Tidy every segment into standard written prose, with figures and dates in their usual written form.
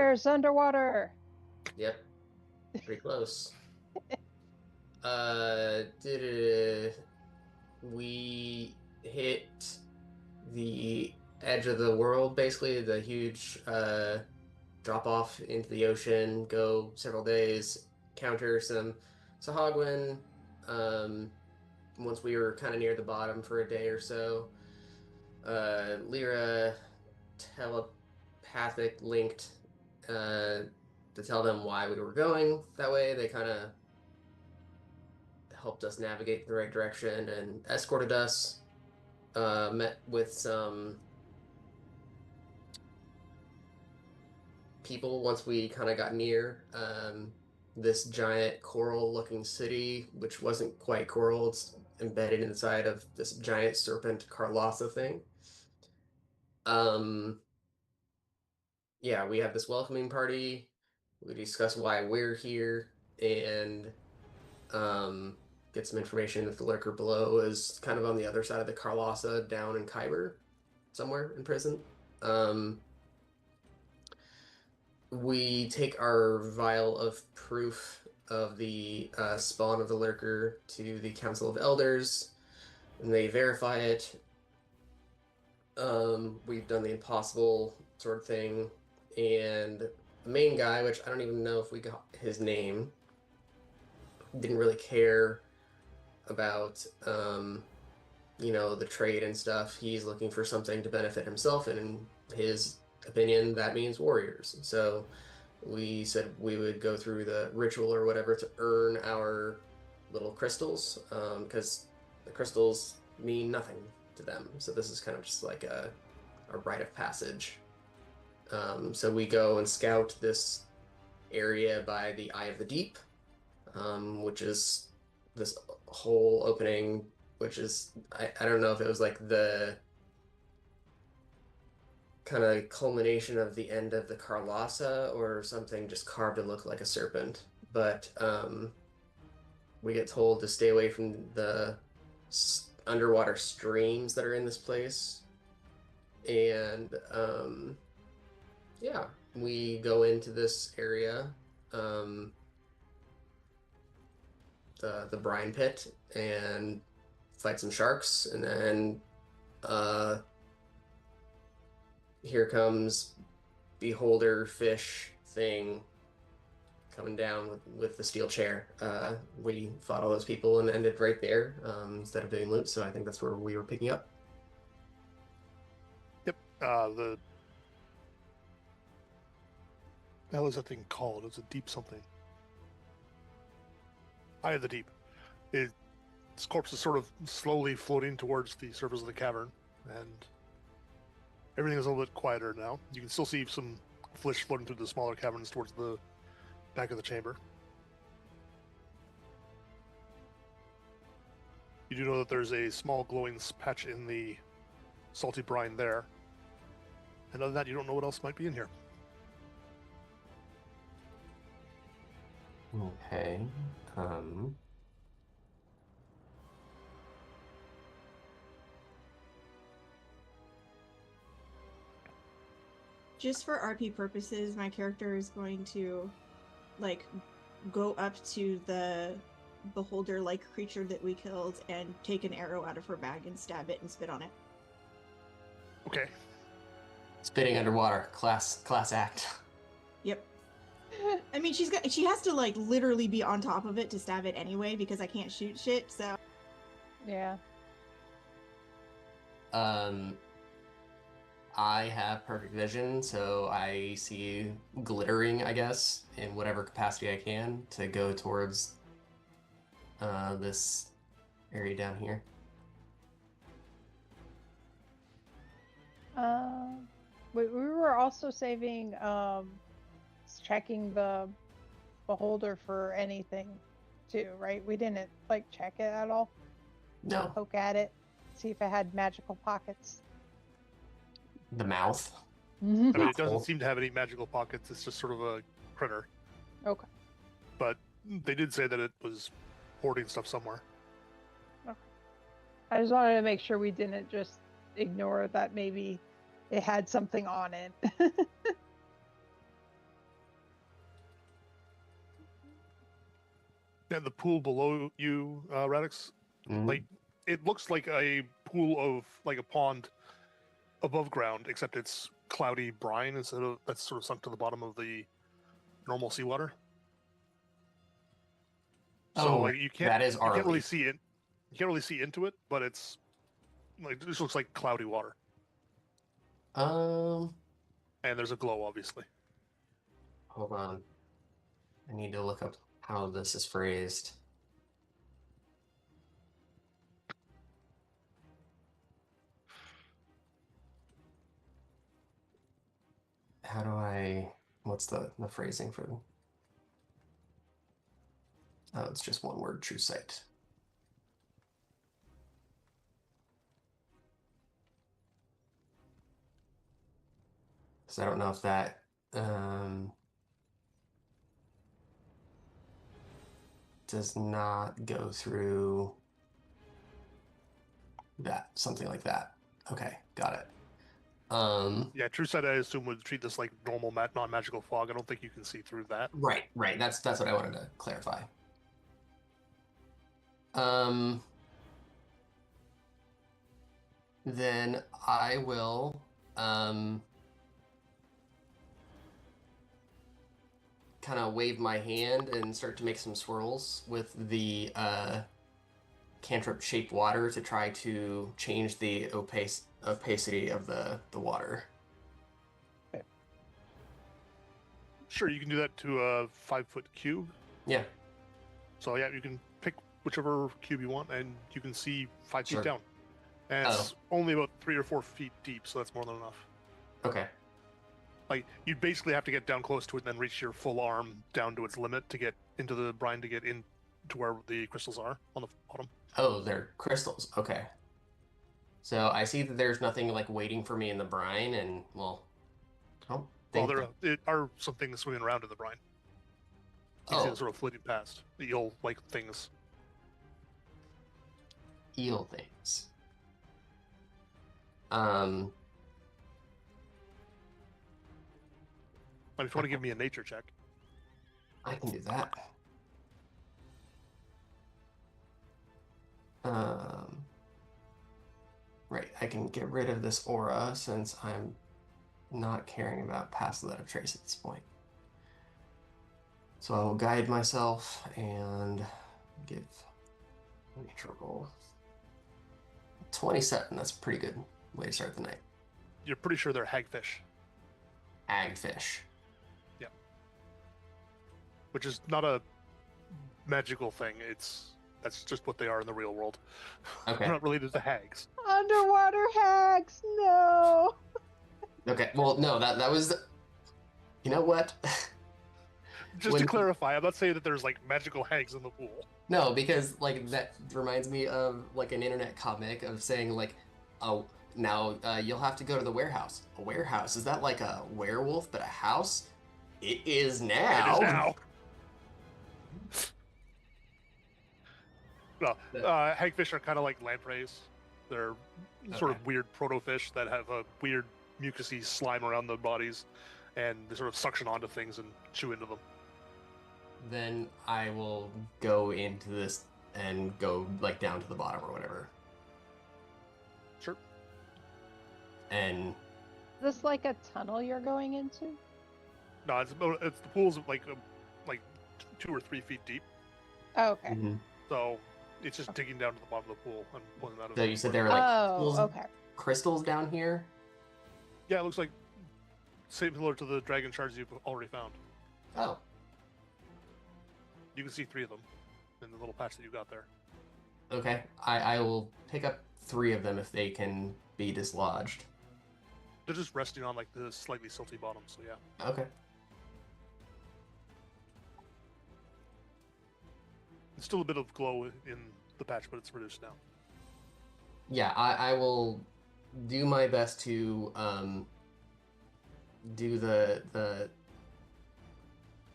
There's underwater. Yep, pretty close. Did we hit the edge of the world, basically, the huge drop off into the ocean, go several days, counter some Sahagwin. Once we were kind of near the bottom for a day or so, Lyra telepathic linked to tell them why we were going that way. They kind of helped us navigate the right direction and escorted us. Met with some people once we kind of got near this giant coral-looking city, which wasn't quite coral. It's embedded inside of this giant serpent Carlossa thing. Um, yeah, we have this welcoming party. We discuss why we're here and um, get some information that the lurker below is kind of on the other side of the Carlossa down in Khyber, somewhere in prison. Um, we take our vial of proof of the spawn of the lurker to the Council of Elders, and they verify it. We've done the impossible sort of thing, and the main guy, which I don't even know if we got his name, didn't really care about the trade and stuff. He's looking for something to benefit himself, and in his opinion, that means warriors. So we said we would go through the ritual or whatever to earn our little crystals, because the crystals mean nothing to them. So this is kind of just like a rite of passage. So we go and scout this area by the Eye of the Deep, which is this whole opening, which is, I don't know if it was like the kind of culmination of the end of the Carlossa or something just carved to look like a serpent. But we get told to stay away from the underwater streams that are in this place. And yeah, we go into this area, the brine pit, and fight some sharks, and then uh, here comes beholder fish thing coming down with the steel chair. We fought all those people and ended right there instead of doing loot, so I think that's where we were picking up. Yep. The hell is that thing called? It's a deep something. Eye of the Deep. Its corpse is sort of slowly floating towards the surface of the cavern, and everything is a little bit quieter now. You can still see some flesh floating through the smaller caverns towards the back of the chamber. You do know that there's a small glowing patch in the salty brine there. And other than that, you don't know what else might be in here. Okay. Just for RP purposes, my character is going to, like, go up to the beholder-like creature that we killed and take an arrow out of her bag and stab it and spit on it. Okay. Spitting underwater, class act. Yep. I mean, she has to, like, literally be on top of it to stab it anyway because I can't shoot shit, so. Yeah. I have perfect vision, so I see glittering, I guess, in whatever capacity I can to go towards this area down here. We were also saving, checking the beholder for anything too, right? We didn't like check it at all. No. Poke at it, see if it had magical pockets. The mouth. I mean, it doesn't seem to have any magical pockets. It's just sort of a critter. Okay. But they did say that it was hoarding stuff somewhere. Okay. I just wanted to make sure we didn't just ignore that maybe it had something on it. And the pool below you, Radix, Mhm. like it looks like a pool of like a pond above ground, except it's cloudy brine instead of that's sort of sunk to the bottom of the normal seawater. So Oh, like that is you can't really Arlie. see it. You can't really see into it, but it's like this looks like cloudy water, Um, and there's a glow, obviously. hold on. I need to look up how this is phrased. How do I? What's the phrasing for? Oh, it's just one word. True sight. So I don't know if that does not go through that, something like that. Okay, got it. Yeah, true sight I assume would treat this like normal non-magical fog. I don't think you can see through that. Right. That's what I wanted to clarify. Then I will kind of wave my hand and start to make some swirls with the cantrip shaped water to try to change the opacity of the water. Sure, you can do that to a 5-foot cube. Yeah. So yeah, you can pick whichever cube you want, and you can see 5 Sure. feet down. And it's only about 3 or 4 feet deep, so that's more than enough. Okay. Like you'd basically have to get down close to it and then reach your full arm down to its limit to get into the brine to get in to where the crystals are on the bottom. Oh, they're crystals. Okay. So I see that there's nothing like waiting for me in the brine, and well, I don't Well, think. there are some things swimming around in the brine. You see them sort of floating past the eel-like things. Eel things. And if you want to give me a nature check, I can do that. Right, I can get rid of this aura since I'm not caring about pass without a trace at this point. So I will guide myself and give nature roll. 27, that's a pretty good way to start the night. you're pretty sure they're hagfish. Hagfish. Yeah. Which is not a magical thing. That's just what they are in the real world. Okay. They're not related to hags. Underwater hags, no. Okay, well, no, that was... You know what? Just to clarify, I'm not saying that there's like magical hags in the pool. No, because like that reminds me of like an internet comic of saying like, oh, now you'll have to go to the warehouse. A warehouse? Is that like a werewolf but a house? It is now. It is now. No, hagfish are kind of like lampreys. They're sort of weird proto-fish that have a weird mucousy slime around their bodies, and they sort of suction onto things and chew into them. Then I will go into this and go like down to the bottom or whatever. Sure. And Is this like a tunnel you're going into? No, it's the pool's like 2 or 3 feet deep, Oh, okay. so it's just digging down to the bottom of the pool and pulling it out of. So you said there were like okay. crystals down here? Yeah, it looks like similar to the dragon shards you've already found. Oh. You can see 3 of them in the little patch that you got there. Okay. I will pick up 3 of them if they can be dislodged. They're just resting on like the slightly silty bottom, so yeah. Okay. It's still a bit of glow in the patch, but it's reduced now. Yeah, I will do my best to do the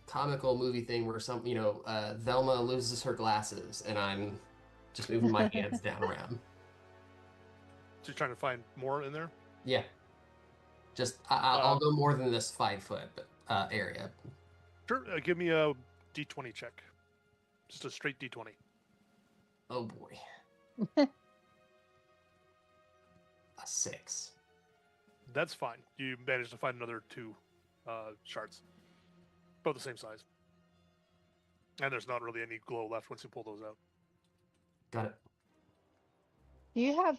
comical movie thing where Velma loses her glasses and I'm just moving my hands down around. So you're trying to find more in there? Yeah. Just I'll go more than this 5-foot area. Sure. Give me a d20 check. Just a straight D20. Oh boy. A 6. That's fine. You managed to find another 2 shards. Both the same size. And there's not really any glow left once you pull those out. Got it. Do you have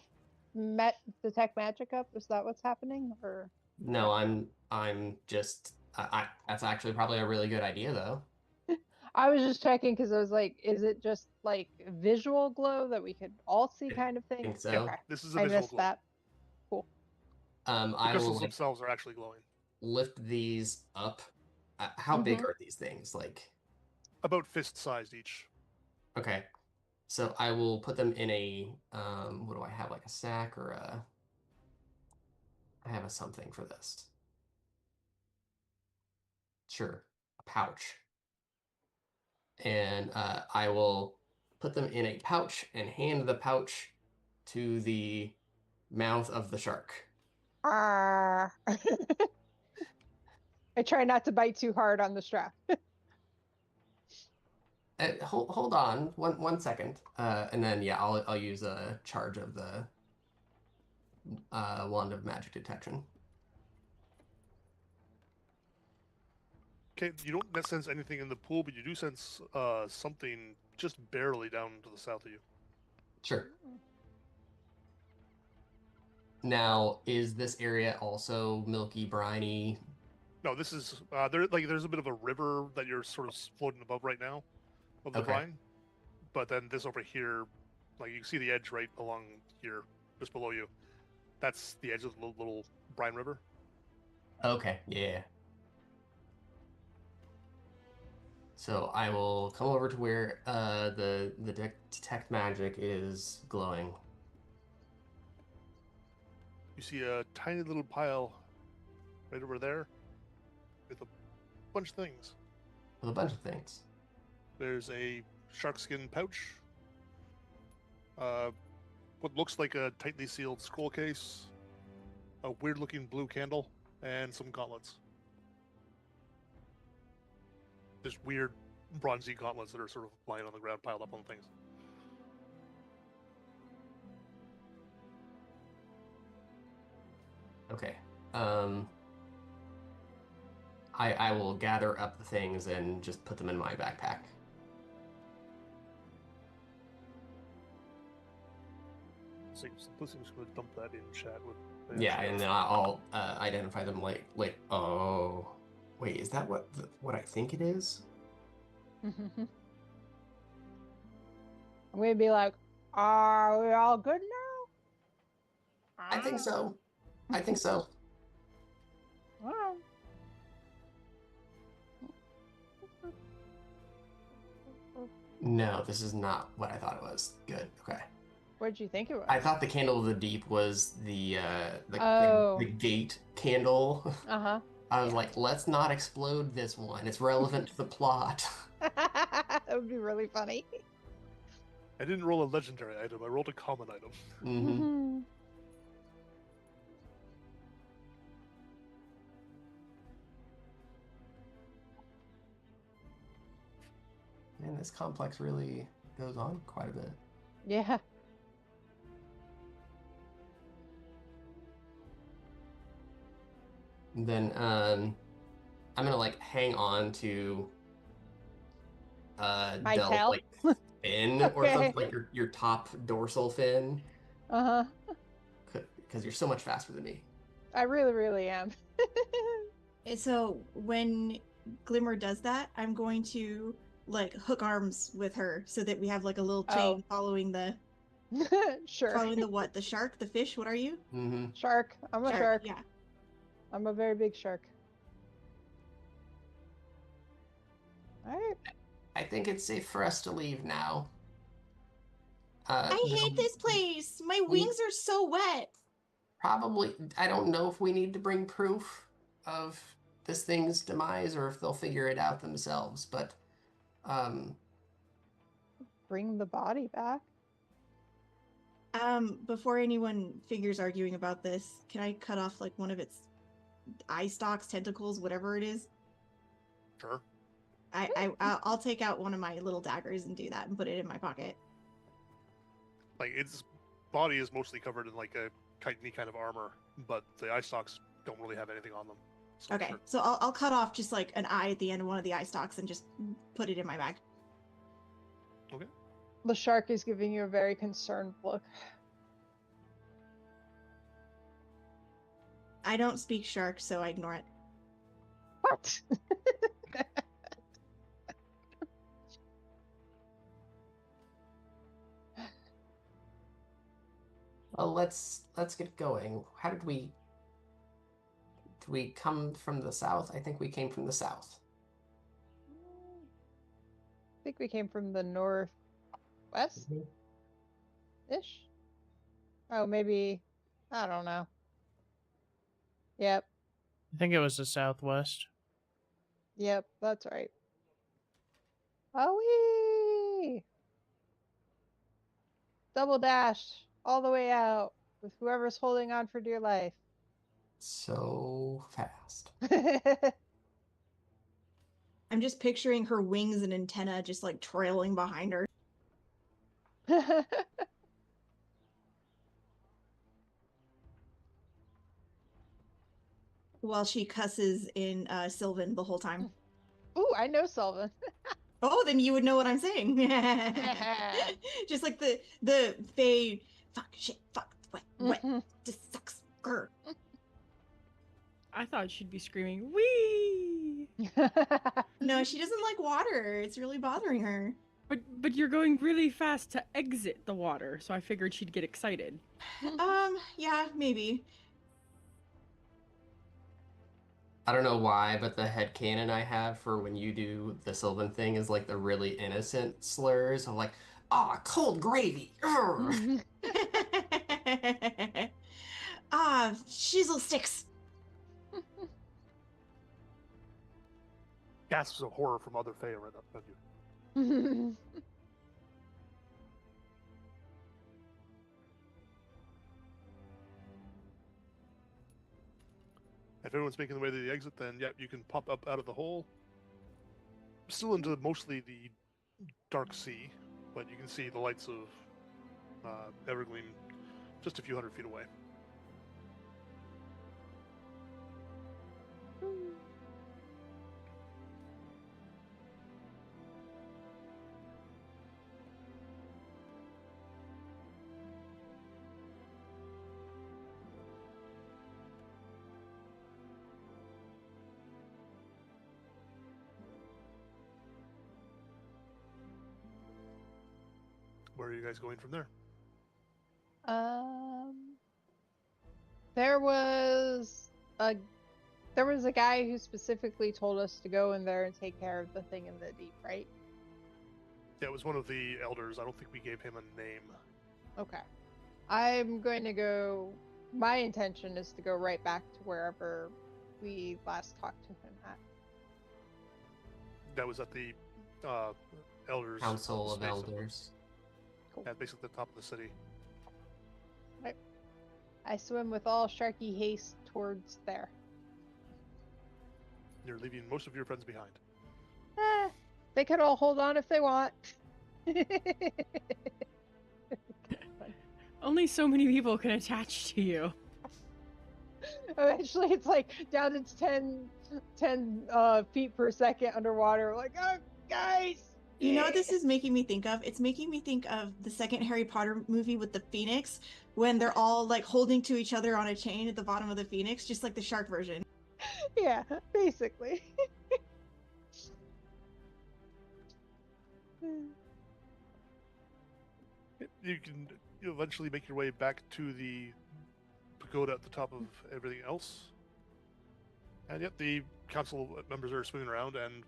detect magic up? Is that what's happening, or? No, I'm just. That's actually probably a really good idea, though. I was just checking because I was like, is it just like visual glow that we could all see, I kind of thing? think so. Okay, This is a I visual missed glow. that. Cool. The I will crystals themselves are actually glowing. lift these up. How big are these things? Like about fist-sized each. Okay, so I will put them in a what do I have? Like a sack or a? I have a something for this. Sure, a pouch. And I will put them in a pouch and hand the pouch to the mouth of the shark. I try not to bite too hard on the strap. Hold on one second, and then yeah, I'll use a charge of the wand of magic detection. Okay, you don't sense anything in the pool, but you do sense something just barely down to the south of you. Sure. Now, is this area also milky, briny? No, this is there's a bit of a river that you're sort of floating above right now of the Okay. brine, but then this over here, like you can see the edge right along here, just below you. That's the edge of the little brine river. Okay, yeah. So I will come over to where the detect magic is glowing. You see a tiny little pile right over there with a bunch of things. With a bunch of things. There's a sharkskin pouch, what looks like a tightly sealed scroll case, a weird-looking blue candle, and some gauntlets. Just weird bronzy gauntlets that are sort of lying on the ground, piled up on things. Okay. I will gather up the things and just put them in my backpack. So Simplicity going to dump that in chat with. Yeah, and then I'll identify them like oh wait, is that what I think it is? I'm gonna be like, are we all good now? I think so. I think so. Wow. No, this is not what I thought it was. Good. Okay. What did you think it was? I thought the candle of the deep was the gate candle. Uh-huh. I was like, let's not explode this one. It's relevant to the plot. That would be really funny. I didn't roll a legendary item. I rolled a common item. Mm-hmm. Man, this complex really goes on quite a bit. Yeah. And then I'm gonna like hang on to My Del's tail? like fin or Okay. something, like your top dorsal fin, Uh-huh. because you're so much faster than me. I really, really am. So when Glimmer does that, I'm going to like hook arms with her so that we have like a little chain following the Sure. following the what? The shark? The fish? What are you? Mm-hmm. Shark. I'm a shark. Yeah. I'm a very big shark. All right. I think it's safe for us to leave now. I hate this place. My wings are so wet. Probably, I don't know if we need to bring proof of this thing's demise or if they'll figure it out themselves, but Bring the body back. Before anyone figures arguing about this, can I cut off like one of its eye stalks, tentacles, whatever it is? Sure. I'll take out one of my little daggers and do that and put it in my pocket. Like, its body is mostly covered in like a any kind of armor, but the eye stalks don't really have anything on them. So Okay, sure. so I'll cut off just like an eye at the end of one of the eye stalks and just put it in my bag. Okay. The shark is giving you a very concerned look. I don't speak shark, so I ignore it. What? Well, let's get going. How did we come from the south? I think we came from the south. I think we came from the northwest ish. Oh, maybe. I don't know. Yep. I think it was the southwest. Yep, that's right. Oh, double dash all the way out with whoever's holding on for dear life. So fast. I'm just picturing her wings and antenna just like trailing behind her. While she cusses in Sylvan the whole time. Ooh, I know Sylvan. Oh, then you would know what I'm saying. Just like the Faye, fuck, shit, fuck, what, this sucks, grr. I thought she'd be screaming, wee! No, she doesn't like water. It's really bothering her. But you're going really fast to exit the water, so I figured she'd get excited. Yeah, maybe. I don't know why, but the headcanon I have for when you do the Sylvan thing is like the really innocent slurs. I'm like, cold gravy. Shizzle sticks. Gasps of horror from other Fae right up you. If everyone's making the way to the exit, then yeah, you can pop up out of the hole. Still into mostly the dark sea, but you can see the lights of Evergleam just a few hundred feet away. Where are you guys going from there? There was a guy who specifically told us to go in there and take care of the thing in the deep, right? Yeah, it was one of the elders. I don't think we gave him a name. Okay. I'm going to go. My intention is to go right back to wherever we last talked to him at. That was at the elders. Council of space Elders. Cool. At basically the top of the city. Right. I swim with all sharky haste towards there. You're leaving most of your friends behind. They could all hold on if they want. Only so many people can attach to you. Eventually, it's like down to 10 feet per second underwater. Like, oh, guys! You know what this is making me think of? It's making me think of the second Harry Potter movie with the Phoenix, when they're all like holding to each other on a chain at the bottom of the Phoenix, just like the shark version. Yeah, basically. You can eventually make your way back to the pagoda at the top of everything else. And yet the council members are swimming around, and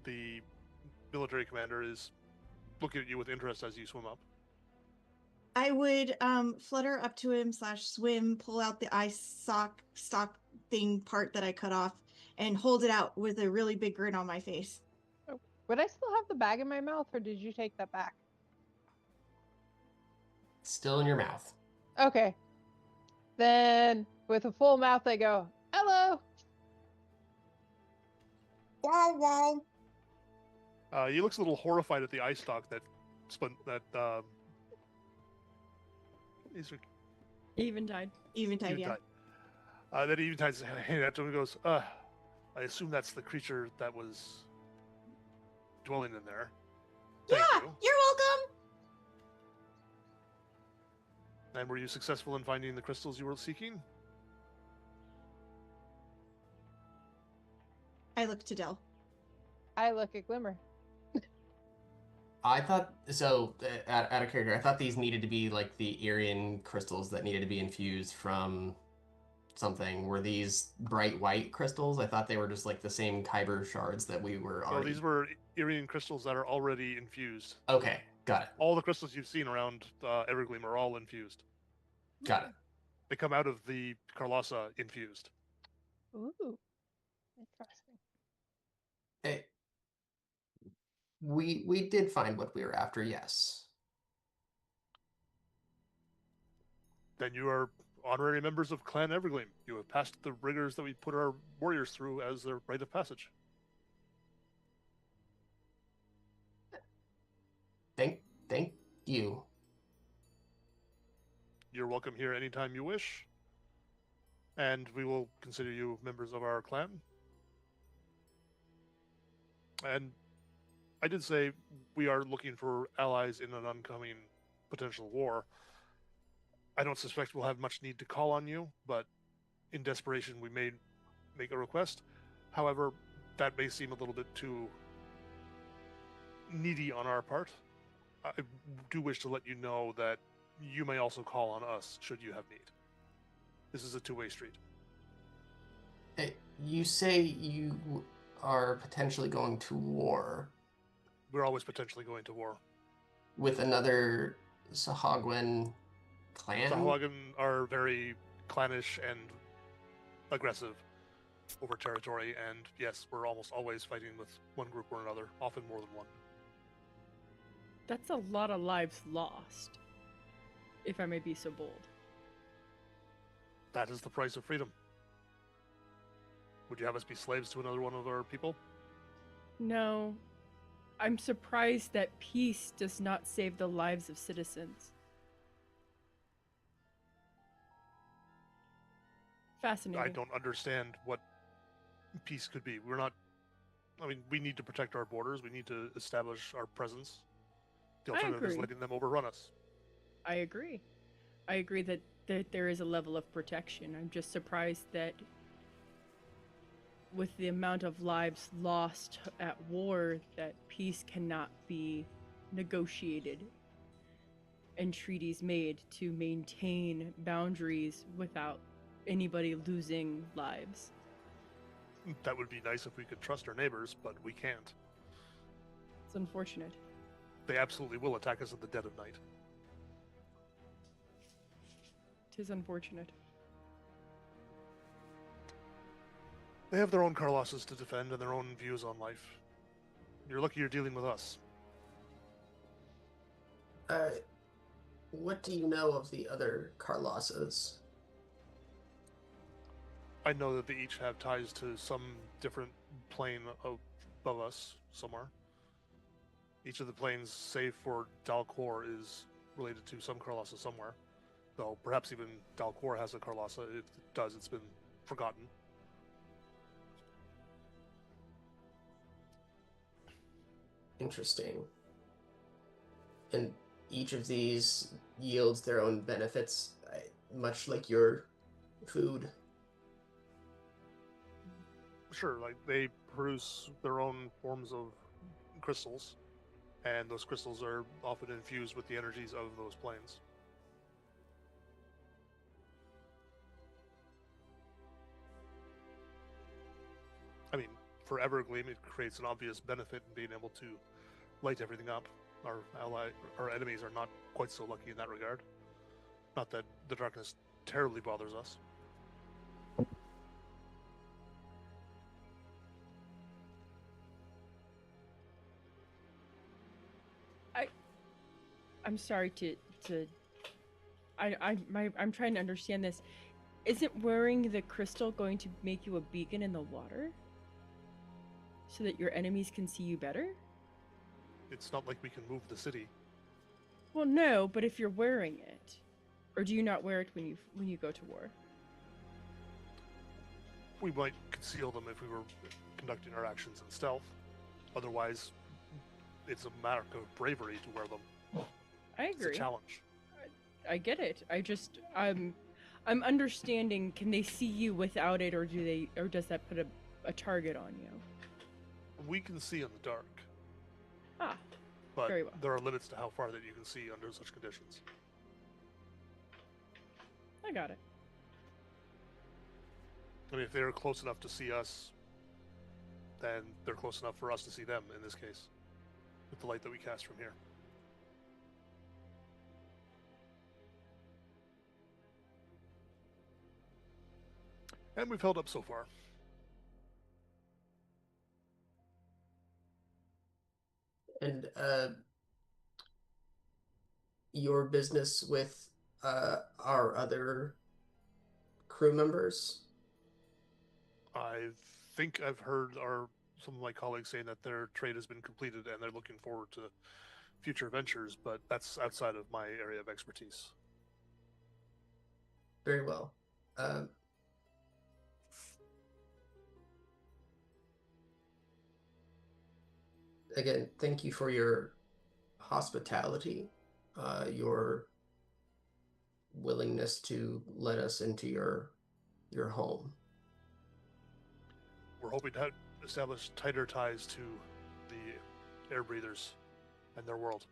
the military commander is looking at you with interest as you swim up. I would flutter up to him / swim, pull out the eye stock thing part that I cut off, and hold it out with a really big grin on my face. Oh, would I still have the bag in my mouth, or did you take that back? Still in your mouth. Okay. Then, with a full mouth, I go, hello! He looks a little horrified at the eye stalk that Eventide. Eventide, yeah. Then Eventide's hand at him and goes, I assume that's the creature that was dwelling in there. Thank Yeah, you. you're welcome. And were you successful in finding the crystals you were seeking? I look to Dell. I look at Glimmer. I thought so. Out of character, I thought these needed to be like the Irian crystals that needed to be infused from something. Were these bright white crystals? I thought they were just like the same Kyber shards that we were So already. these were Irian crystals that are already infused. Okay, got it. All the crystals you've seen around Evergleam are all infused. Got it. They come out of the Carlossa infused. Ooh, interesting. Hey, we did find what we were after. Yes. Then you are honorary members of Clan Evergleam. You have passed the rigors that we put our warriors through as their rite of passage. Thank you. You're welcome here anytime you wish. And we will consider you members of our clan. And I did say we are looking for allies in an oncoming potential war. I don't suspect we'll have much need to call on you, but in desperation we may make a request. However, that may seem a little bit too needy on our part. I do wish to let you know that you may also call on us should you have need. This is a two-way street. Hey, you say you are potentially going to war We're always potentially going to war. with another Sahagwin clan? Sahuagin are very clannish and aggressive over territory, and yes, we're almost always fighting with one group or another, often more than one. That's a lot of lives lost, if I may be so bold. That is the price of freedom. Would you have us be slaves to another one of our people? No, I'm surprised that peace does not save the lives of citizens. Fascinating. I don't understand what peace could be. We're not... I mean, we need to protect our borders. We need to establish our presence. The I alternative is agree. letting them overrun us. I agree. I agree that there is a level of protection. I'm just surprised that with the amount of lives lost at war, that peace cannot be negotiated and treaties made to maintain boundaries without anybody losing lives. That would be nice if we could trust our neighbors, but we can't. It's unfortunate. They absolutely will attack us at the dead of night. 'Tis unfortunate. They have their own Carlosses to defend and their own views on life. You're lucky you're dealing with us. What do you know of the other Carlossas? I know that they each have ties to some different plane above us somewhere. Each of the planes, save for Dalcor, is related to some Carlossa somewhere. Though perhaps even Dalcor has a Carlossa. If it does, it's been forgotten. Interesting. And each of these yields their own benefits, much like your food. Sure, like they produce their own forms of crystals, and those crystals are often infused with the energies of those planes. I mean, for Evergleam, it creates an obvious benefit in being able to light everything up. Our enemies are not quite so lucky in that regard. Not that the darkness terribly bothers us. I'm sorry I'm trying to understand this. Isn't wearing the crystal going to make you a beacon in the water? So that your enemies can see you better? It's not like we can move the city. Well, no, but if you're wearing it, or do you not wear it when you go to war? We might conceal them if we were conducting our actions in stealth. Otherwise, it's a mark of bravery to wear them. I It's a agree. challenge. I get it. I'm understanding. Can they see you without it, or does that put a target on you? We can see in the dark, Ah, but very well. there are limits to how far that you can see under such conditions. I got it. I mean, if they're close enough to see us, then they're close enough for us to see them, in this case, with the light that we cast from here. And we've held up so far. And your business with our other crew members? I think I've heard some of my colleagues saying that their trade has been completed and they're looking forward to future ventures, but that's outside of my area of expertise. Very well. Again, thank you for your hospitality, your willingness to let us into your home. We're hoping to establish tighter ties to the air breathers and their world.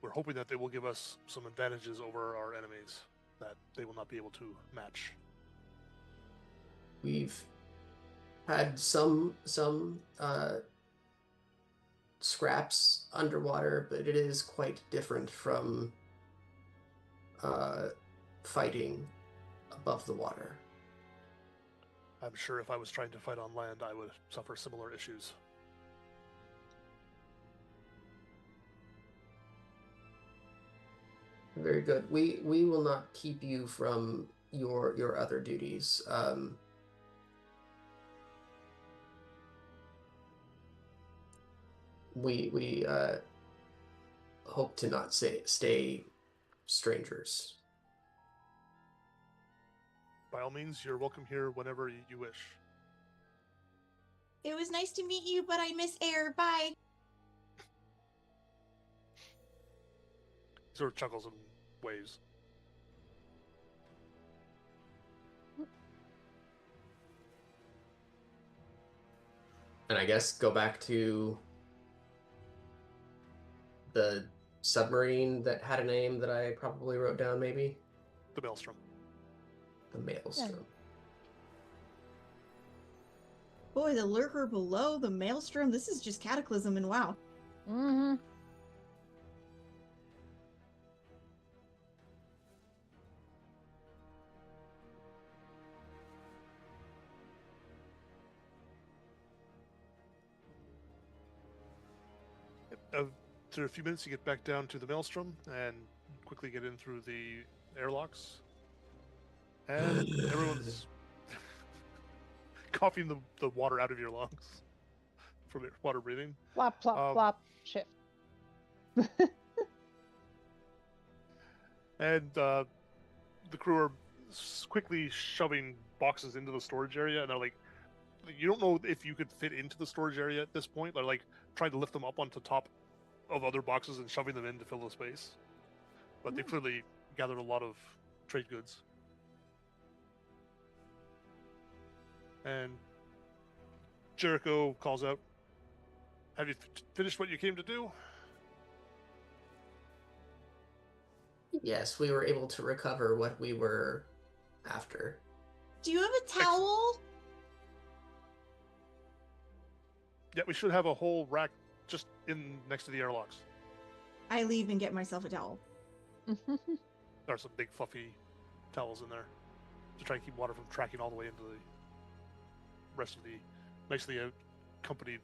We're hoping that they will give us some advantages over our enemies that they will not be able to match. We've had some scraps underwater, but it is quite different from fighting above the water. I'm sure if I was trying to fight on land, I would suffer similar issues. Very good. We will not keep you from your other duties. We hope to not stay strangers. By all means, you're welcome here whenever you wish. It was nice to meet you, but I miss air. Bye. He sort of chuckles and waves. And I guess go back to the submarine that had a name that I probably wrote down, maybe? The Maelstrom. The Maelstrom. Boy, the lurker below, the maelstrom. This is just cataclysm and wow. Mm-hmm. After a few minutes, you get back down to the Maelstrom and quickly get in through the airlocks. And everyone's coughing the water out of your lungs from your water breathing. Flop, flop, flop, shift. And the crew are quickly shoving boxes into the storage area, and they're like, you don't know if you could fit into the storage area at this point. They're like trying to lift them up onto top of other boxes and shoving them in to fill the space. But they clearly gathered a lot of trade goods. And Jericho calls out, "Have you finished what you came to do?" Yes, we were able to recover what we were after. Do you have a towel? Yeah, we should have a whole rack just in next to the airlocks. I leave and get myself a towel. There are some big fluffy towels in there to try and keep water from tracking all the way into the rest of the nicely accompanied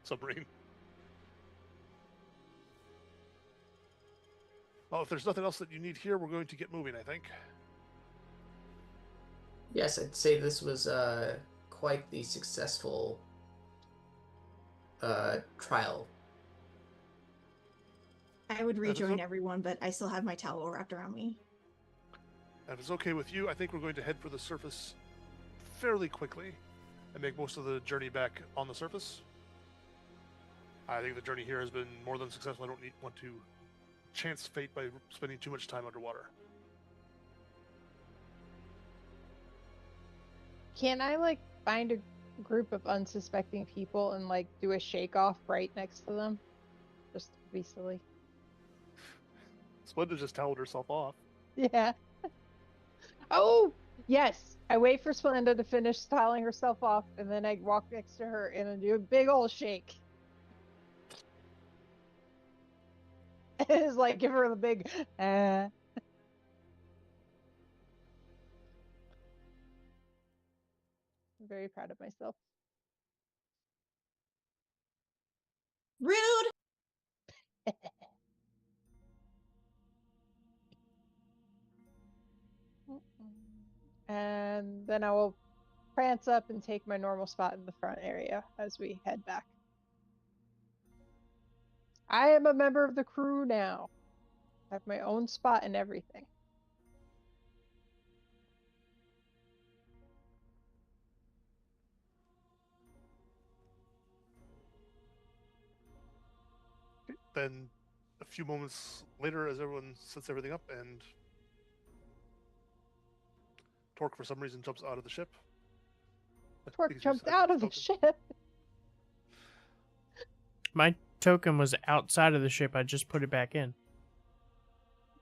submarine. Well, if there's nothing else that you need here, we're going to get moving, I think. Yes, I'd say this was quite the successful trial I would it's rejoin okay. everyone, but I still have my towel wrapped around me. If it's okay with you, I think we're going to head for the surface fairly quickly and make most of the journey back on the surface. I think the journey here has been more than successful. I don't want to chance fate by spending too much time underwater. Can I like find a group of unsuspecting people and like do a shake off right next to them? Just to be silly. Splenda just toweled herself off. Yeah. Oh, yes. I wait for Splenda to finish styling herself off, and then I walk next to her and I do a big old shake. It's like give her the big. I'm very proud of myself. Rude! And then I will prance up and take my normal spot in the front area as we head back. I am a member of the crew now. I have my own spot and everything. Then a few moments later, as everyone sets everything up, and Torque, for some reason, jumps out of the ship. Torque Because jumped you out of the token. ship. My token was outside of the ship. I just put it back in.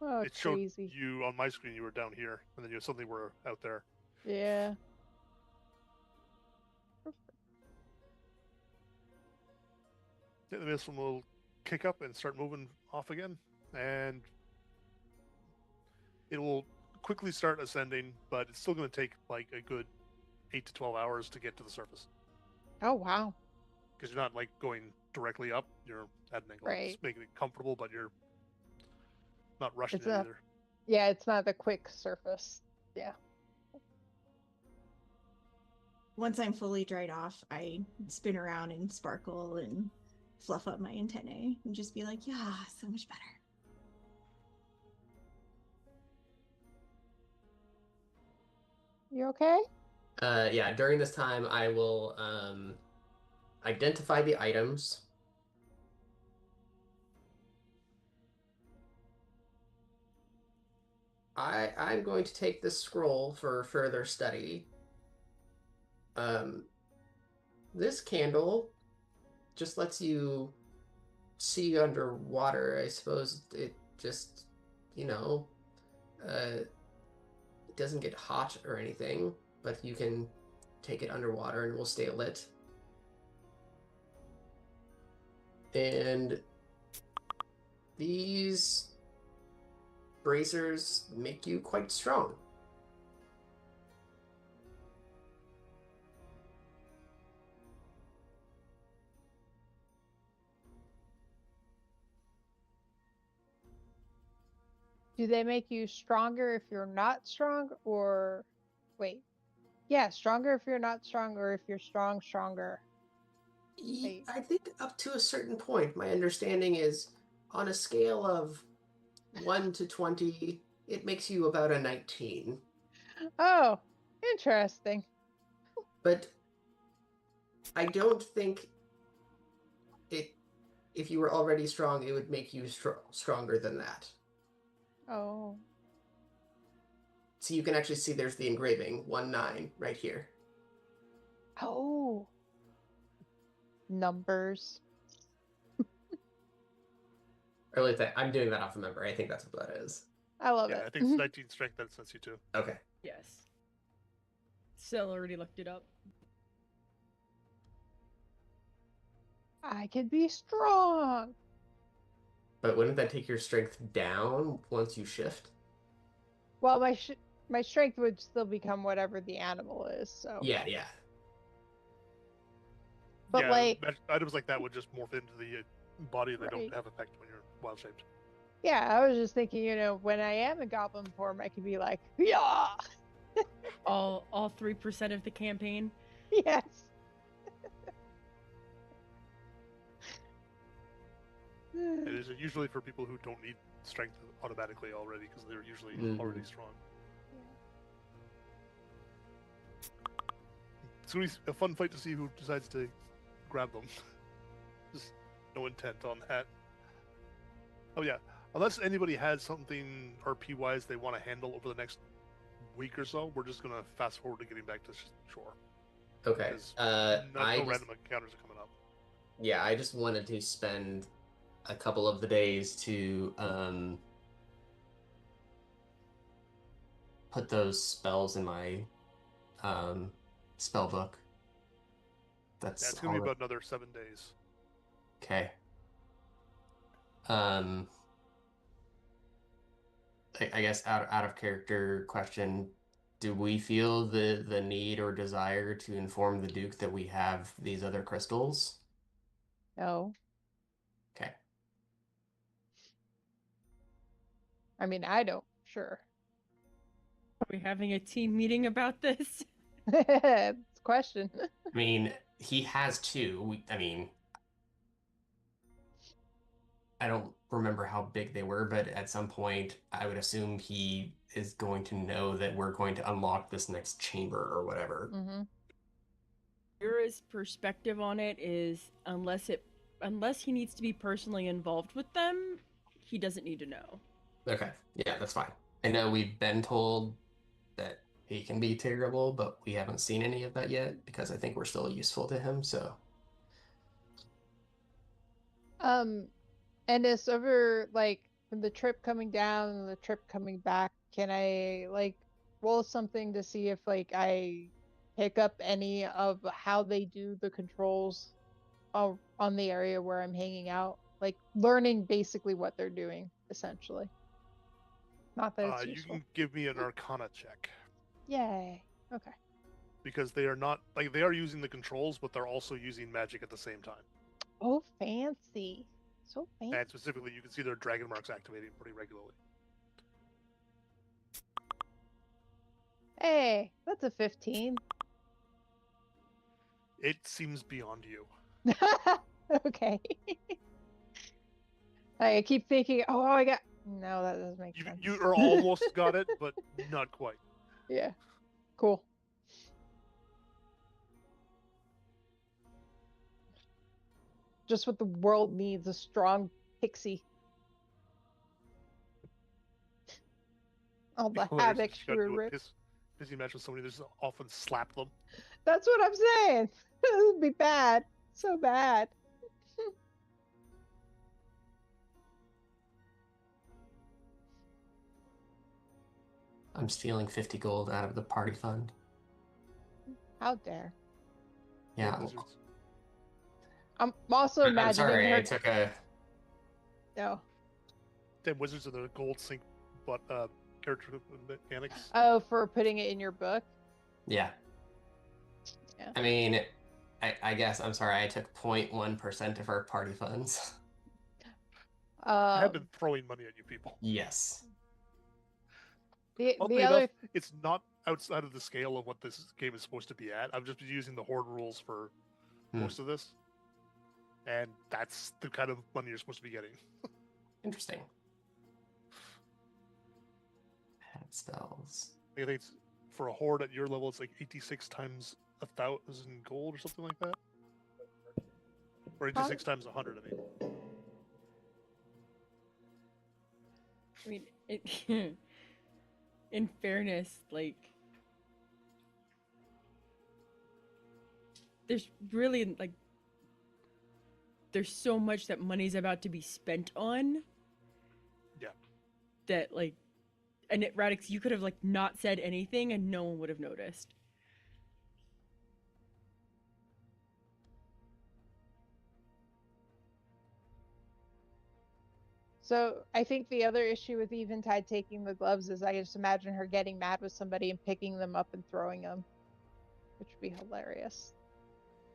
Oh, It showed crazy. you on my screen. You were down here, and then you suddenly were out there. Yeah. Yeah, the missile will kick up and start moving off again, and it will quickly start ascending, but it's still going to take like a good 8 to 12 hours to get to the surface. Oh, wow. Because you're not like going directly up, you're at an angle. Right. It's making it comfortable, but you're not rushing It's it not- either. Yeah, it's not the quick surface. Yeah. Once I'm fully dried off, I spin around and sparkle and fluff up my antennae and just be like, yeah, so much better. You okay? Yeah, during this time, I will identify the items. I'm going to take this scroll for further study. This candle just lets you see underwater. I suppose it just, it doesn't get hot or anything, but you can take it underwater and it will stay lit. And these bracers make you quite strong. Do they make you stronger if you're not strong, or wait? Yeah, stronger if you're not strong, or if you're strong, stronger. Wait. I think up to a certain point. My understanding is on a scale of 1 to 20, it makes you about a 19. Oh, interesting. But I don't think if you were already strong, it would make you stronger than that. Oh. So you can actually see there's the engraving, 19, right here. Oh. Numbers. Or at least I'm doing that off of memory. I think that's what that is. I love Yeah, it. I think it's 19 strength that sets you to. Okay. Yes. Cell already looked it up. I could be strong. But wouldn't that take your strength down once you shift? Well, my strength would still become whatever the animal is. So. Yeah. But yeah, like, items like that would just morph into the body. They Right. don't have effect when you're wild shaped. yeah, I was just thinking, when I am in goblin form, I could be like, yeah, All 3% of the campaign. yes. It is usually for people who don't need strength automatically already, because they're usually already strong. It's going to be a fun fight to see who decides to grab them. Just no intent on that. Oh yeah, unless anybody has something RP-wise they want to handle over the next week or so, we're just going to fast forward to getting back to shore. Okay. No random encounters are coming up. Yeah, I just wanted to spend a couple of the days to put those spells in my spell book. That's it's going to be about another 7 days. Okay. I guess out of character question, do we feel the need or desire to inform the Duke that we have these other crystals? No. Okay. I mean, I don't. Sure. Are we having a team meeting about this? It's a question. I mean, he has two. I don't remember how big they were, but at some point, I would assume he is going to know that we're going to unlock this next chamber or whatever. Mm-hmm. Yura's perspective on it is unless he needs to be personally involved with them, he doesn't need to know. Okay, yeah, that's fine. I know we've been told that he can be terrible, but we haven't seen any of that yet because I think we're still useful to him, so. And it's over, like, from the trip coming down and the trip coming back, can I, like, roll something to see if, like, I pick up any of how they do the controls on the area where I'm hanging out? Like, learning basically what they're doing, essentially. Not that it's useful. You can give me an Arcana check. Yay. Okay. Because they are not, like, they are using the controls, but they're also using magic at the same time. Oh, fancy. So fancy. And specifically, you can see their dragon marks activating pretty regularly. Hey, that's a 15. It seems beyond you. Okay. I keep thinking, oh, I got... No, that doesn't make sense. You are almost got it, but not quite. Yeah. Cool. Just what the world needs, a strong pixie. All the havoc she would rip. Pissy match with somebody, just often slap them. That's what I'm saying. This would be bad. So bad. I'm stealing 50 gold out of the party fund. How dare. Yeah. I'm also imagining I'm sorry, her... I took a... No. Damn wizards are the gold sync character mechanics. Oh, for putting it in your book? Yeah. Yeah. I mean, I guess, I'm sorry, I took 0.1% of our party funds. I have been throwing money at you people. Yes. The Oddly other... enough, it's not outside of the scale of what this game is supposed to be at. I've just been using the horde rules for most of this. And that's the kind of money you're supposed to be getting. Interesting. Pet spells. I think it's, for a horde at your level, it's like 86 times 1,000 gold or something like that. Or 86 times 100, I mean, in fairness, like, there's really, like, there's so much that money's about to be spent on. Yeah. That, like, and Radix, you could have, like, not said anything and no one would have noticed. So I think the other issue with Eventide taking the gloves is I just imagine her getting mad with somebody and picking them up and throwing them, which would be hilarious.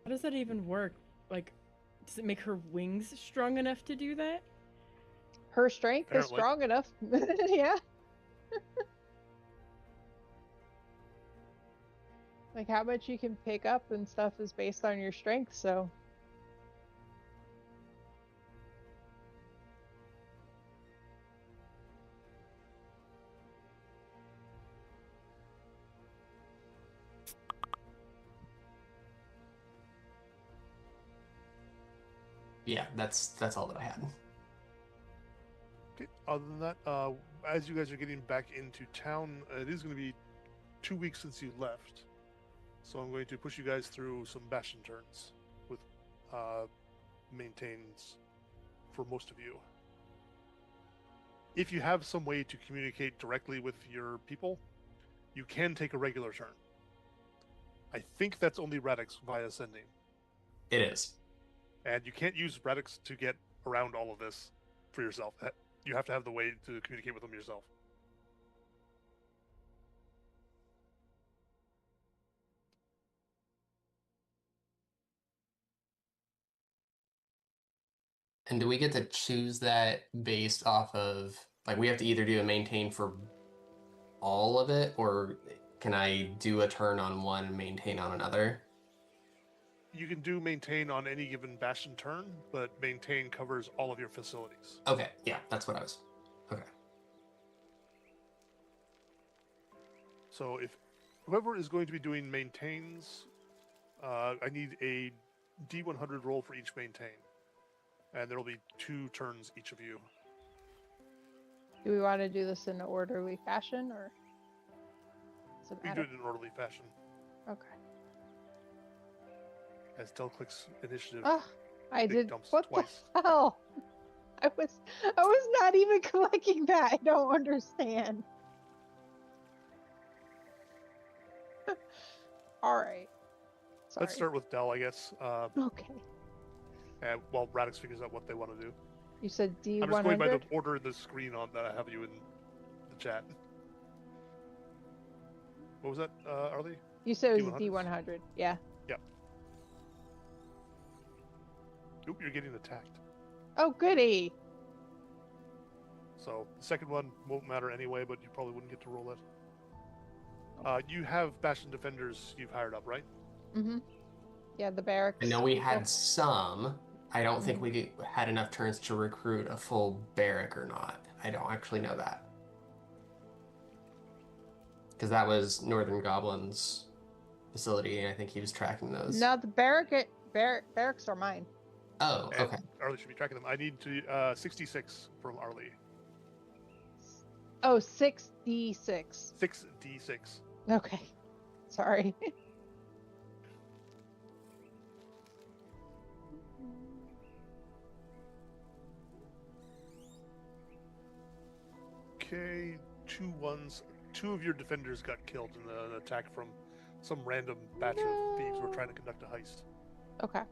How does that even work? Like, does it make her wings strong enough to do that? Her strength is strong enough. Yeah. Like, how much you can pick up and stuff is based on your strength, so... yeah, that's all that I had. Okay. Other than that, as you guys are getting back into town, it is going to be 2 weeks since you left. So I'm going to push you guys through some bastion turns with maintains for most of you. If you have some way to communicate directly with your people, you can take a regular turn. I think that's only Radix via sending. It is. And you can't use Radix to get around all of this for yourself. You have to have the way to communicate with them yourself. And do we get to choose that based off of, like, we have to either do a maintain for all of it, or can I do a turn on one and maintain on another? You can do maintain on any given bastion turn, but maintain covers all of your facilities. Okay, yeah, that's what I was. Okay. So if whoever is going to be doing maintains, I need a D100 roll for each maintain. And there will be 2 turns each of you. Do we want to do this in an orderly fashion, or does it We can matter? do it in an orderly fashion. Okay. As Del clicks initiative, Oh, I big did. dumps What twice. the hell? I was not even clicking that. I don't understand. All right. Sorry. Let's start with Del, I guess. Okay. And while Radix figures out what they want to do. You said D100. I'm just going by the order in the screen on that I have you in the chat. What was that, Arlie? You said it was D100s? D100. Yeah. Yep. Oop, you're getting attacked. Oh, goody. So the second one won't matter anyway, but you probably wouldn't get to roll it. You have Bastion Defenders you've hired up, right? Mm-hmm. Yeah, the barracks. I know we had some. I don't think Mhm. we had enough turns to recruit a full barrack or not. I don't actually know that. Because that was Northern Goblin's facility, and I think he was tracking those. No, the barracks are mine. Oh, And okay. Arlie should be tracking them. I need to 66 from Arlie. Oh, 6D6. 6d6. Okay. Sorry. Okay, 2 1s. 2 of your defenders got killed in an attack from some random batch of thieves who were trying to conduct a heist. Okay.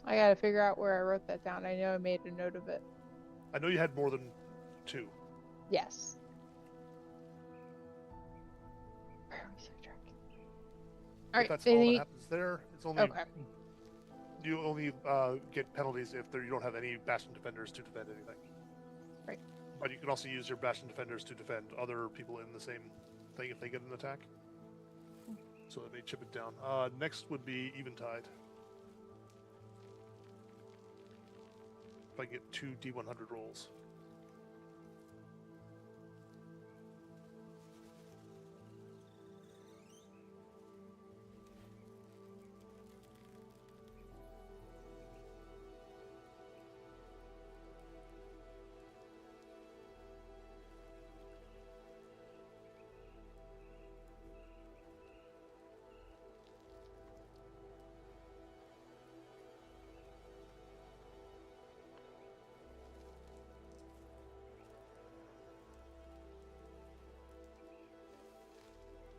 I gotta figure out where I wrote that down. I know I made a note of it. I know you had more than 2. Yes. Where are we sidetracking? All But right. that's all that happens there. It's only Okay. you only get penalties if you don't have any Bastion Defenders to defend anything. Right. But you can also use your Bastion Defenders to defend other people in the same thing if they get an attack. So that may chip it down. Next would be Eventide. If I can get 2 D100 rolls.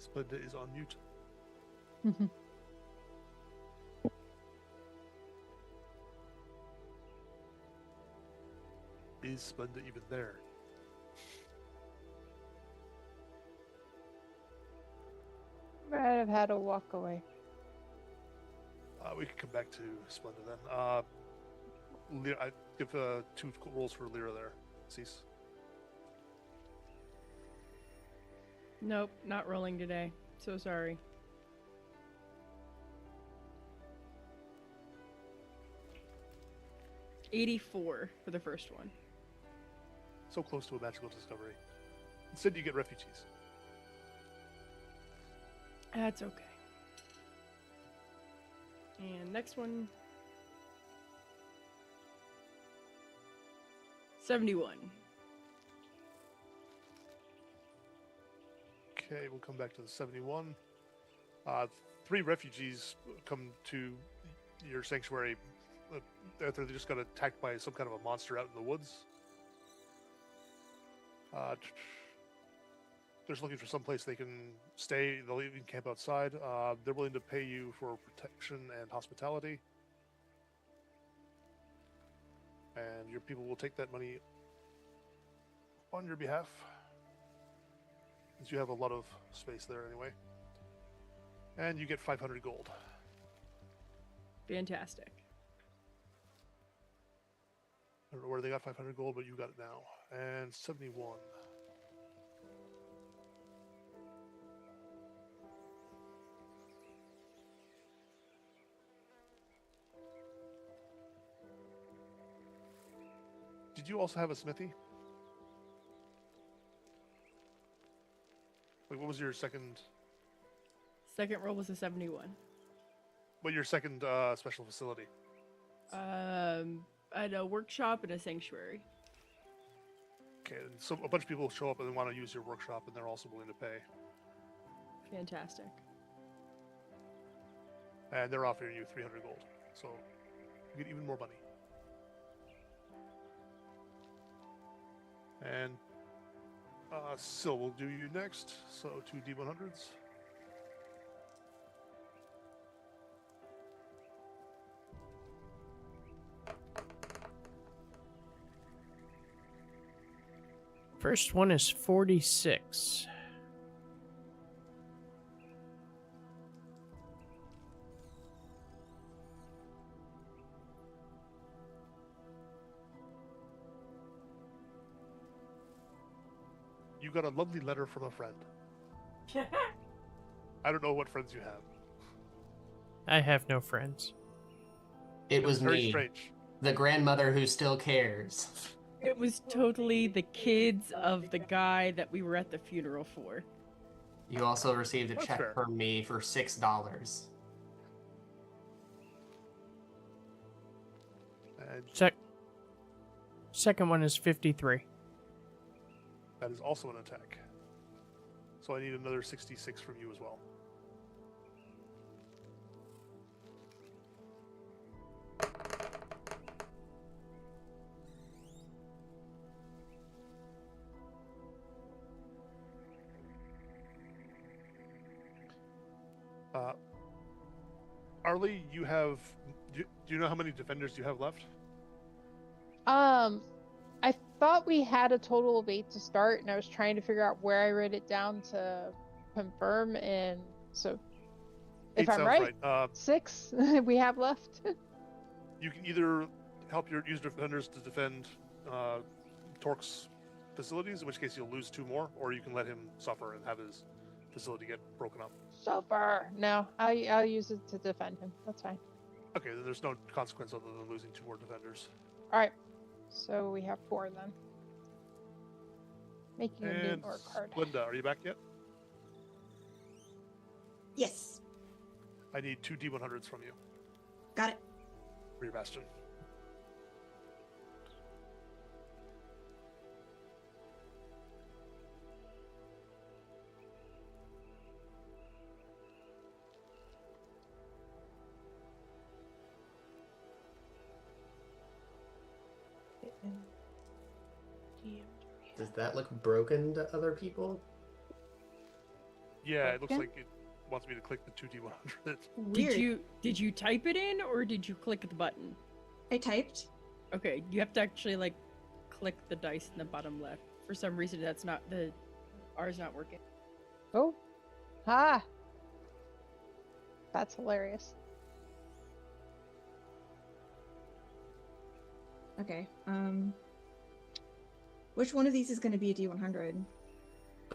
Splenda is on mute. Is Splenda even there? Might have had to walk away. We can come back to Splenda then. I give 2 rolls for Lyra there. Cease. Nope, not rolling today. So sorry. $84 for the first one. So close to a magical discovery. Instead, you get refugees. That's okay. And next one. 71. Okay, we'll come back to the 71. 3 refugees come to your sanctuary after they just got attacked by some kind of a monster out in the woods. They're just looking for some place they can stay. They'll even camp outside. They're willing to pay you for protection and hospitality. And your people will take that money on your behalf, since you have a lot of space there anyway. And you get 500 gold. Fantastic. I don't know where they got 500 gold, but you got it now. And 71. Did you also have a smithy? Like, what was your second? Second roll was a 71. What your second special facility? I had a workshop and a sanctuary. Okay, and so a bunch of people show up and they want to use your workshop, and they're also willing to pay. Fantastic. And they're offering you 300 gold, so you get even more money. And Sil will do you next, so 2 D100s. First one is 46. You got a lovely letter from a friend. I don't know what friends you have. I have no friends. It was Very me, strange. the grandmother who still cares. It was totally the kids of the guy that we were at the funeral for. You also received a That's check fair. from me for $6. And Second one is 53. that is also an attack. So I need another 66 from you as well. Arlie, you have. Do you know how many defenders you have left? I thought we had a total of 8 to start, and I was trying to figure out where I wrote it down to confirm. And so, if 8 I'm sounds right, 6 we have left. You can either help your user defenders to defend Torque's facilities, in which case you'll lose 2 more, or you can let him suffer and have his facility get broken up. Super. No, I'll use it to defend him. That's fine. Okay, then there's no consequence other than losing 2 more defenders. All right. So we have 4 then. Making a new And or card. Linda, are you back yet? Yes. I need 2 D100s from you Got it. for your bastion. Does that look broken to other people? Yeah, it looks Okay. like it wants me to click the 2 D100s. Weird. Did you type it in or did you click the button? I typed. Okay, you have to actually like click the dice in the bottom left. For some reason that's not the ours not working. Oh. Ha. That's hilarious. Okay. Which one of these is going to be a D100?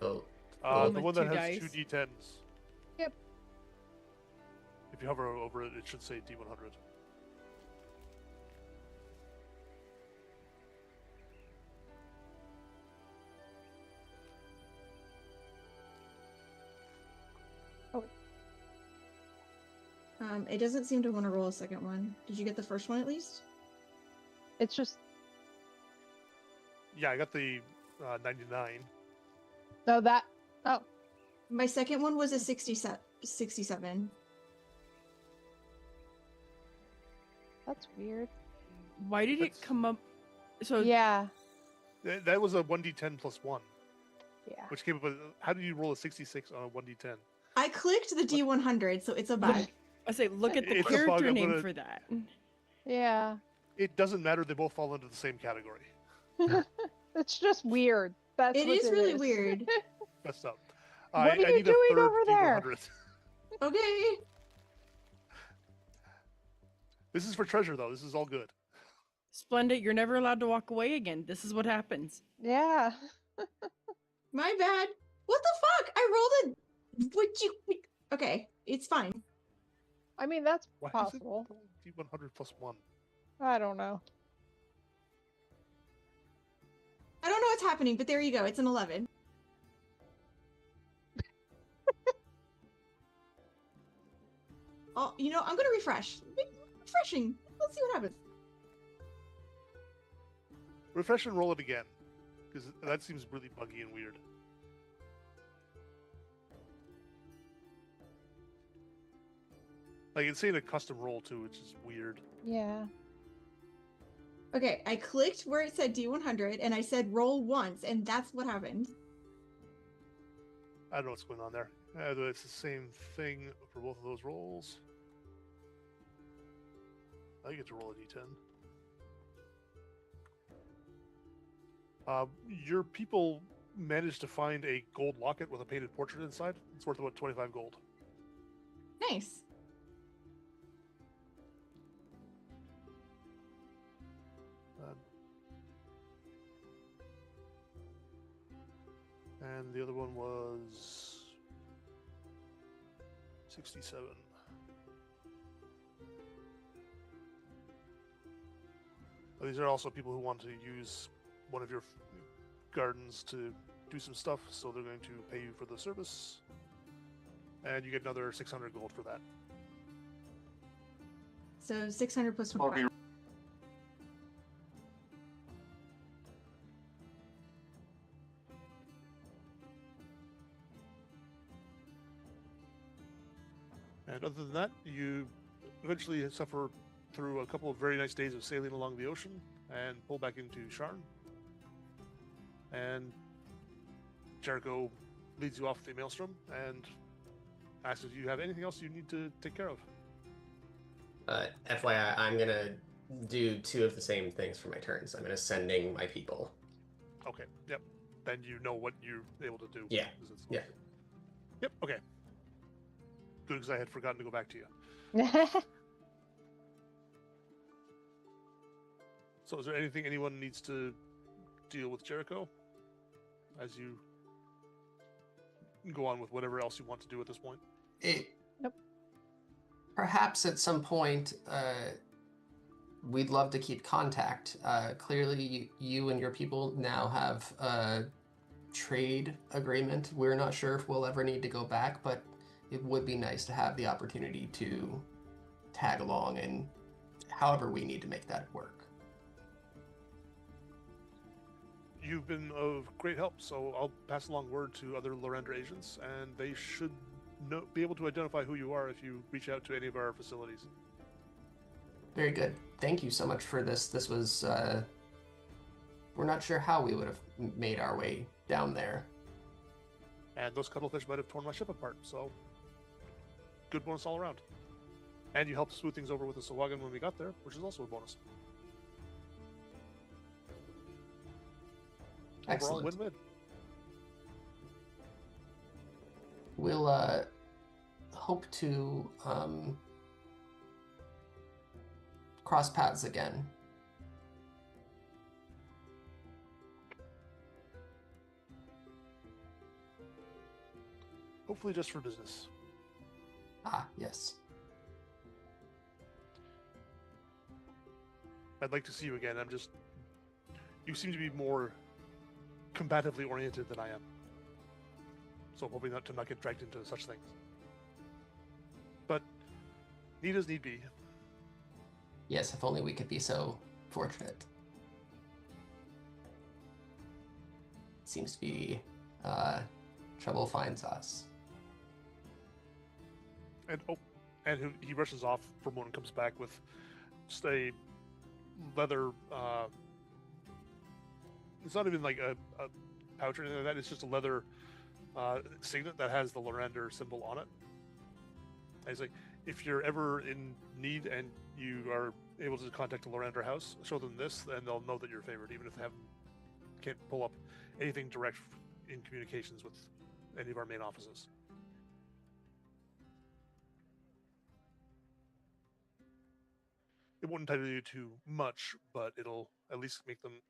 Oh, The with one that 2 has dice. 2 D10s. Yep. If you hover over it, it should say D100. It doesn't seem to want to roll a second one. Did you get the first one at least? It's just Yeah, I got the 99. No, that. Oh, My second one was a 67. that's weird. Why did it That's- come up? So Yeah. That was a 1d10 plus 1, Yeah. which came up with... How do you roll a 66 on a 1d10? I clicked the D100, so it's a bug. I say, look at the It's a bug, character I'm name gonna- for that. Yeah. It doesn't matter. They both fall into the same category. It's just weird. That's It what is really weird. Messed up. What are you I need doing a third over there? D100. Okay. This is for treasure, though. This is all good. Splendid, you're never allowed to walk away again. This is what happens. Yeah. My bad. What the fuck? I rolled a... Would you... Okay, it's fine. I mean, that's Why is possible. it D100 plus 1? I don't know. I don't know what's happening, but there you go. It's an 11. Oh, you know, I'm gonna refresh. Refreshing. Let's see what happens. Refresh and roll it again, because that seems really buggy and weird. Like, it's saying a custom roll, too, which is weird. Yeah. Okay, I clicked where it said D100, and I said roll once, and that's what happened. I don't know what's going on there. It's the same thing for both of those rolls. I get to roll a d10. Your people managed to find a gold locket with a painted portrait inside. It's worth about 25 gold. Nice. And the other one was 67. These are also people who want to use one of your gardens to do some stuff, so they're going to pay you for the service. And you get another 600 gold for that. So 600 plus 25. And other than that, you eventually suffer through a couple of very nice days of sailing along the ocean and pull back into Sharn. And Jericho leads you off the maelstrom and asks if you have anything else you need to take care of. FYI, I'm gonna do 2 of the same things for my turns. I'm gonna sending my people. Okay, yep. Then you know what you're able to do. Yeah, 'cause it's- yeah. Yep, okay. Good, because I had forgotten to go back to you. So is there anything anyone needs to deal with Jericho as you go on with whatever else you want to do at this point? Nope. Perhaps at some point, we'd love to keep contact. Clearly, you and your people now have a trade agreement. We're not sure if we'll ever need to go back, but it would be nice to have the opportunity to tag along and however we need to make that work. You've been of great help, so I'll pass along word to other Lorendra agents, and they should be able to identify who you are if you reach out to any of our facilities. Very good. Thank you so much for this. This was, we're not sure how we would have made our way down there. And those cuttlefish might have torn my ship apart, so good bonus all around. And you helped smooth things over with the Sahuagin when we got there, which is also a bonus. Overall, Excellent. win-win. We'll hope to cross paths again. Hopefully just for business. Ah, yes. I'd like to see you again. You seem to be more combatively oriented than I am. So I'm hoping not to get dragged into such things. But need as need be. Yes, if only we could be so fortunate. seems to be trouble finds us. And he rushes off for a moment and comes back with just a leather. It's not even like a pouch or anything like that. It's just a leather signet that has the Lorander symbol on it. And he's like, if you're ever in need and you are able to contact the Lorander house, show them this, and they'll know that you're favored, even if they can't pull up anything direct in communications with any of our main offices. It won't entitle you to much, but it'll at least make them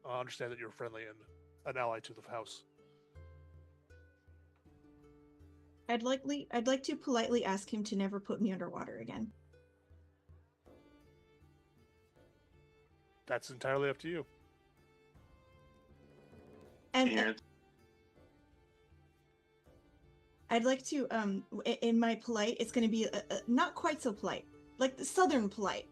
understand that you're friendly and an ally to the house. I'd like to politely ask him to never put me underwater again. That's entirely up to you. And I'd like to, in my polite, it's going to be not quite so polite, like the southern polite.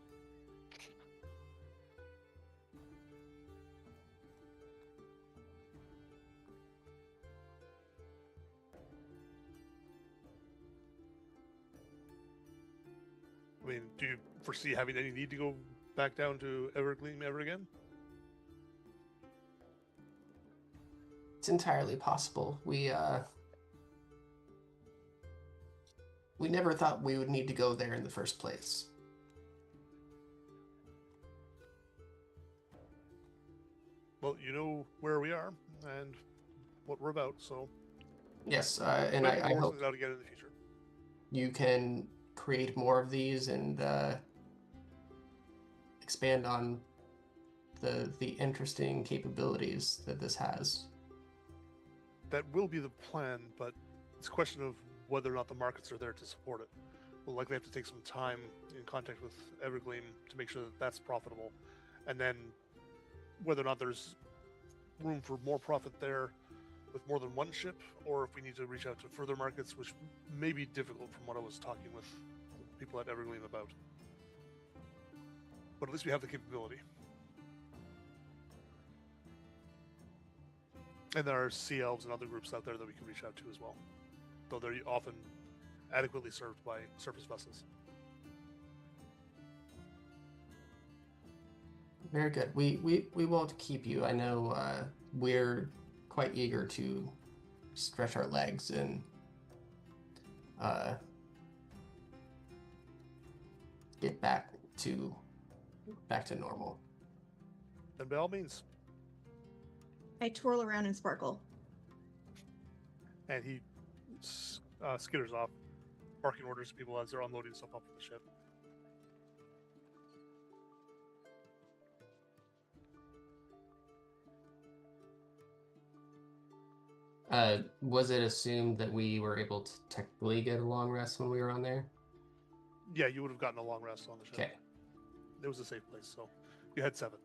I mean, do you foresee having any need to go back down to Evergleam ever again? It's entirely possible. We never thought we would need to go there in the first place. Well, you know where we are and what we're about, so Yes, and I hope out again in the future. you can create more of these and expand on the interesting capabilities that this has. That will be the plan, but it's a question of whether or not the markets are there to support it. We'll likely have to take some time in contact with Evergleam to make sure that that's profitable, and then whether or not there's room for more profit there with more than one ship, or if we need to reach out to further markets, which may be difficult from what I was talking with people at Evergleam about. But at least we have the capability. And there are sea elves and other groups out there that we can reach out to as well, though they're often adequately served by surface vessels. Very good. We won't keep you. I know we're quite eager to stretch our legs and get back to normal. Then by all means. I twirl around and sparkle. And he skitters off, barking orders to people as they're unloading stuff off the ship. Was it assumed that we were able to technically get a long rest when we were on there? Yeah, you would have gotten a long rest on the ship. Okay. It was a safe place, so you had 7.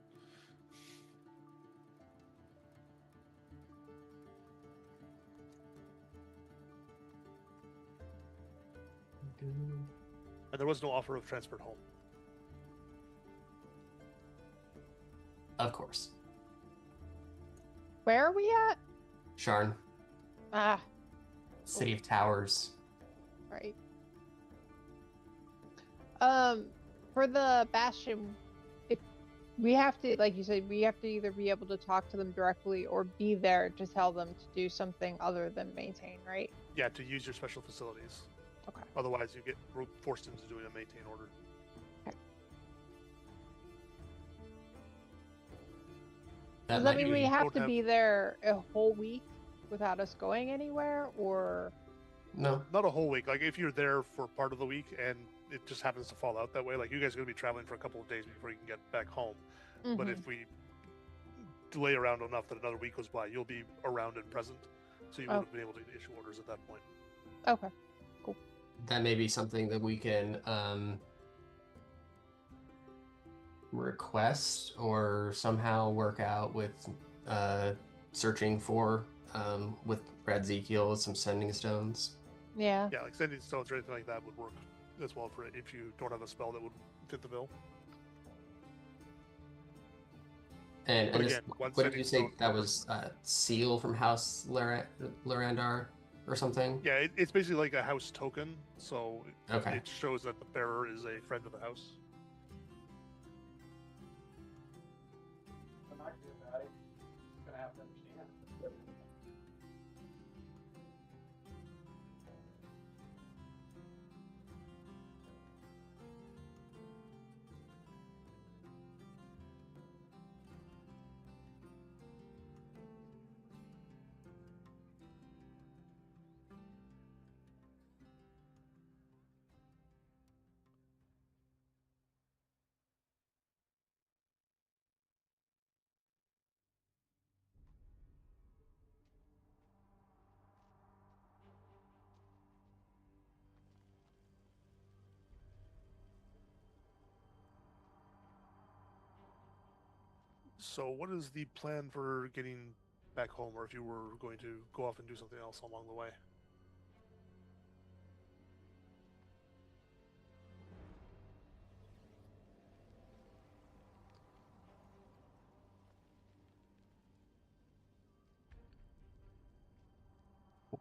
And there was no offer of transport home. Of course. Where are we at? Sharn, Ah, City of Towers. right. For the Bastion, if we have to, like you said, we have to either be able to talk to them directly or be there to tell them to do something other than maintain, right? Yeah, to use your special facilities. Okay. Otherwise, you get forced into doing a maintain order. Does that might mean be- we have don't to have- be there a whole week without us going anywhere, or? No. Not a whole week. Like, if you're there for part of the week and it just happens to fall out that way, like, you guys are going to be traveling for a couple of days before you can get back home. But Mhm. if we delay around enough that another week goes by, you'll be around and present. So you would have been able to issue orders at that point. Okay. That may be something that we can request or somehow work out with searching for with Brad Ezekiel some sending stones. Yeah. Yeah, like sending stones or anything like that would work as well for if you don't have a spell that would fit the bill. And But this, again, one what did you setting say stone that covers. was seal from House Larandar or something? Yeah, it's basically like a house token, so Okay. it shows that the bearer is a friend of the house. So, what is the plan for getting back home, or if you were going to go off and do something else along the way?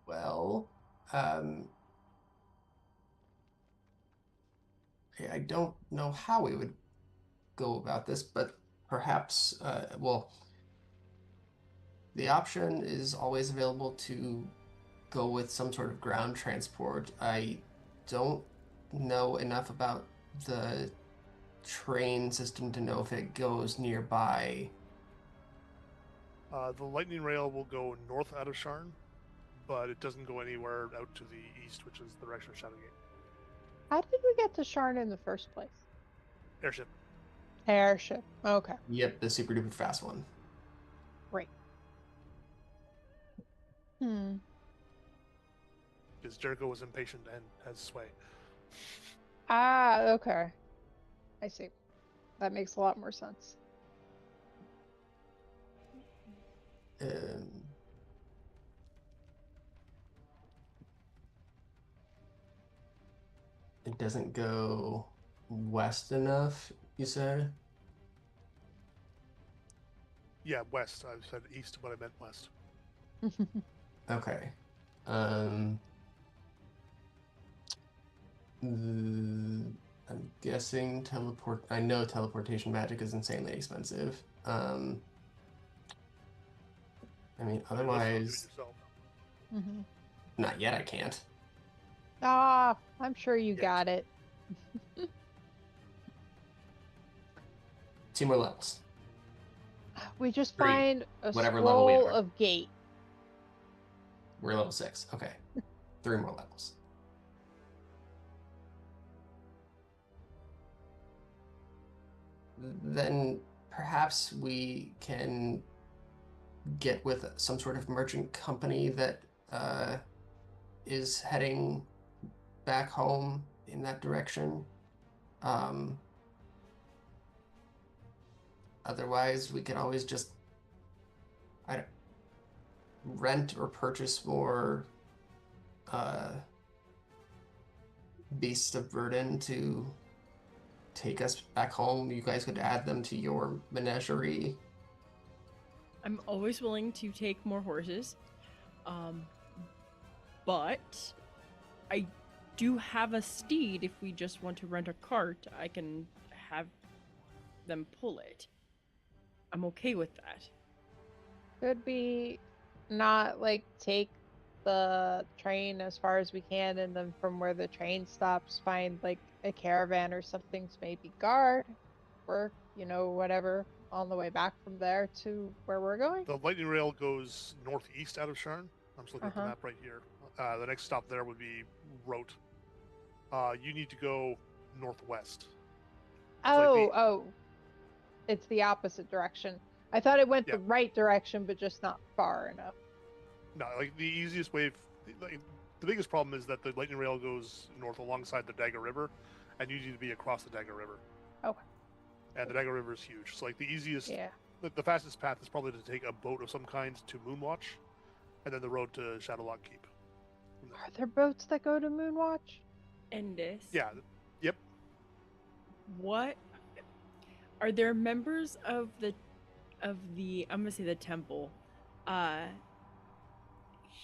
Well, um, I don't know how we would go about this, but perhaps, well, the option is always available to go with some sort of ground transport. I don't know enough about the train system to know if it goes nearby. The lightning rail will go north out of Sharn, but it doesn't go anywhere out to the east, which is the direction of Shadowgate. How did we get to Sharn in the first place? Airship. Airship. Okay, Yep, the super duper fast one. great. Hmm. Because Jericho was impatient and has sway. Ah, okay. I see. That makes a lot more sense. Um, it doesn't go west enough, you said? Yeah, west. I said east, but I meant west. Okay. Um, I'm guessing teleport. I know teleportation magic is insanely expensive. I mean, Unless you do it otherwise, yourself. Mm-hmm. not yet. I can't. Ah, I'm sure you Yet. got it. 2 more levels. We just 3. find a Whatever level we scroll are. of gate. We're level 6. Okay. 3 more levels. Then perhaps we can get with some sort of merchant company that is heading back home in that direction. Otherwise, we can always just rent or purchase more beasts of burden to take us back home. You guys could add them to your menagerie. I'm always willing to take more horses. But I do have a steed. If we just want to rent a cart, I can have them pull it. I'm okay with that. Could we not like take the train as far as we can and then from where the train stops find like a caravan or something to maybe guard or, whatever on the way back from there to where we're going? The lightning rail goes northeast out of Sharn. I'm just looking at the Uh-huh. map right here. The next stop there would be Rote. You need to go northwest. Oh, it's the opposite direction. I thought it went Yeah. the right direction, but just not far enough. No, like the easiest way. The biggest problem is that the lightning rail goes north alongside the Dagger River, and you need to be across the Dagger River. Okay. And the Dagger River is huge. So like the easiest, Yeah. the fastest path is probably to take a boat of some kind to Moonwatch, and then the road to Shadowlock Keep. Are there boats that go to Moonwatch? And this. Yeah. Yep. What are there members of the of the, I'm gonna say the temple,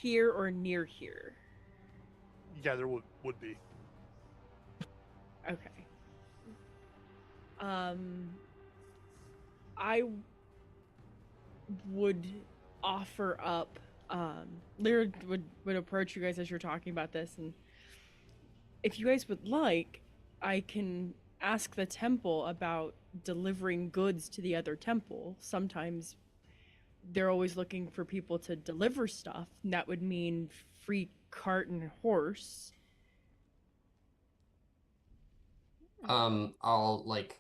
here or near here? Yeah, there would be. Okay. I would offer up, Lyra would approach you guys as you're talking about this, and if you guys would like, I can ask the temple about delivering goods to the other temple. Sometimes they're always looking for people to deliver stuff, and that would mean free cart and horse. I'll like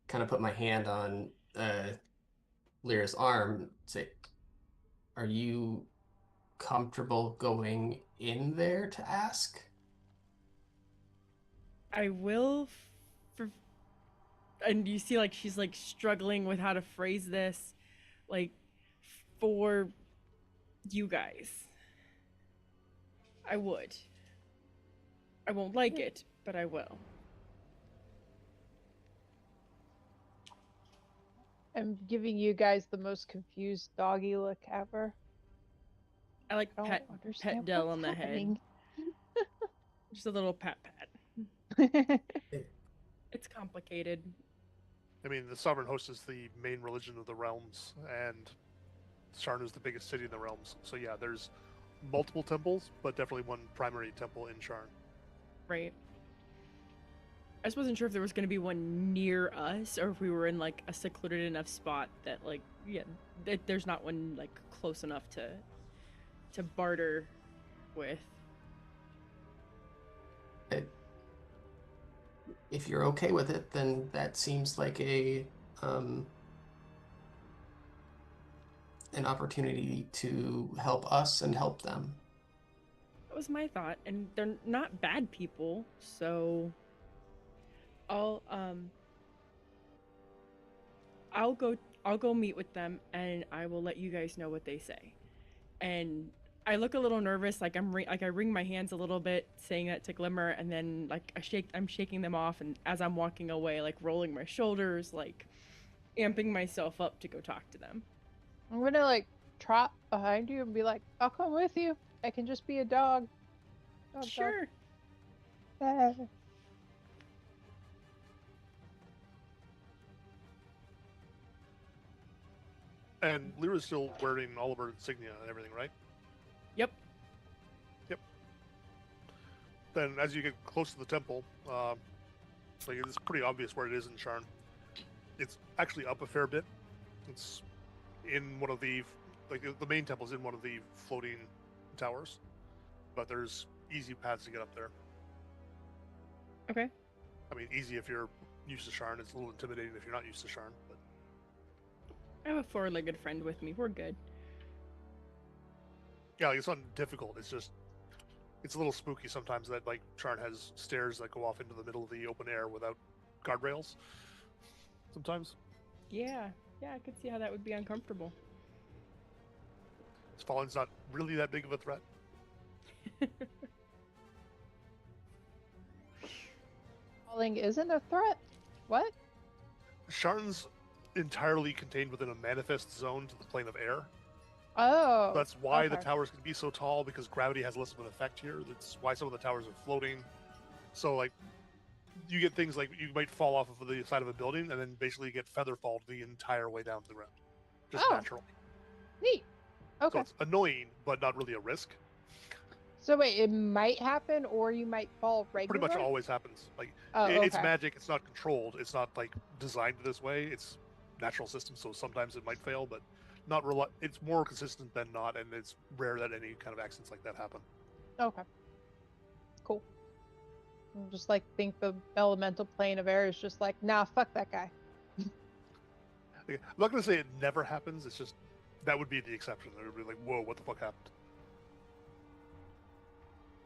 kind of put my hand on Lyra's arm, say, "Are you comfortable going in there to ask?" I will, for, and you see like she's like struggling with how to phrase this, like, for you guys. I would. I won't like it, but I will. I'm giving you guys the most confused doggy look ever. I like I don't pet understand Dell what's on the happening. Just a little pat. head. It's complicated. I mean, the sovereign host is the main religion of the realms, and Sharn is the biggest city in the realms. So yeah, there's multiple temples, but definitely one primary temple in Sharn. Right. I just wasn't sure if there was going to be one near us, or if we were in like a secluded enough spot that, like, yeah, there's not one like close enough to barter with. If you're okay with it, then that seems like an opportunity to help us and help them. That was my thought, and they're not bad people, so I'll go meet with them, and I will let you guys know what they say. And I look a little nervous, like I wring my hands a little bit, saying that to Glimmer, and then like I'm shaking them off, and as I'm walking away, like rolling my shoulders, like amping myself up to go talk to them. I'm gonna like trot behind you and be like, I'll come with you. I can just be a dog. Sure. Dog. And Lyra's still wearing all of her insignia and everything, right? Yep. Then, as you get close to the temple, like it's pretty obvious where it is in Sharn. It's actually up a fair bit. It's in one of the, like the main temple is in one of the floating towers, but there's easy paths to get up there. Okay. I mean, easy if you're used to Sharn. It's a little intimidating if you're not used to Sharn. But I have a four-legged friend with me. We're good. yeah, like, it's not difficult. It's just it's a little spooky sometimes that like Sharn has stairs that go off into the middle of the open air without guardrails. Sometimes. Yeah, I could see how that would be uncomfortable. Fallen's not really that big of a threat. Falling isn't a threat? What? Sharn's entirely contained within a manifest zone to the plane of air. Oh. That's why the okay. towers can be so tall, because gravity has less of an effect here. That's why some of the towers are floating. So, like, you get things like you might fall off of the side of a building and then basically get feather falled the entire way down to the ground. Just naturally. Neat. Okay. So it's annoying, but not really a risk. So wait, it might happen, or you might fall Pretty regularly? much always happens. Like, Oh, it's okay. magic. It's not controlled. It's not like designed this way. It's natural system, so sometimes it might fail, but not it's more consistent than not, and it's rare that any kind of accidents like that happen. Okay. Cool. I'm just like think the elemental plane of air is just like, nah, fuck that guy. I'm not gonna say it never happens. It's just that would be the exception. It would be like, whoa, what the fuck happened?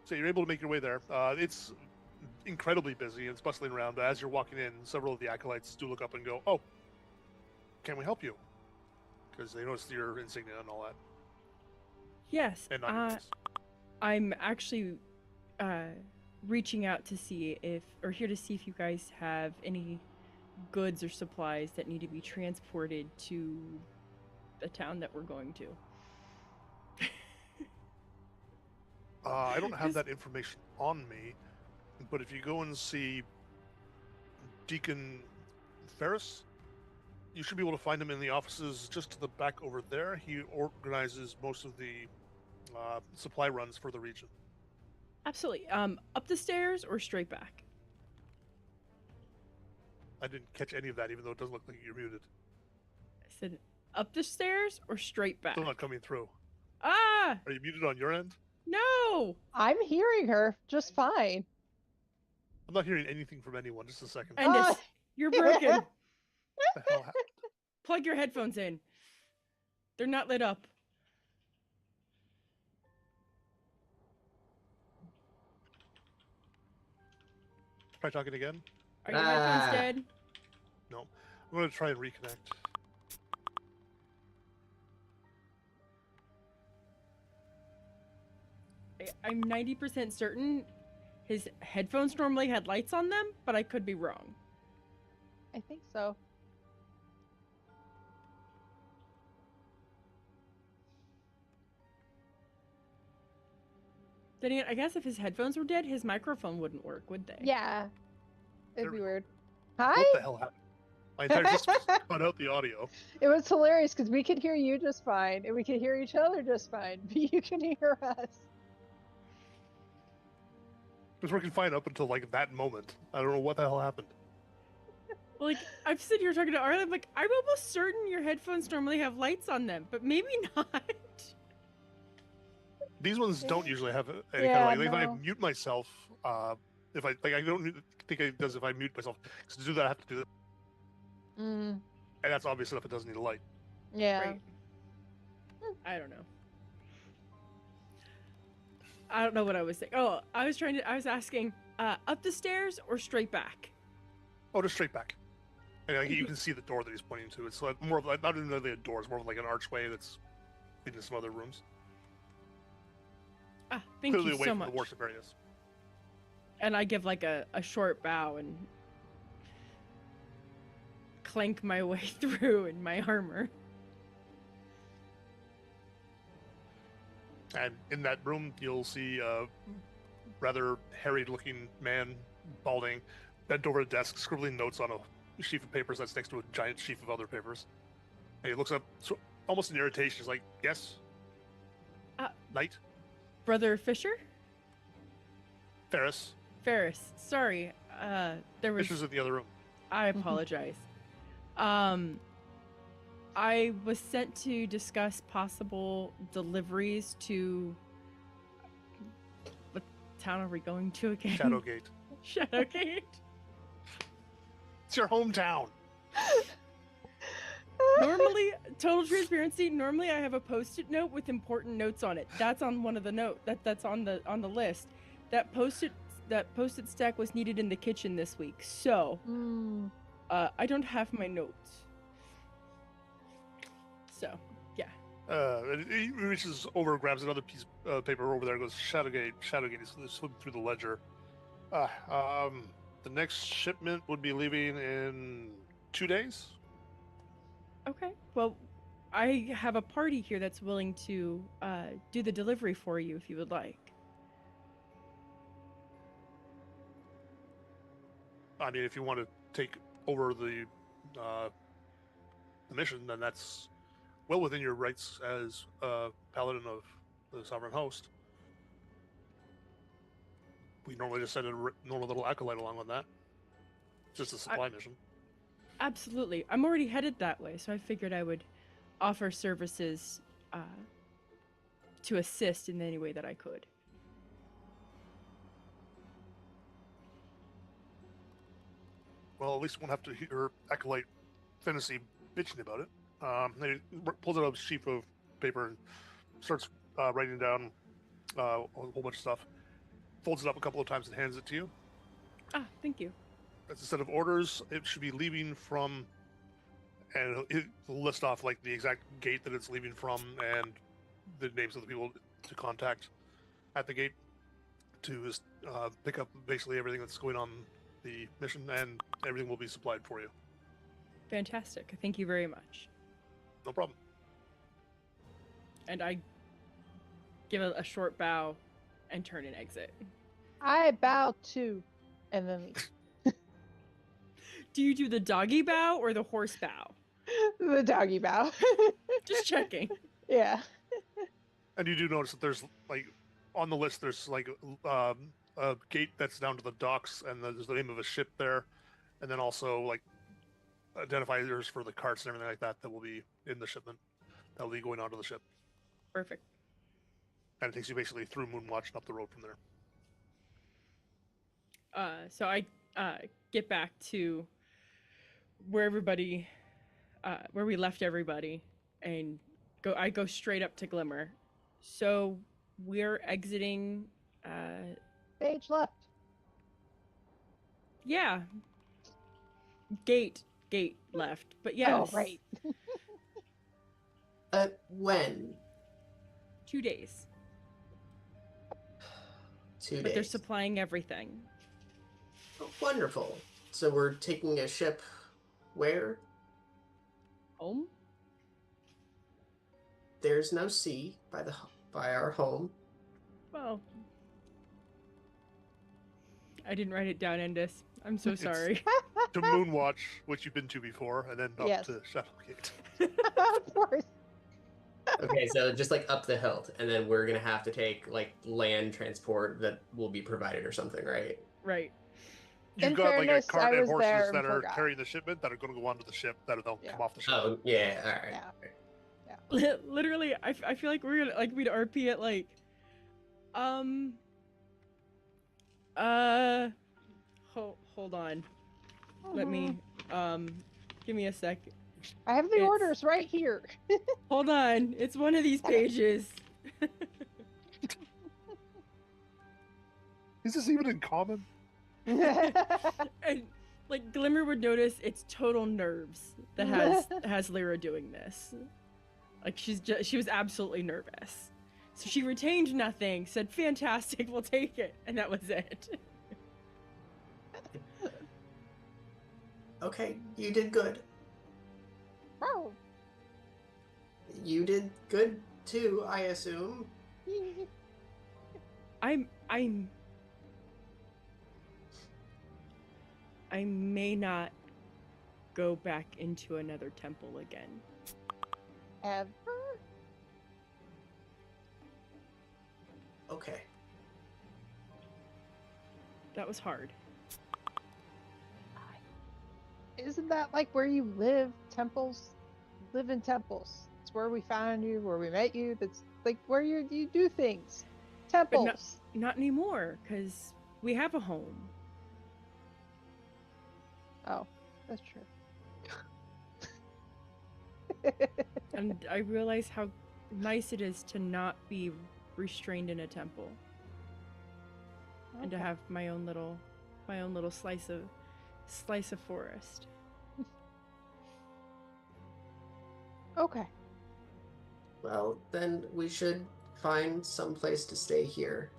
So you're able to make your way there. It's incredibly busy and it's bustling around. But as you're walking in, several of the acolytes do look up and go, "Oh, can we help you?" Because they notice your insignia and all that. Yes. And not your face. I'm actually reaching out to see if, or here to see if you guys have any goods or supplies that need to be transported to the town that we're going to. I don't have 'Cause- that information on me, but if you go and see Deacon Ferris, you should be able to find him in the offices just to the back over there. He organizes most of the supply runs for the region. Absolutely. Up the stairs or straight back? I didn't catch any of that, even though it does look like you're muted. I said up the stairs or straight back? Still not coming through. Ah! Are you muted on your end? No! I'm hearing her just fine. I'm not hearing anything from anyone. Just a second. Endis, you're broken. What the hell happened? Plug your headphones in. They're not lit up. Try talking again? Are your headphones Ah. dead? No. I'm going to try and reconnect. I'm 90% certain his headphones normally had lights on them, but I could be wrong. I think so. Then again, I guess if his headphones were dead, his microphone wouldn't work, would they? Yeah. It'd There be we go. weird. Hi? What the hell happened? My entire system just cut out the audio. It was hilarious because we could hear you just fine and we could hear each other just fine, but you can hear us. It was working fine up until like that moment. I don't know what the hell happened. Like, I've sitting here talking to Arlen, I'm like, I'm almost certain your headphones normally have lights on them, but maybe not. These ones don't usually have any Yeah, kind of like. If I no. mute myself, if I like, I don't think it does if I mute myself. Because to do that, I have to do that, Mm, and that's obvious enough. It doesn't need a light. yeah. Right. I don't know. I don't know what I was saying. Oh, I was asking, up the stairs or straight back? Oh, just straight back. And like, you can see the door that he's pointing to. It's like more of like not even really a door. It's more of like an archway that's into some other rooms. Ah, thank Clearly you away so from much. the worship areas. And I give like a short bow and clank my way through in my armor. And in that room, you'll see a rather harried-looking man, balding, bent over a desk, scribbling notes on a sheaf of papers that's next to a giant sheaf of other papers. And he looks up, almost in irritation. He's like, "Yes, Knight, Brother Fisher? Ferris. Ferris. Sorry. There was Fisher's in the other room." I apologize. I was sent to discuss possible deliveries to what town are we going to again? Shadowgate. Shadowgate. It's your hometown. Normally, total transparency. Normally, I have a post-it note with important notes on it. That's on one of the that's on the list. That post-it stack was needed in the kitchen this week, so Mm, I don't have my notes. So yeah, And he reaches over, grabs another piece of paper over there, and goes, Shadowgate. He's flipping through the ledger. The next shipment would be leaving in 2 days. okay. Well, I have a party here that's willing to do the delivery for you if you would like. I mean, if you want to take over the mission, then that's well within your rights as paladin of the sovereign host. We normally just send a normal little acolyte along with that. Just a supply mission. Absolutely. I'm already headed that way, so I figured I would offer services to assist in any way that I could. Well, at least we won't have to hear acolyte Fantasy bitching about it. He pulls out a sheet of paper and starts writing down a whole bunch of stuff. Folds it up a couple of times and hands it to you. Ah, thank you. That's a set of orders. It should be leaving from, and it'll list off like the exact gate that it's leaving from and the names of the people to contact at the gate to pick up basically everything that's going on the mission, and everything will be supplied for you. Fantastic. Thank you very much. No problem. And I give a short bow and turn and exit. I bow too, and then Do you do the doggy bow or the horse bow? the doggy bow. Just checking. Yeah. And you do notice that there's like on the list there's like a gate that's down to the docks, and there's the name of a ship there, and then also like identifiers for the carts and everything like that that will be in the shipment that will be going onto the ship. Perfect. And it takes you basically through Moonwatch and up the road from there. So I get back to where everybody, where we left everybody, and I go straight up to Glimmer. So we're exiting. Stage left. Yeah. Gate left, but yes. Oh, right. When? 2 days. 2 But they're days. supplying everything. Oh, wonderful. So we're taking a ship where? Home? There's no sea by our home. Well, I didn't write it down, Endis. I'm so sorry. To Moonwatch, which you've been to before, and then up Yes. to Shadowgate. Of course. Okay, so just like up the hilt, and then we're gonna have to take like land transport that will be provided or something, right? Right. You've In got fairness, like a cart I and was there horses and that are forgot. carrying the shipment that are going to go onto the ship that they'll Yeah. come off the ship. Oh, yeah, all right. Yeah. Literally, I feel like we're gonna we'd RP at like, hold on. Let me give me a sec. I have the It's- orders right here. Hold on, it's one of these pages. Is this even in common? And like Glimmer would notice it's total nerves that has Lyra doing this. Like she was absolutely nervous. So she retained nothing, said fantastic, we'll take it, and that was it. Okay, you did good. Oh. You did good too, I assume. I may not go back into another temple again. Ever? Okay. That was hard. Isn't that like where you live? Temples? Live in temples. It's where we found you, where we met you. That's like where you do things. Temples. Not anymore, because we have a home. Oh, that's true. And I realize how nice it is to not be restrained in a temple. And to Okay. have my own little slice of forest. Okay. Well, then we should find some place to stay here.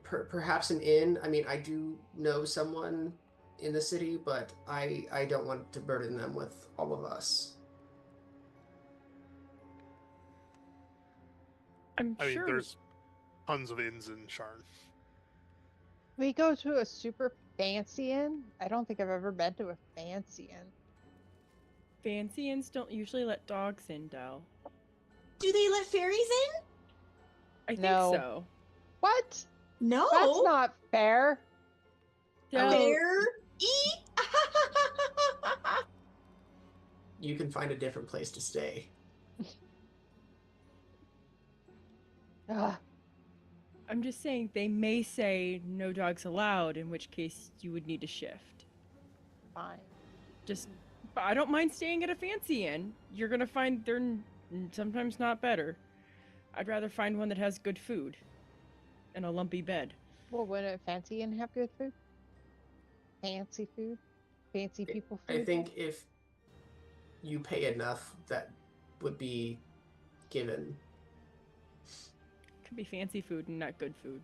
Perhaps an inn. I mean, I do know someone in the city, but I don't want to burden them with all of us. I mean, Sure. there's tons of inns in Sharn. We go to a super fancy inn. I don't think I've ever been to a fancy inn. Fancy inns don't usually let dogs in, Del. Do they let fairies in? I think No. so. What? No. That's not fair. Del, Fair. You can find a different place to stay. Ugh. I'm just saying they may say no dogs allowed, in which case you would need to shift. Fine. But I don't mind staying at a fancy inn. You're gonna find they're sometimes not better. I'd rather find one that has good food and a lumpy bed. Well, would a fancy inn have good food? Fancy food? Fancy people food? I think if you pay enough, that would be given. can be fancy food and not good food.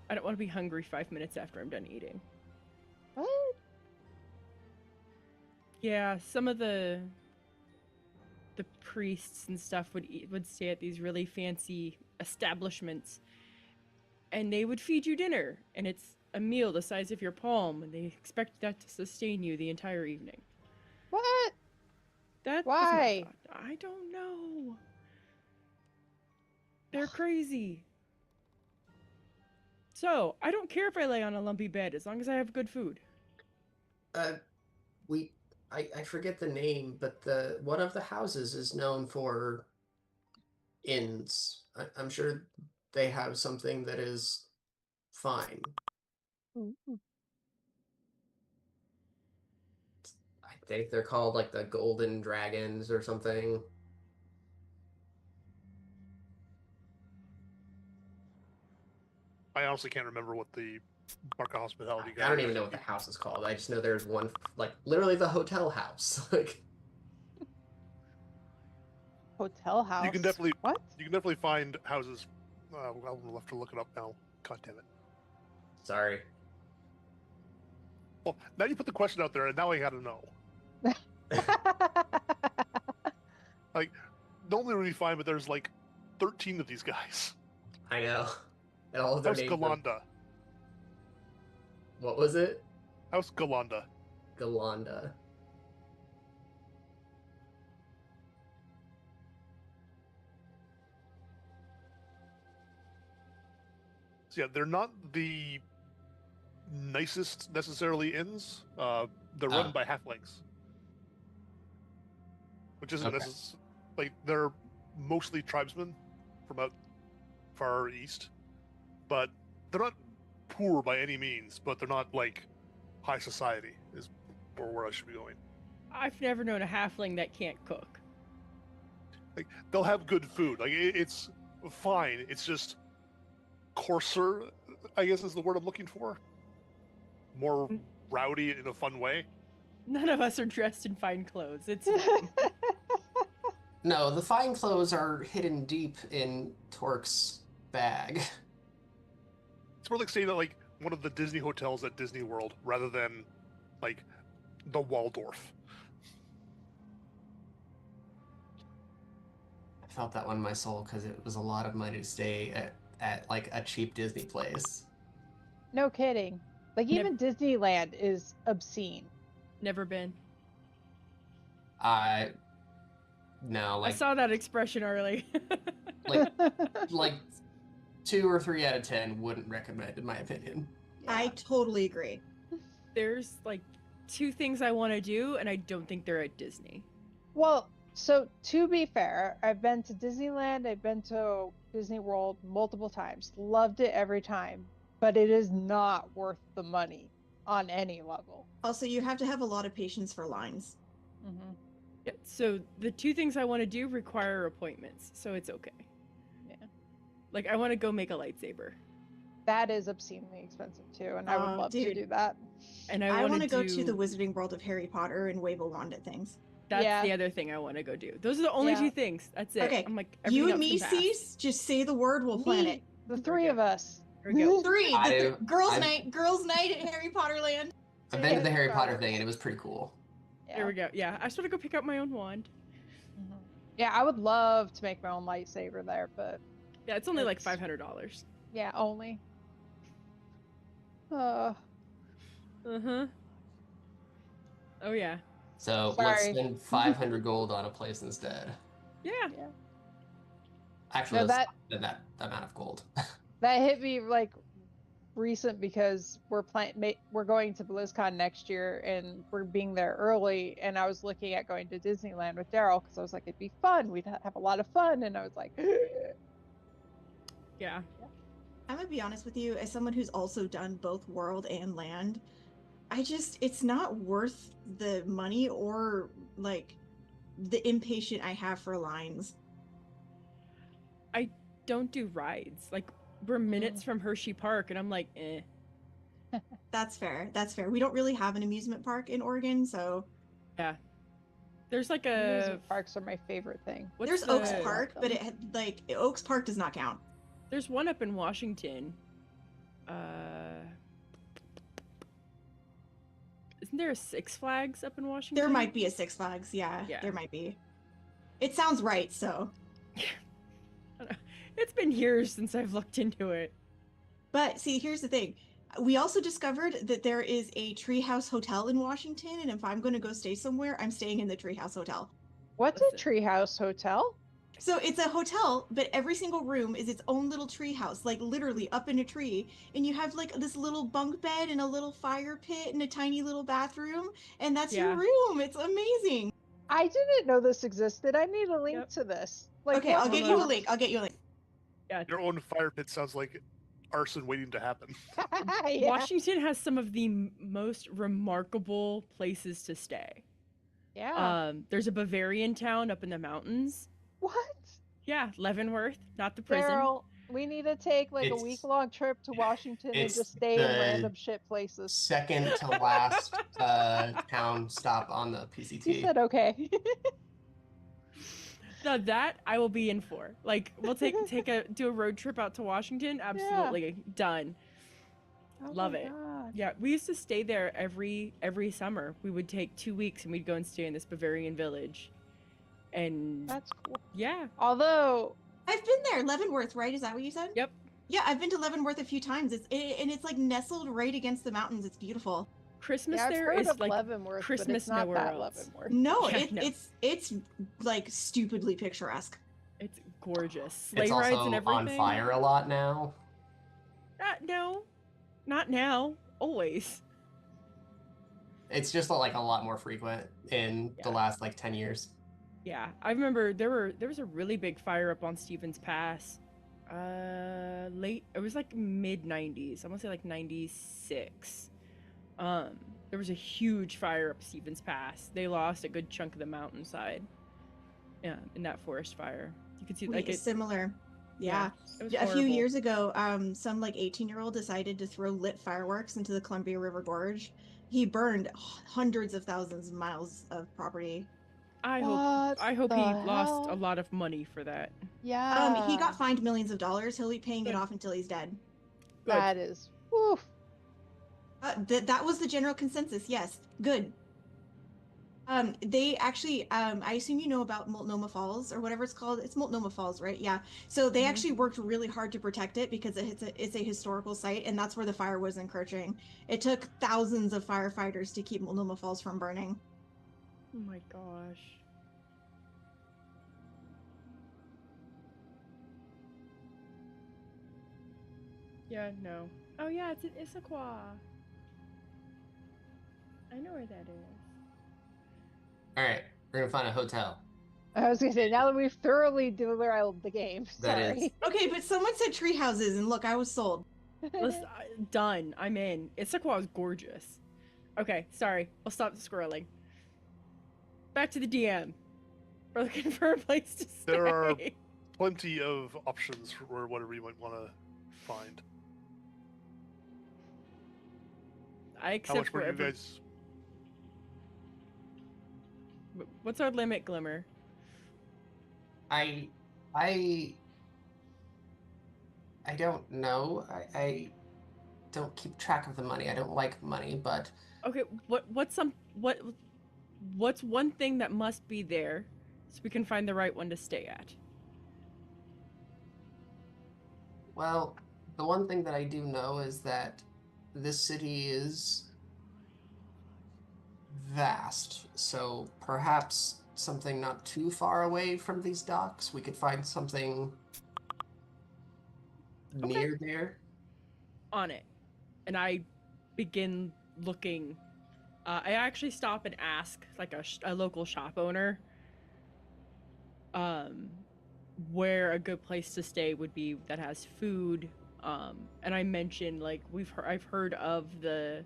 I don't want to be hungry 5 minutes after I'm done eating. What? Yeah, some of the priests and stuff would stay at these really fancy establishments, and they would feed you dinner, and it's a meal the size of your palm, and they expect that to sustain you the entire evening. What? That Why? I don't know. They're crazy. So, I don't care if I lay on a lumpy bed as long as I have good food. I forget the name, but one of the houses is known for inns. I'm sure they have something that is fine. Ooh. I think they're called like the Golden Dragons or something. I honestly can't remember what the Barca Hospitality guy. I don't even know what the house is called. I just know there's one, like literally the hotel house. Like Hotel house. You can definitely What? You can definitely find houses. I'll have to look it up now. God damn it. Sorry. Well, now you put the question out there, and now I gotta know. Like, normally would be fine, but there's like 13 of these guys. I know. And all of their House names. Galanda. What was it? House Galanda. Galanda. So yeah, they're not the nicest necessarily inns. They're run by halflings, which isn't Okay. necessarily like they're mostly tribesmen from out far east, but they're not poor by any means. But they're not like high society is where I should be going. I've never known a halfling that can't cook. Like they'll have good food. Like it's fine. It's just coarser, I guess is the word I'm looking for. More rowdy in a fun way. None of us are dressed in fine clothes. It's fine. No, the fine clothes are hidden deep in Torque's bag. It's more like staying at like one of the Disney hotels at Disney World rather than like the Waldorf. I felt that one in my soul because it was a lot of money to stay at like a cheap Disney place. No kidding. Like even Disneyland is obscene. Never been. No, like I saw that expression early. like 2 or 3 out of 10 wouldn't recommend, in my opinion. I totally agree. There's like 2 things I want to do, and I don't think they're at Disney. Well, so to be fair, I've been to Disneyland, I've been to Disney World multiple times. Loved it every time, but it is not worth the money on any level. Also, you have to have a lot of patience for lines. Mm-hmm. Yeah, so the 2 things I want to do require appointments, so it's okay. Yeah. Like, I want to go make a lightsaber. That is obscenely expensive too, and I would love to dude. do that. And I want to go do... to the Wizarding World of Harry Potter and wave a wand at things. That's Yeah. the other thing I want to go do. Those are the only Yeah. 2 things. That's it. Okay, I'm like, You everything and me, else can pass. Cease, just say the word, we'll plan Me. it. The 3 of us. There we go. 3, I- girls' I- night at Harry Potter Land. I've been to the Harry Yeah. Potter thing and it was pretty cool. There we go. Yeah, I just want to go pick up my own wand. Mhm. Yeah, I would love to make my own lightsaber there, but Yeah, it's only like It's- $500. yeah, only. Uh-huh. Oh, yeah. So let's Sorry. spend 500 gold on a place instead. Yeah. Actually, No, let's spend that amount of gold. That hit me like recent because we're going to BlizzCon next year and we're being there early, and I was looking at going to Disneyland with Daryl because I was like, it'd be fun, we'd have a lot of fun, and I was like Yeah. I'm gonna be honest with you, as someone who's also done both World and Land, it's not worth the money or like the impatient I have for lines. I don't do rides. Like, we're minutes from Hershey Park, and I'm like, eh. That's fair. That's fair. We don't really have an amusement park in Oregon, so Yeah. There's like amusement parks are my favorite thing. what's there's the- Oaks Park, but Oaks Park does not count. There's one up in Washington. Isn't there a Six Flags up in Washington? There might be a Six Flags. Yeah, there might be. It sounds right, so. It's been years since I've looked into it. But see, here's the thing. We also discovered that there is a Treehouse Hotel in Washington, and if I'm going to go stay somewhere, I'm staying in the Treehouse Hotel. What's a treehouse hotel? So it's a hotel, but every single room is its own little treehouse, like literally up in a tree. And you have like this little bunk bed and a little fire pit and a tiny little bathroom, and that's your room. It's amazing. I didn't know this existed. I need a link to this. Like, okay, I'll get you a link. I'll get you a link. Yeah. Your own fire pit sounds like arson waiting to happen. Yeah. Washington has some of the most remarkable places to stay. Yeah. There's a Bavarian town up in the mountains. What? Yeah, Leavenworth, not the prison. Daryl, we need to take like a week-long trip to Washington and just stay in random shit places. Second to last town stop on the PCT. He said okay. Now that I will be in for. Like, we'll do a road trip out to Washington. Absolutely done. Oh Love my it. God. Yeah, we used to stay there every summer. We would take 2 weeks and we'd go and stay in this Bavarian village. And that's cool. Yeah. Although I've been there, Leavenworth, right? Is that what you said? Yep. Yeah, I've been to Leavenworth a few times. And it's like nestled right against the mountains. It's beautiful. Christmas I've there heard is of like Leavenworth, Christmas but it's not nowhere that else. Leavenworth. No, Yeah, no. it's like stupidly picturesque. It's gorgeous. It's Sleigh rides also and everything. on fire a lot now. No, not now. Always. It's just like a lot more frequent in the last like 10 years. Yeah, I remember there was a really big fire up on Stevens Pass. It was like mid 90s. I want to say like 96. There was a huge fire up Stevens Pass. They lost a good chunk of the mountainside. Yeah, in that forest fire. You could see like it's similar. Yeah. it was A few horrible. years ago, some like 18-year-old decided to throw lit fireworks into the Columbia River Gorge. He burned hundreds of thousands of miles of property. I hope he lost a lot of money for that. Yeah. He got fined millions of dollars. He'll be paying it off until he's dead. Good. That is. Woof. That was the general consensus. Yes, good. They actually, I assume you know about Multnomah Falls or whatever it's called. It's Multnomah Falls, right? Yeah. So they actually worked really hard to protect it because it's a historical site, and that's where the fire was encroaching. It took thousands of firefighters to keep Multnomah Falls from burning. Oh my gosh. Yeah, no. Oh yeah, it's in Issaquah. I know where that is. All right, we're gonna find a hotel. I was gonna say, now that we've thoroughly derailed the game. That Sorry. is. Okay, but someone said tree houses, and look, I was sold. Done. I'm in. Issaquah is gorgeous. Okay, sorry. I'll stop scrolling. Back to the DM. We're looking for a place to stay. There are plenty of options for whatever you might want to find. I How accept much were you wherever. guys? What's our limit, Glimmer? I don't know. I don't keep track of the money. I don't like money, but Okay, what's one thing that must be there so we can find the right one to stay at? well, the one thing that I do know is that this city is vast. So perhaps something not too far away from these docks. We could find something near there. On it. And I begin looking. I actually stop and ask like a local shop owner where a good place to stay would be that has food. And I mentioned like I've heard of the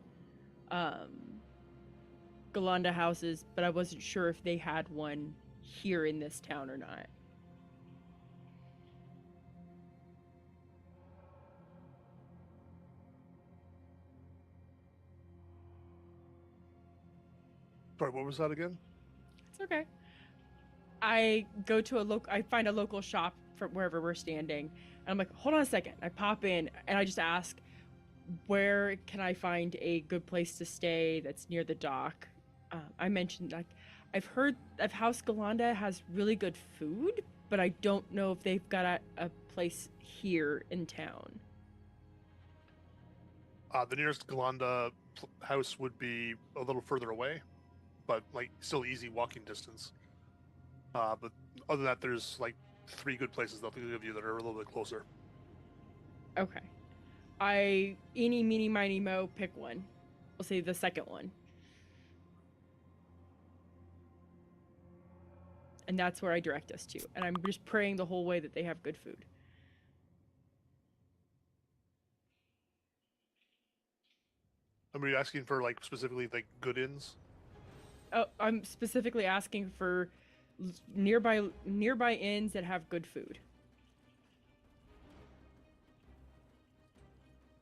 Galanda houses, but I wasn't sure if they had one here in this town or not. Sorry, what was that again? It's okay. I go to I find a local shop from wherever we're standing, and I'm like, hold on a second. I pop in and I just ask, where can I find a good place to stay that's near the dock? I mentioned like I've heard of House Galanda has really good food, but I don't know if they've got a place here in town. The nearest Galanda house would be a little further away, but like still easy walking distance. But other than that, there's like 3 good places they'll give you that are a little bit closer. Okay. I eeny, meeny, miny, mo, pick one. We'll say the second one. And that's where I direct us to. And I'm just praying the whole way that they have good food. Are you asking for like specifically like good inns? Oh, I'm specifically asking for nearby inns that have good food.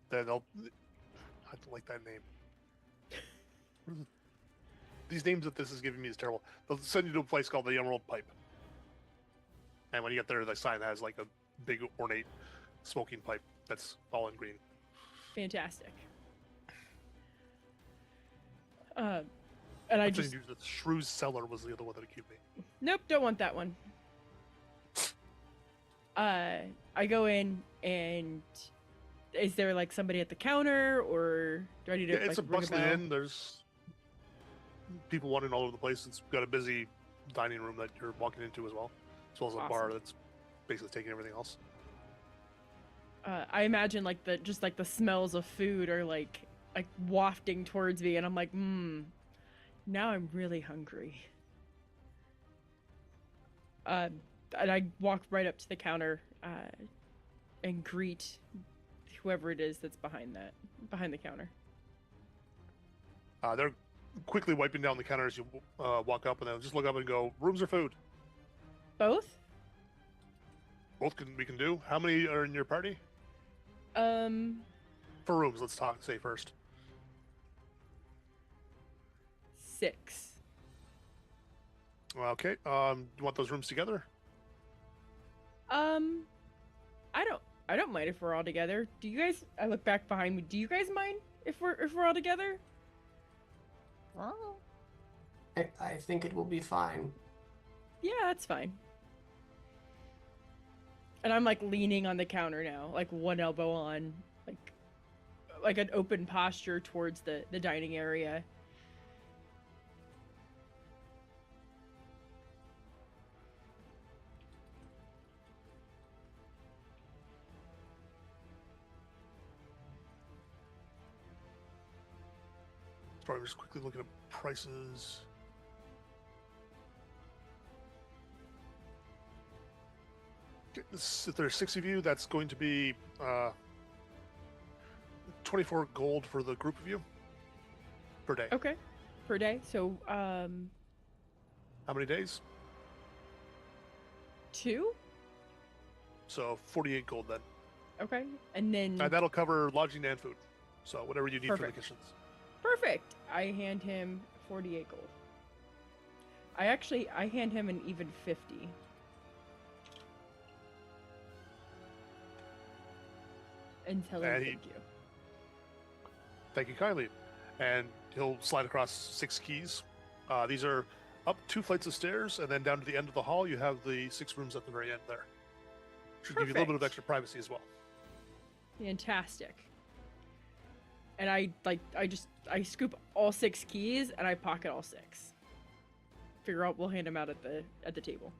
Then they'll. I don't like that name. These names that this is giving me is terrible. They'll send you to a place called the Emerald Pipe. And when you get there, the sign has like a big ornate smoking pipe that's all in green. Fantastic. And I just... The Shrew's Cellar was the other one that it gave me. Nope, don't want that one. I go in and is there like somebody at the counter or do I need to It's a bustling inn. There's people wandering all over the place. It's got a busy dining room that you're walking into as well as a bar that's basically taking everything else. I imagine like the smells of food are like wafting towards me and I'm like, now I'm really hungry. And I walk right up to the counter and greet whoever it is that's behind the counter. They're quickly wiping down the counter as you walk up, and they'll just look up and go, "Rooms or food?" Both? Both we can do. How many are in your party? For rooms, let's say first. 6. Okay. You want those rooms together? I don't mind if we're all together. Do you guys? I look back behind me. Do you guys mind if we're all together? Oh. I think it will be fine. Yeah, that's fine. And I'm like leaning on the counter now, like one elbow on, like an open posture towards the dining area. Sorry, I'm just quickly looking at prices. If there's 6 of you, that's going to be 24 gold for the group of you per day. Okay, per day. So, how many days? 2. So 48 gold then. Okay, and then That'll cover lodging and food. So whatever you need for the Perfect. kitchens. Perfect. I hand him 48 gold. I hand him an even 50. And tell him And thank you. Thank you kindly. And he'll slide across 6 keys. These are up 2 flights of stairs, and then down to the end of the hall, you have the 6 rooms at the very end there. Should give you a little bit of Perfect. extra privacy as well. Fantastic. And I scoop all 6 keys and I pocket all 6. Figure out we'll hand them out at the table.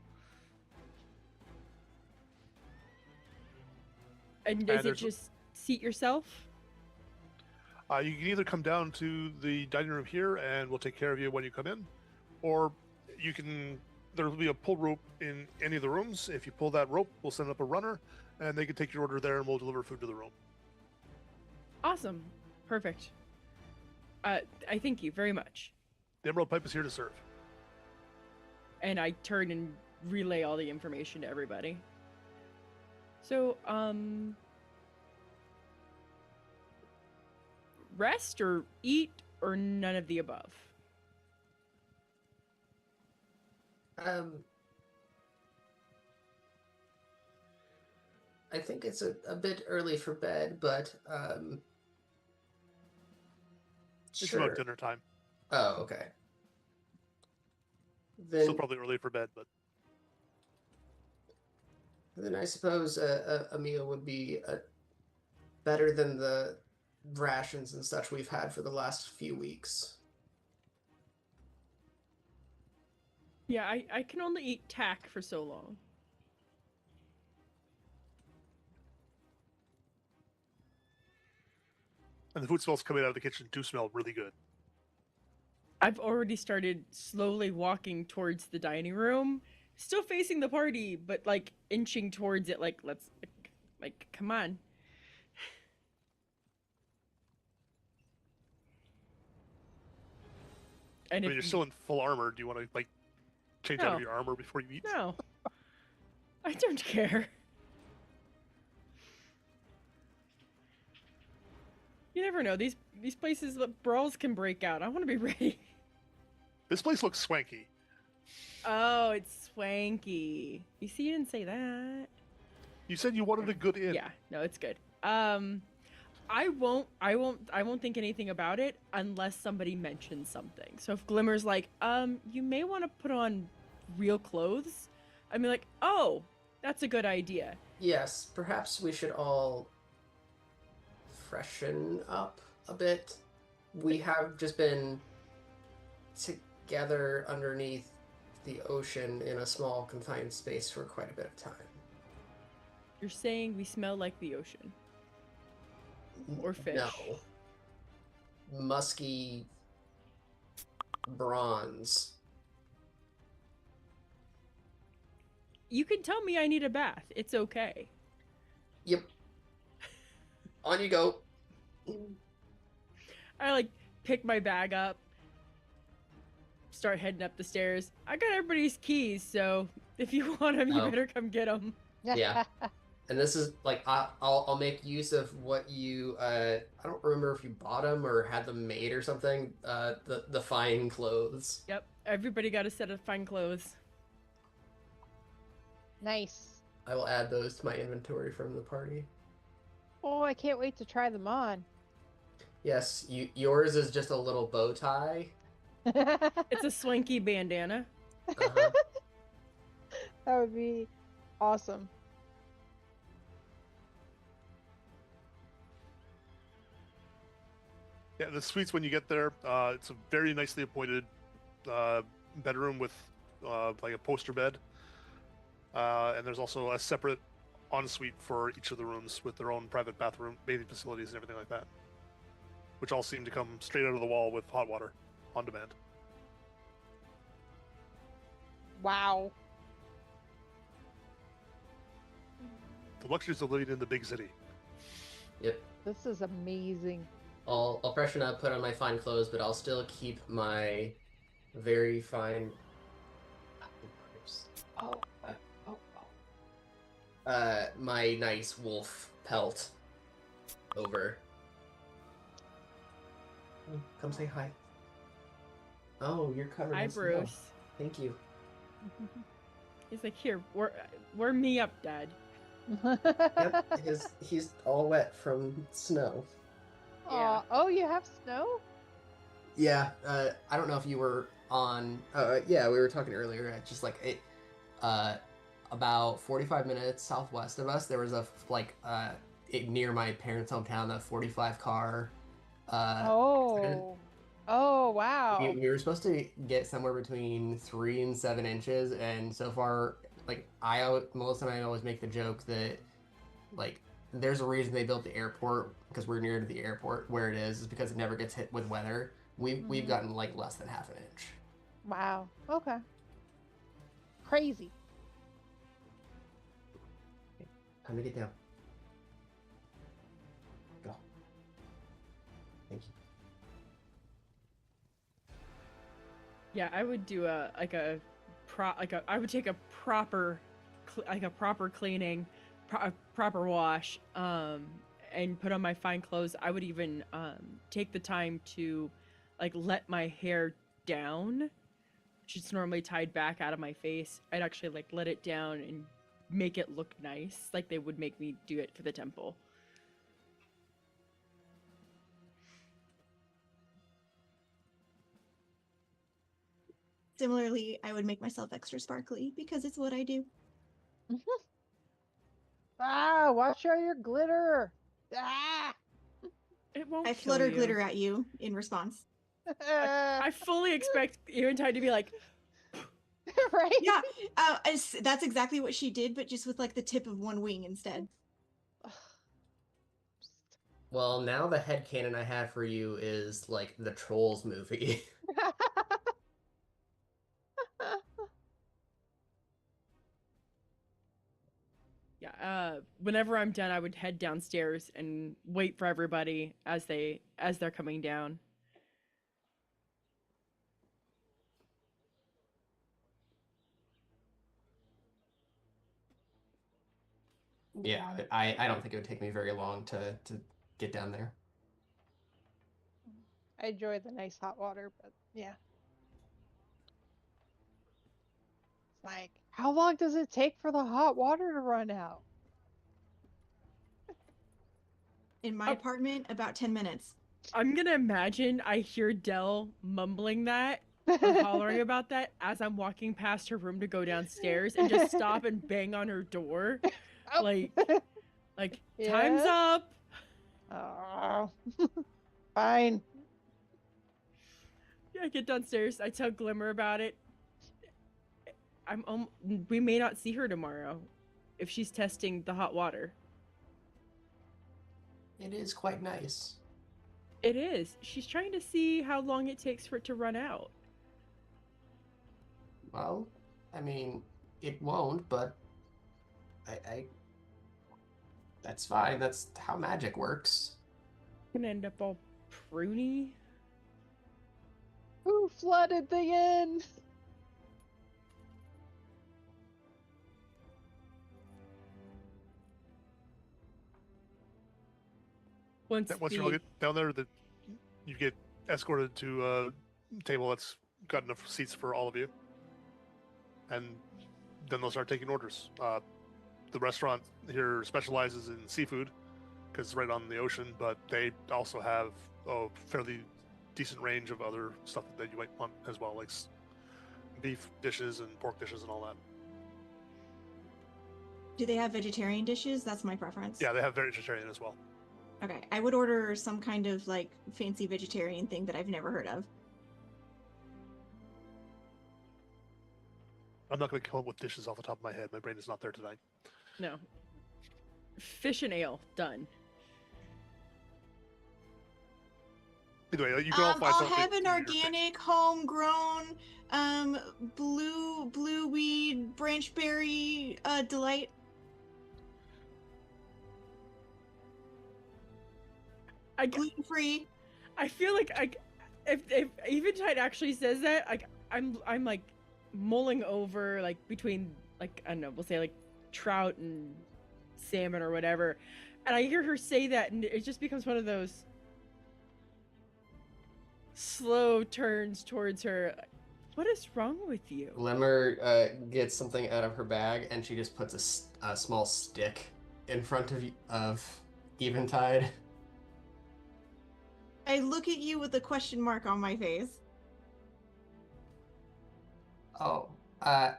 And is it just seat yourself? You can either come down to the dining room here and we'll take care of you when you come in, or you can. There will be a pull rope in any of the rooms. If you pull that rope, we'll send up a runner, and they can take your order there, and we'll deliver food to the room. Awesome. Perfect. I thank you very much. The Emerald Pipe is here to serve. And I turn and relay all the information to everybody. So, rest or eat or none of the above? I think it's a bit early for bed, but It's about sure. dinner time. Oh, okay. Still Then probably early for bed, but then I suppose a meal would be better than the rations and such we've had for the last few weeks. Yeah, I can only eat tack for so long. and the food smells coming out of the kitchen do smell really good. I've already started slowly walking towards the dining room, still facing the party, but like inching towards it. Like, let's, like, come on. And I mean, if you're you, still in full armor. Do you want to like change out No. of your armor before you eat? no, I don't care. You never know. These places, brawls can break out. I want to be ready. This place looks swanky. Oh, it's swanky. You see, you didn't say that. You said you wanted a good inn. Yeah, no, it's good. I won't think anything about it unless somebody mentions something. So if Glimmer's like, you may want to put on real clothes, I'd be like, oh, that's a good idea. Yes, perhaps we should all freshen up a bit. We have just been together underneath the ocean in a small confined space for quite a bit of time. You're saying we smell like the ocean. Or fish. No. Musky bronze. You can tell me I need a bath. It's okay. Yep. On you go. I like pick my bag up, start heading up the stairs. I got everybody's keys, so if you want them, you Oh. better come get them. Yeah. And this is like I'll make use of what you I don't remember if you bought them or had them made or something. The fine clothes. Yep, everybody got a set of fine clothes. Nice. I will add those to my inventory from the party. Oh, I can't wait to try them on. Yes, yours is just a little bow tie. It's a swanky bandana. Uh-huh. That would be awesome. Yeah, the suites when you get there, it's a very nicely appointed bedroom with like a poster bed, and there's also a separate ensuite for each of the rooms with their own private bathroom, bathing facilities, and everything like that, which all seem to come straight out of the wall with hot water on demand. Wow. The luxuries of living in the big city. Yep. This is amazing. I'll freshen up, put on my fine clothes, but I'll still keep my very fine. Oh. My nice wolf pelt over. Come say hi. Oh, you're covered Hi, in snow. Bruce. Thank you. He's like, here, wear me up, Dad. Yep, he's all wet from snow. Yeah. Oh, you have snow? Yeah, I don't know if you were on. Yeah, we were talking earlier. Just like it, about 45 minutes southwest of us, there was a near my parents' hometown, that 45 car. Oh. Oh, wow. We were supposed to get somewhere between 3 and 7 inches, and so far, like Melissa and I always make the joke that, like, there's a reason they built the airport, because we're near to the airport where it is because it never gets hit with weather. We've gotten like less than half an inch. Wow. Okay. Crazy. Time to get down. Go. Thank you. Yeah, I would do I would take a proper cleaning, a proper wash, and put on my fine clothes. I would even take the time to like let my hair down, which is normally tied back out of my face. I'd actually like let it down and make it look nice, like they would make me do it for the temple. Similarly, I would make myself extra sparkly because it's what I do. Ah, watch out your glitter. Ah. It won't I kill flutter you. glitter at you in response. I fully expect Eventide to be like, Right? Yeah, that's exactly what she did, but just with like the tip of one wing instead. Well, now the headcanon I have for you is like the Trolls movie. yeah, whenever I'm done, I would head downstairs and wait for everybody as they're coming down. Yeah, I don't think it would take me very long to get down there. I enjoy the nice hot water, but yeah. It's like, how long does it take for the hot water to run out? In my apartment, about 10 minutes. I'm gonna imagine I hear Dell mumbling that or hollering about that as I'm walking past her room to go downstairs and just stop and bang on her door. Oh. Like Yeah? time's up. Oh. Fine. Yeah, I get downstairs. I tell Glimmer about it. We may not see her tomorrow if she's testing the hot water. It is quite nice. It is. She's trying to see how long it takes for it to run out. Well, I mean, it won't, but I that's fine. That's how magic works. Gonna end up all pruny. Who flooded the inn? Once you all get down there, you get escorted to a table that's got enough seats for all of you, and then they'll start taking orders. The restaurant here specializes in seafood because it's right on the ocean, but they also have a fairly decent range of other stuff that you might want as well, like beef dishes and pork dishes and all that. Do they have vegetarian dishes? That's my preference. Yeah, they have vegetarian as well. Okay, I would order some kind of like fancy vegetarian thing that I've never heard of. I'm not going to come up with dishes off the top of my head. My brain is not there tonight. No. Fish and ale, done. Anyway, you can all find I'll something. have an to your organic, homegrown, blue weed branch berry delight. Gluten free. I feel like if Eventide actually says that, I'm like mulling over like between like I don't know, we'll say like trout and salmon or whatever, and I hear her say that, and it just becomes one of those slow turns towards her. What is wrong with you? Glimmer gets something out of her bag, and she just puts a small stick in front of Eventide. I look at you with a question mark on my face. Oh, I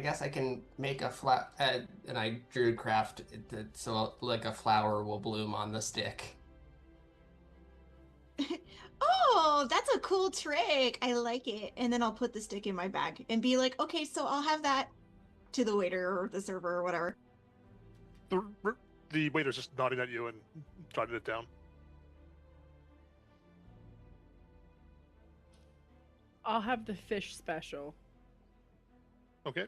guess I can make a and I drew craft it so like a flower will bloom on the stick. Oh, that's a cool trick. I like it. And then I'll put the stick in my bag and be like, okay, so I'll have that to the waiter or the server or whatever. The waiter's just nodding at you and jotting it down. I'll have the fish special. Okay.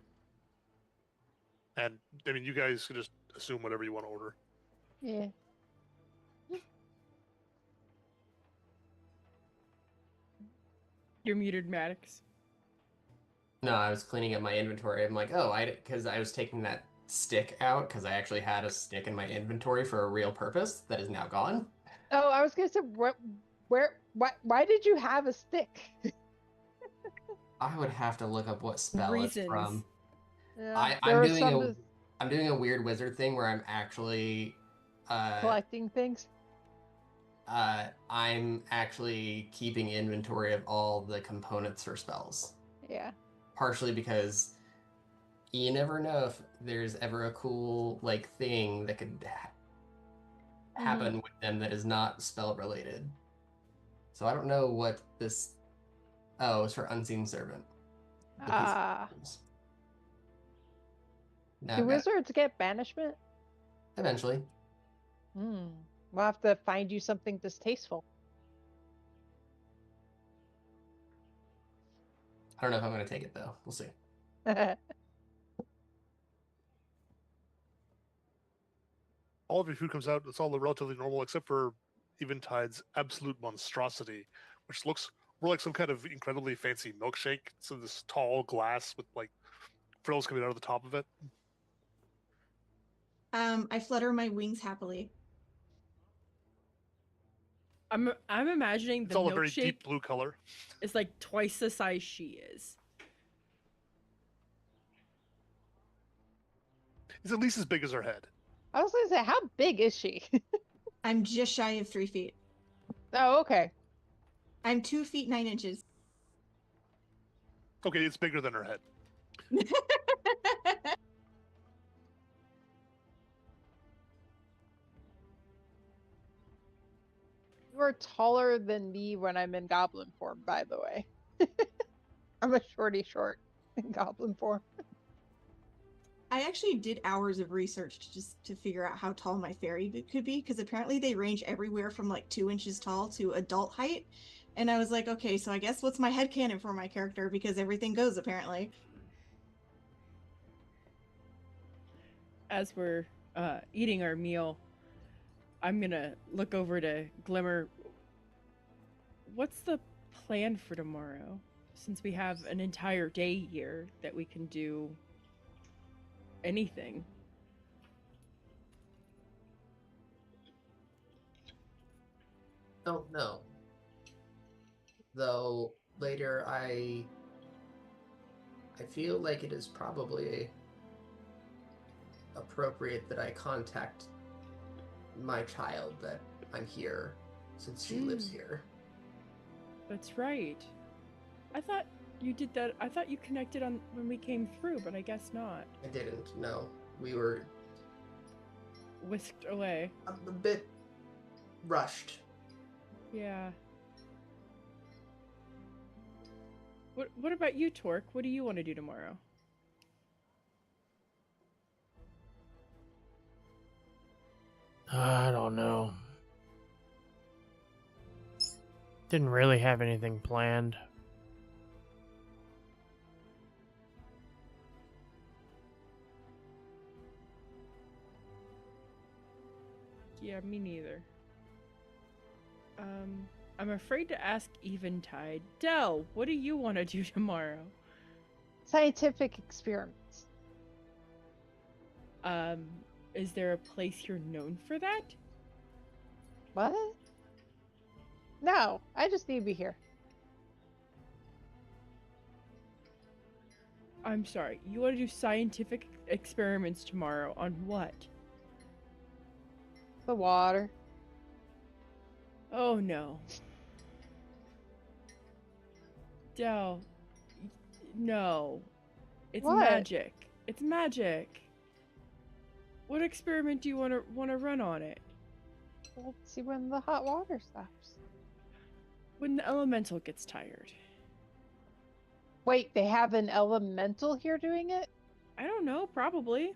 And, I mean, you guys can just assume whatever you want to order. Yeah. You're muted, Maddox. No, I was cleaning up my inventory. I'm like, oh, because I was taking that stick out because I actually had a stick in my inventory for a real purpose that is now gone. Oh, I was gonna say, why did you have a stick? I would have to look up what spell Reasons. it's from. Yeah, I'm doing I'm doing a weird wizard thing where I'm actually Collecting things. I'm actually keeping inventory of all the components for spells. Yeah. Partially because you never know if there's ever a cool like thing that could happen with them that is not spell related. So I don't know what this. Oh, it's for Unseen Servant. The piece of items. Now Do I've got it. wizards get banishment? Eventually. Hmm. We'll have to find you something distasteful. I don't know if I'm going to take it though. We'll see. All of your food comes out. It's all relatively normal, except for Eventide's absolute monstrosity, which looks more like some kind of incredibly fancy milkshake. So this tall glass with like frills coming out of the top of it. I flutter my wings happily. I'm imagining It's the all a very milkshake deep blue color. is like twice the size she is. It's at least as big as her head. I was gonna say, how big is she? I'm just shy of 3 feet. Oh, okay. I'm 2 feet 9 inches. Okay, it's bigger than her head. You are taller than me when I'm in goblin form, by the way. I'm a short in goblin form. I actually did hours of research just to figure out how tall my fairy could be, because apparently they range everywhere from like 2 inches tall to adult height. And I was like, okay, so I guess what's my headcanon for my character, because everything goes apparently. As we're eating our meal, I'm gonna look over to Glimmer. What's the plan for tomorrow? Since we have an entire day here that we can do anything. Don't know. Though later I feel like it is probably appropriate that I contact my child that I'm here since she lives here. That's right. I thought you did that. I thought you connected on when we came through, but I guess not. I didn't. No, we were Whisked away. a bit rushed. Yeah. What about you, Torque? What do you want to do tomorrow? I don't know. Didn't really have anything planned. Yeah, me neither. I'm afraid to ask Eventide. Dell, what do you want to do tomorrow? Scientific experiments. Is there a place you're known for that? What? No, I just need to be here. I'm sorry. You want to do scientific experiments tomorrow on what? The water. Oh no. Dell. No. It's What? magic. It's magic. What experiment do you want to run on it? Let's see when the hot water stops. When the elemental gets tired. Wait, they have an elemental here doing it? I don't know, probably.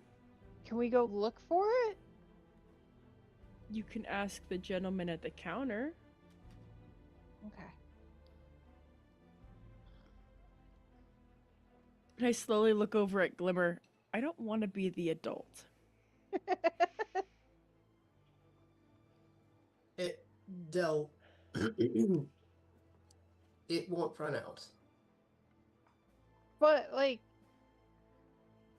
Can we go look for it? You can ask the gentleman at the counter. Okay. And I slowly look over at Glimmer. I don't want to be the adult. Del, it won't run out. But, like,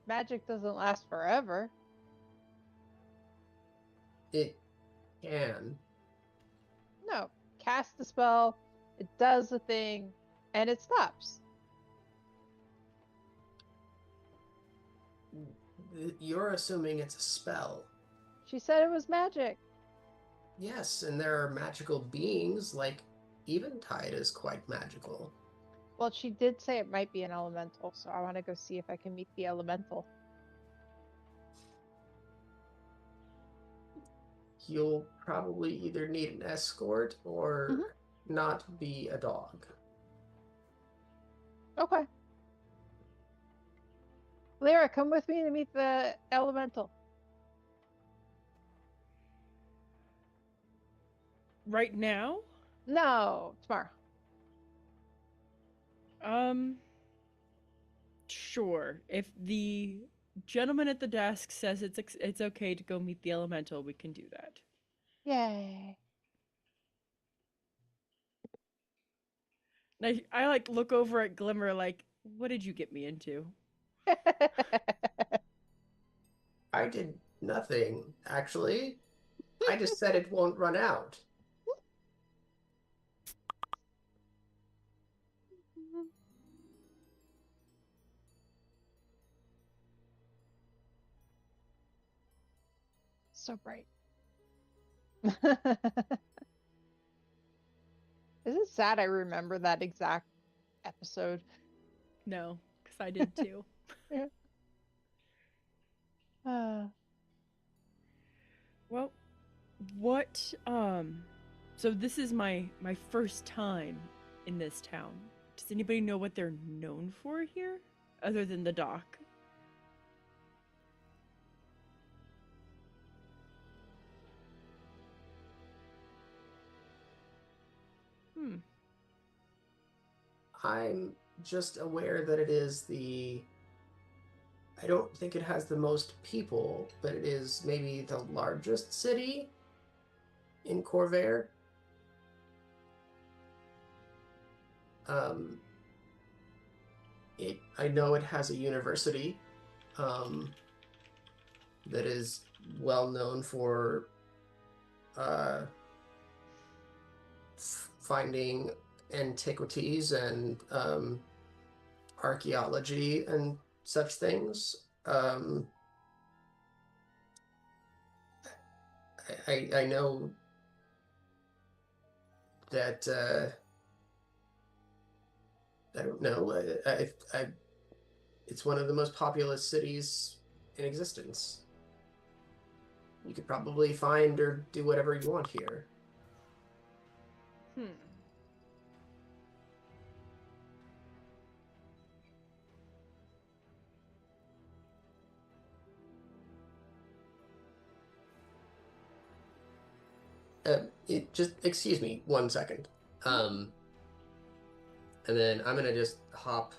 magic doesn't last forever. It can. No. Cast the spell, it does the thing, and it stops. You're assuming it's a spell. She said it was magic. Yes, and there are magical beings, like Eventide is quite magical. Well, she did say it might be an elemental, so I want to go see if I can meet the elemental. You'll probably either need an escort or Mhm. not be a dog. Okay. Lyra, come with me to meet the elemental. Right now? No, tomorrow. Sure. If the gentleman at the desk says it's okay to go meet the elemental, we can do that. Yay. And I like look over at Glimmer like, what did you get me into? I did nothing, actually. I just said it won't run out. So bright. Is it sad I remember that exact episode? No, because I did too. Yeah. Well, what so this is my first time in this town. Does anybody know what they're known for here other than the dock? I'm just aware that it is I don't think it has the most people, but it is maybe the largest city in Corvair. I know it has a university that is well known for finding antiquities and archaeology and such things. I know that I don't know. It's one of the most populous cities in existence. You could probably find or do whatever you want here. Just excuse me 1 second. And then I'm gonna just hop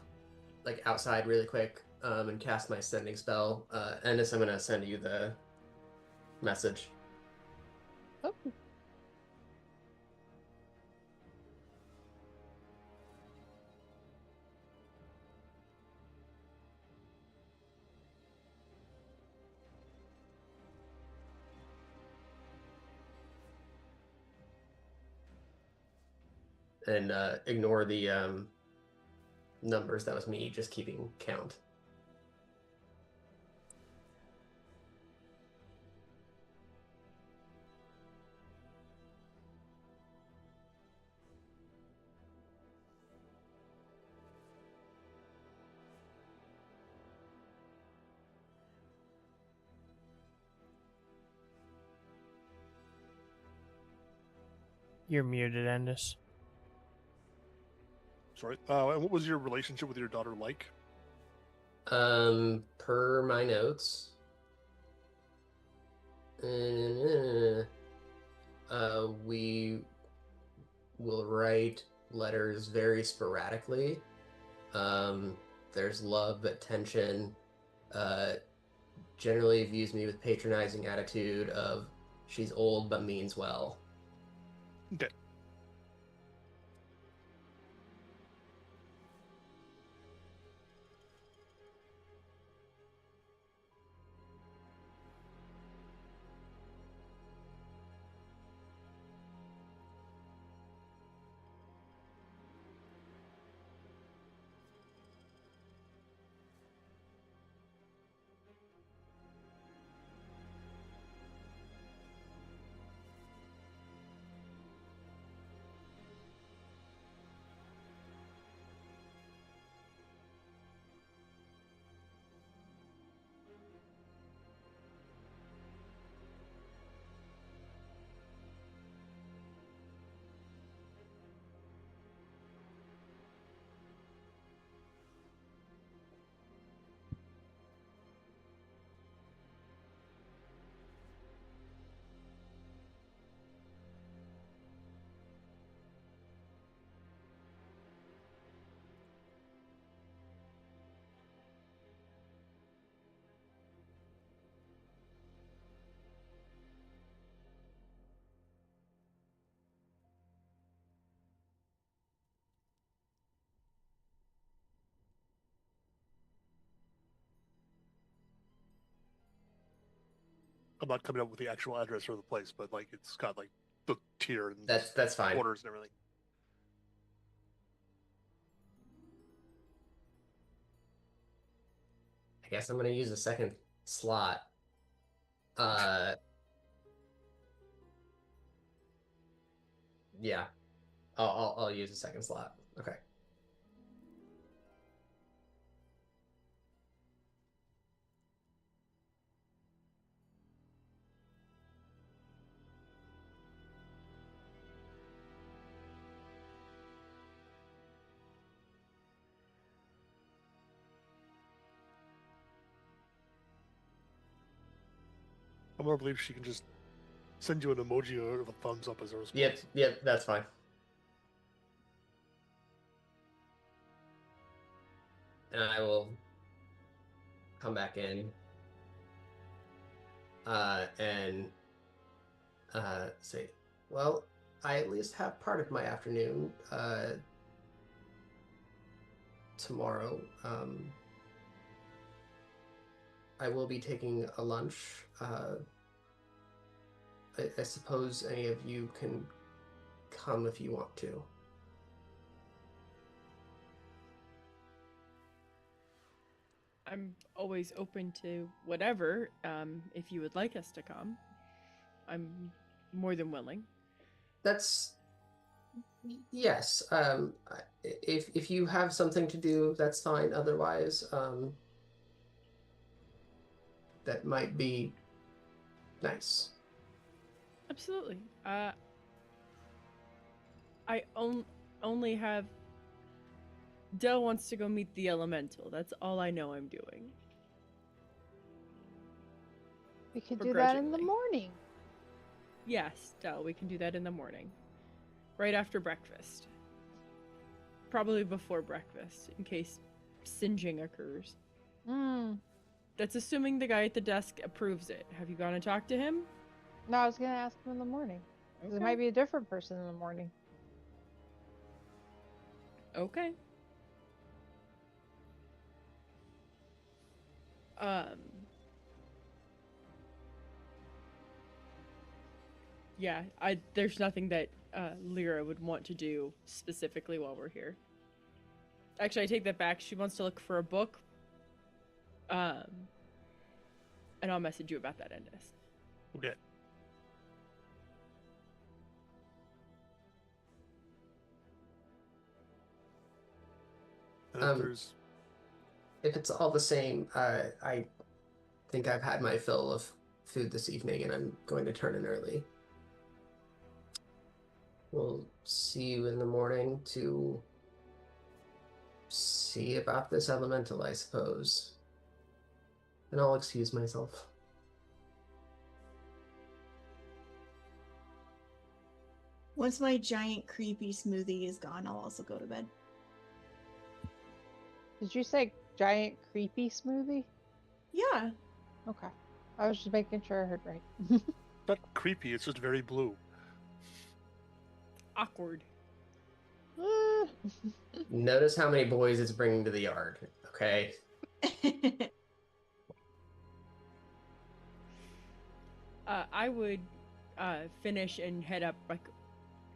like outside really quick and cast my sending spell. Ennis, I'm gonna send you the message. Oh. And ignore the numbers. That was me just keeping count. You're muted, Endis. Sorry. And what was your relationship with your daughter like? Per my notes, we will write letters very sporadically. There's love, but tension. Generally views me with patronizing attitude of she's old but means well. Okay. I'm not coming up with the actual address of the place, but like it's got like the tier and That's fine. orders and everything. I guess I'm gonna use a second slot. Yeah, I'll use a second slot. Okay. I'm gonna believe she can just send you an emoji or a thumbs up as a response. Yep, that's fine. And I will come back in and say, well, I at least have part of my afternoon tomorrow. I will be taking a lunch. I suppose any of you can come if you want to. I'm always open to whatever. If you would like us to come, I'm more than willing. That's yes. If you have something to do, that's fine. Otherwise, that might be nice. Absolutely. I only have. Dell wants to go meet the elemental. That's all I know I'm doing. We could do that in the Begrudgingly. morning. Yes, Dell, we can do that in the morning. Right after breakfast. Probably before breakfast, in case singeing occurs. Hmm. That's assuming the guy at the desk approves it. Have you gone and talked to him? No, I was gonna ask him in the morning. 'Cause It Okay. might be a different person in the morning. Okay. Yeah, there's nothing that Lyra would want to do specifically while we're here. Actually, I take that back. She wants to look for a book. And I'll message you about that, Endis. Okay. And if there's If it's all the same, I think I've had my fill of food this evening, and I'm going to turn in early. We'll see you in the morning to see about this elemental, I suppose. And I'll excuse myself. Once my giant creepy smoothie is gone, I'll also go to bed. Did you say giant creepy smoothie? Yeah. Okay. I was just making sure I heard right. not creepy, it's just very blue. Awkward. Notice how many boys it's bringing to the yard, okay? I would finish and head up like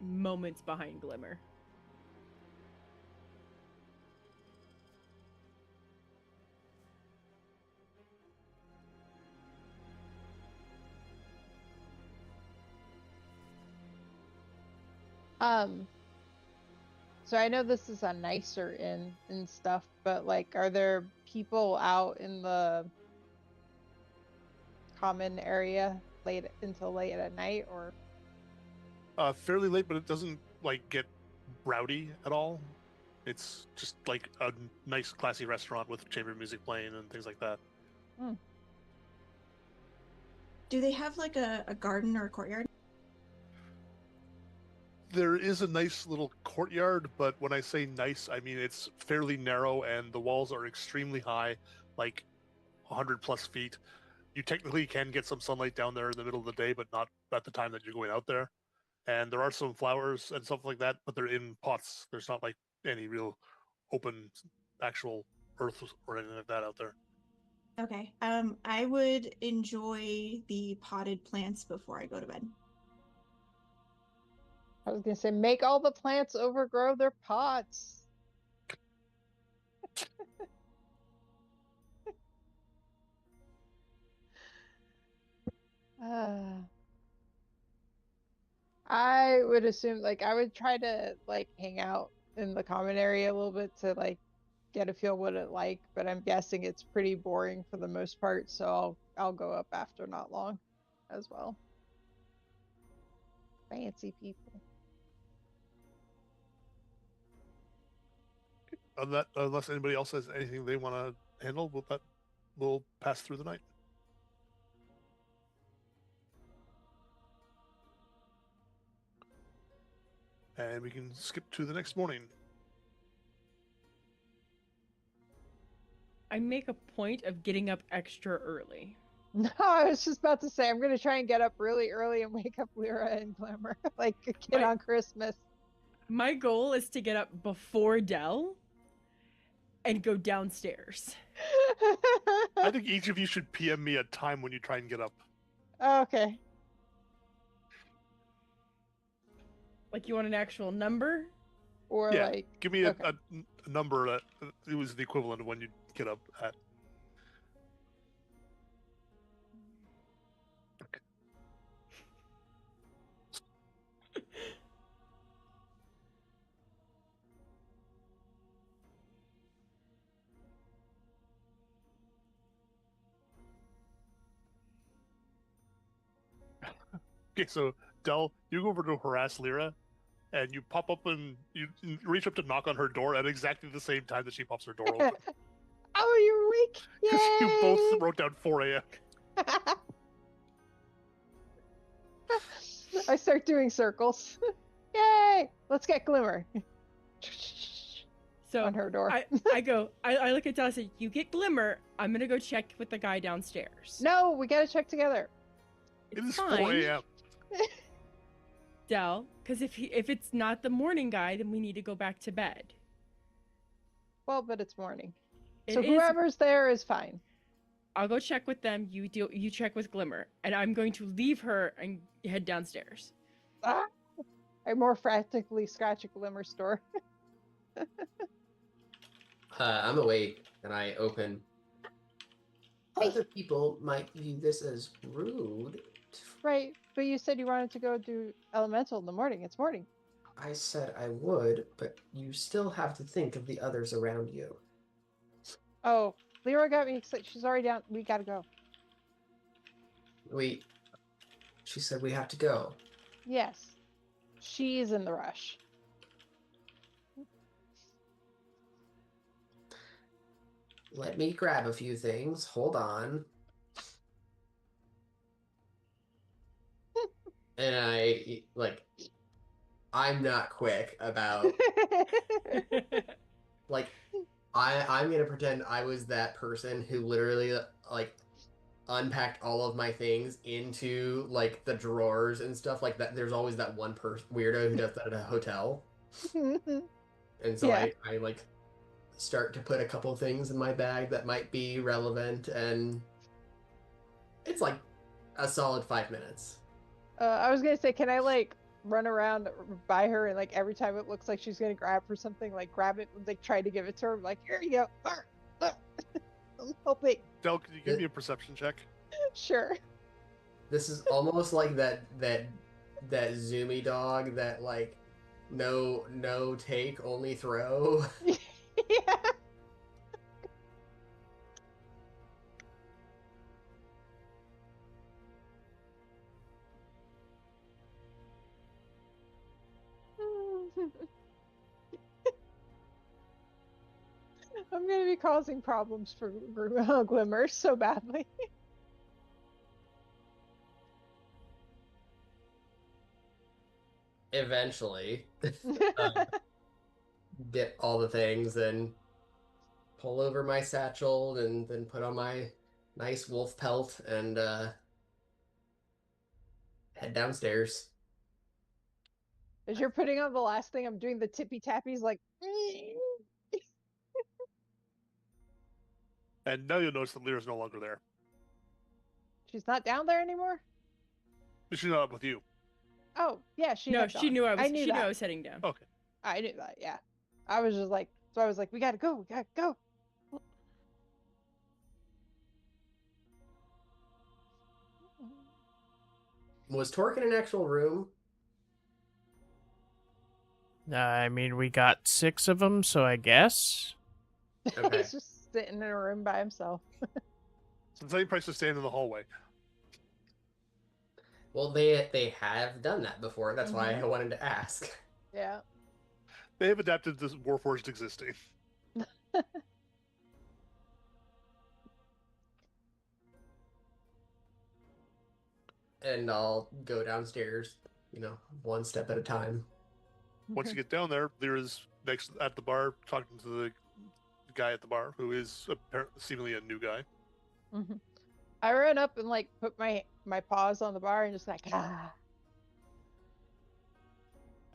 moments behind Glimmer. So I know this is a nicer inn and stuff, but like, are there people out in the common area until late at night, or? Fairly late, but it doesn't like get rowdy at all. It's just like a nice, classy restaurant with chamber music playing and things like that. Do they have like a garden or a courtyard? There is a nice little courtyard, but when I say nice, I mean it's fairly narrow and the walls are extremely high, like 100 plus feet. You technically can get some sunlight down there in the middle of the day, but not at the time that you're going out there. And there are some flowers and stuff like that, but they're in pots. There's not like any real open actual earth or anything like that out there. Okay. I would enjoy the potted plants before I go to bed. I was gonna say, make all the plants overgrow their pots. Uh, I would assume, like, I would try to like hang out in the common area a little bit to like get a feel what it like, but I'm guessing it's pretty boring for the most part, so I'll go up after not long as well. Fancy people. Unless anybody else has anything they want to handle, we'll pass through the night. And we can skip to the next morning. I make a point of getting up extra early. No, I was just about to say I'm gonna try and get up really early and wake up Lyra and Glimmer like a kid on Christmas. My goal is to get up before Dell and go downstairs. I think each of you should PM me a time when you try and get up. Okay. Like, you want an actual number? Or Yeah, like give me okay. a number that it was the equivalent of when you get up at. Okay, so Del, you go over to harass Lyra, and you pop up and you reach up to knock on her door at exactly the same time that she pops her door open. Oh, you're awake! Because you both Yay! wrote down 4 a.m. I start doing circles. Yay! Let's get Glimmer. So on her door. I go, I look at Dell and say, you get Glimmer, I'm gonna go check with the guy downstairs. No, we gotta check together. It is fine, 4 a.m. Dell, because if it's not the morning guy, then we need to go back to bed. Well, but it's morning. It So is- whoever's there is fine. I'll go check with them. You check with Glimmer, and I'm going to leave her and head downstairs. Ah! I more frantically scratch a Glimmer door. I'm awake and I open. Other people might view this as rude. Right, but you said you wanted to go do elemental in the morning. It's morning. I said I would, but you still have to think of the others around you. Oh, Lyra got me excited. She's already down. We gotta go. Wait, she said we have to go. Yes. She's in the rush. Let me grab a few things. Hold on. And I'm not quick about, I'm gonna pretend I was that person who literally, unpacked all of my things into, the drawers and stuff like that. There's always that one weirdo who does that at a hotel. And so Yeah. I start to put a couple things in my bag that might be relevant, and it's a solid 5 minutes. I was gonna say, can I run around by her and every time it looks like she's gonna grab for something, grab it and try to give it to her? Like, here you go. I'm helping. Del, can you give me a perception check? Sure. This is almost like that zoomy dog that no take, only throw. Yeah. I'm gonna be causing problems for Glimmer so badly. Eventually, get all the things and pull over my satchel and then put on my nice wolf pelt and head downstairs. As you're putting on the last thing, I'm doing the tippy tappies And now you'll notice that Lyra's no longer there. She's not down there anymore? She's not up with you. Oh, yeah, she No, had she gone. knew I was. knew She knew that. I was heading down. Okay. I knew that, yeah. I was just like, so I was like, we gotta go, we gotta go. Was Torque in an actual room? I mean, we got 6 of them, so I guess. Okay. He's just sitting in a room by himself. So the same price is staying in the hallway. Well, they have done that before. That's why Mhm. I wanted to ask. Yeah. They have adapted to Warforged existing. And I'll go downstairs, one step at a time. Once you get down there, Lyra's next at the bar talking to the guy at the bar, who is seemingly a new guy. Mhm. I run up and like put my paws on the bar and just like, ah.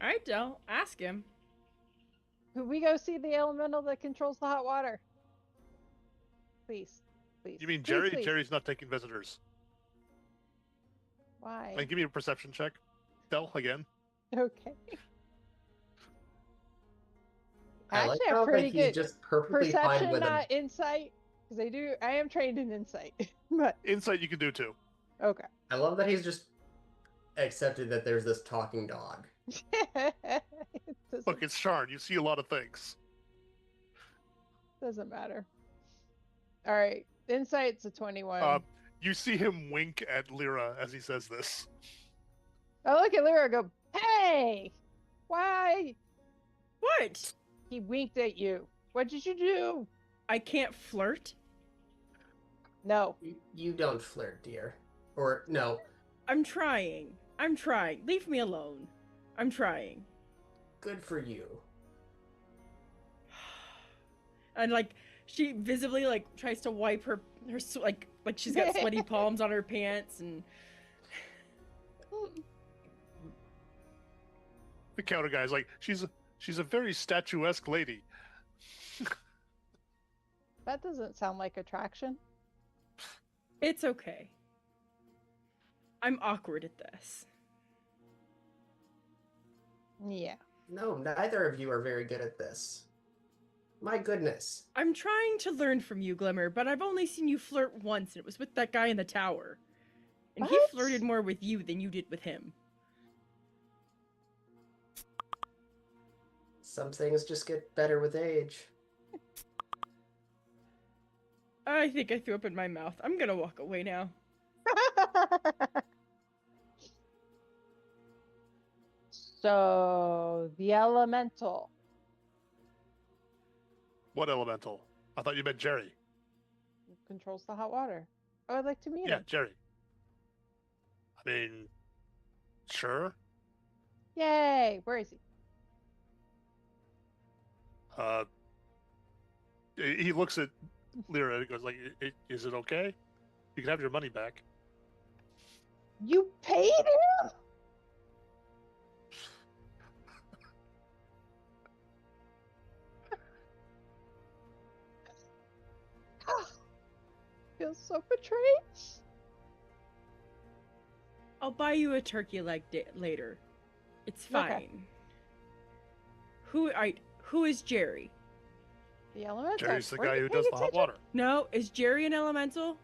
All right, Del, ask him. Could we go see the elemental that controls the hot water? Please. Please. You mean Please, Jerry? please. Jerry's not taking visitors. Why? And give me a perception check. Del, again. Okay. I like Actually, I have how pretty like he's good just perfectly fine perception, with not insight, because I am trained in insight. But Insight you can do too. okay. I love that he's just accepted that there's this talking dog. It doesn't, Look, it's Sharn. You see a lot of things. doesn't matter. All right, insight's a 21. You see him wink at Lyra as he says this. I look at Lyra and go, "Hey, why?" What? He winked at you. What did you do? I can't flirt. No. You don't flirt, dear. Or no. I'm trying. I'm trying. Leave me alone. I'm trying. Good for you. And like she visibly like tries to wipe her like she's got sweaty palms on her pants and The counter guy's like, she's a very statuesque lady. That doesn't sound like attraction. it's okay. I'm awkward at this. Yeah. No, neither of you are very good at this. My goodness. I'm trying to learn from you, Glimmer, but I've only seen you flirt once, and it was with that guy in the tower. And he What? flirted more with you than you did with him. Some things just get better with age. I think I threw up in my mouth. I'm gonna walk away now. So, the elemental. What elemental? I thought you meant Jerry. Controls the hot water. I would like to meet Yeah, him. Jerry. I mean, sure. Yay! Where is he? He looks at Lyra and goes like, "Is it okay? You can have your money back." You paid him? Feel so betrayed. I'll buy you a turkey leg later. It's Okay. fine. Who is Jerry? The elemental. Jerry's the Were guy you who paying does the hot attention? water. No, is Jerry an elemental?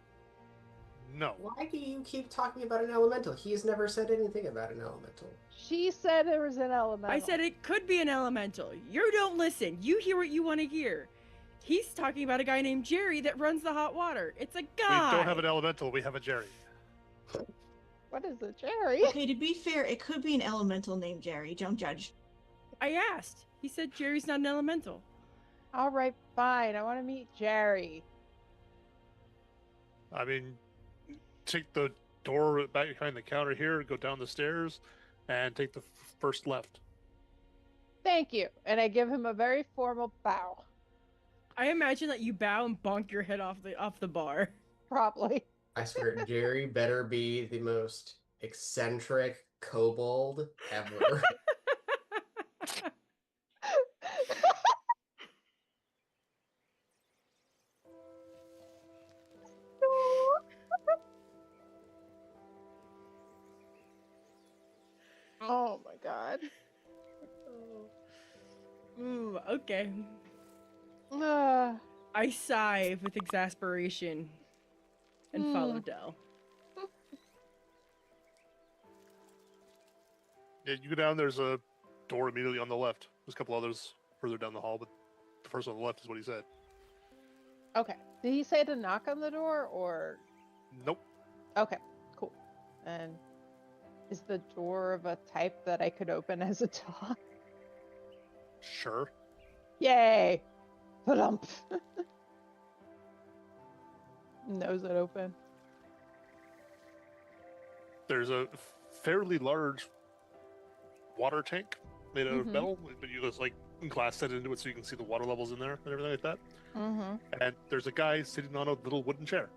No. Why do you keep talking about an elemental? He's never said anything about an elemental. She said there was an elemental. I said it could be an elemental. You don't listen. You hear what you want to hear. He's talking about a guy named Jerry that runs the hot water. It's a guy. We don't have an elemental. We have a Jerry. What is it, Jerry? Okay, to be fair, it could be an elemental named Jerry. Don't judge. I asked. He said Jerry's not an elemental. All right, fine. I want to meet Jerry. I mean, take the door back behind the counter here, go down the stairs, and take the first left. Thank you. And I give him a very formal bow. I imagine that you bow and bonk your head off the bar. Probably. I swear, Jerry better be the most eccentric kobold ever. Oh my god. Ooh, okay. Uh, I sigh with exasperation and follow Dell. Yeah, you go down. There's a door immediately on the left. There's a couple others further down the hall, but the first on the left is what he said. Okay. Did he say to knock on the door or? Nope. Okay, cool. And is the door of a type that I could open as a dog? Sure. Yay! Ba-dump. Nose it open. There's a fairly large water tank made out of Mhm. metal, but you just like glass set into it so you can see the water levels in there and everything like that. Mm-hmm. And there's a guy sitting on a little wooden chair.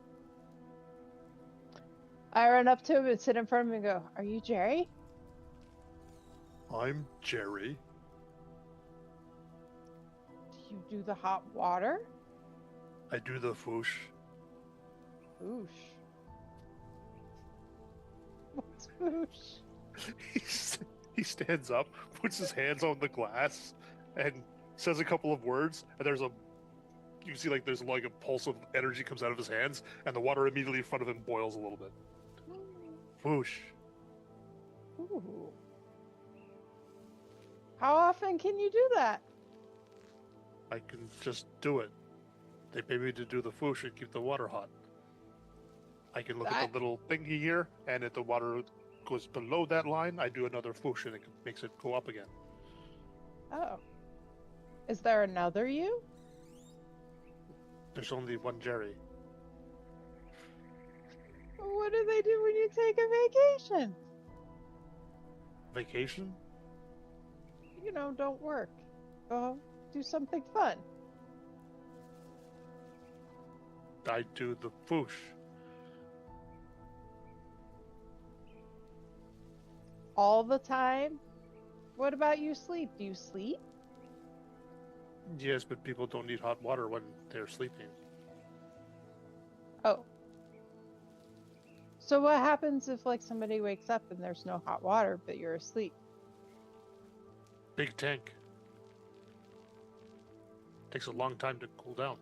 I run up to him and sit in front of him and go, "Are you Jerry? I'm Jerry. Do you do the hot water?" I do the foosh. Oosh. What's oosh? He stands up, puts his hands on the glass, and says a couple of words. And you can see like there's like a pulse of energy comes out of his hands, and the water immediately in front of him boils a little bit. Whoosh. Ooh. How often can you do that? I can just do it. They pay me to do the foosh and keep the water hot. I can look at the little thingy here, and if the water goes below that line, I do another foosh, and it makes it go up again. Oh. Is there another you? There's only one Jerry. What do they do when you take a vacation? Vacation? You know, don't work. Go do something fun. I do the foosh. All the time? What about you sleep? Do you sleep? Yes, but people don't need hot water when they're sleeping. Oh. So what happens if like somebody wakes up and there's no hot water but you're asleep? Big tank. Takes a long time to cool down.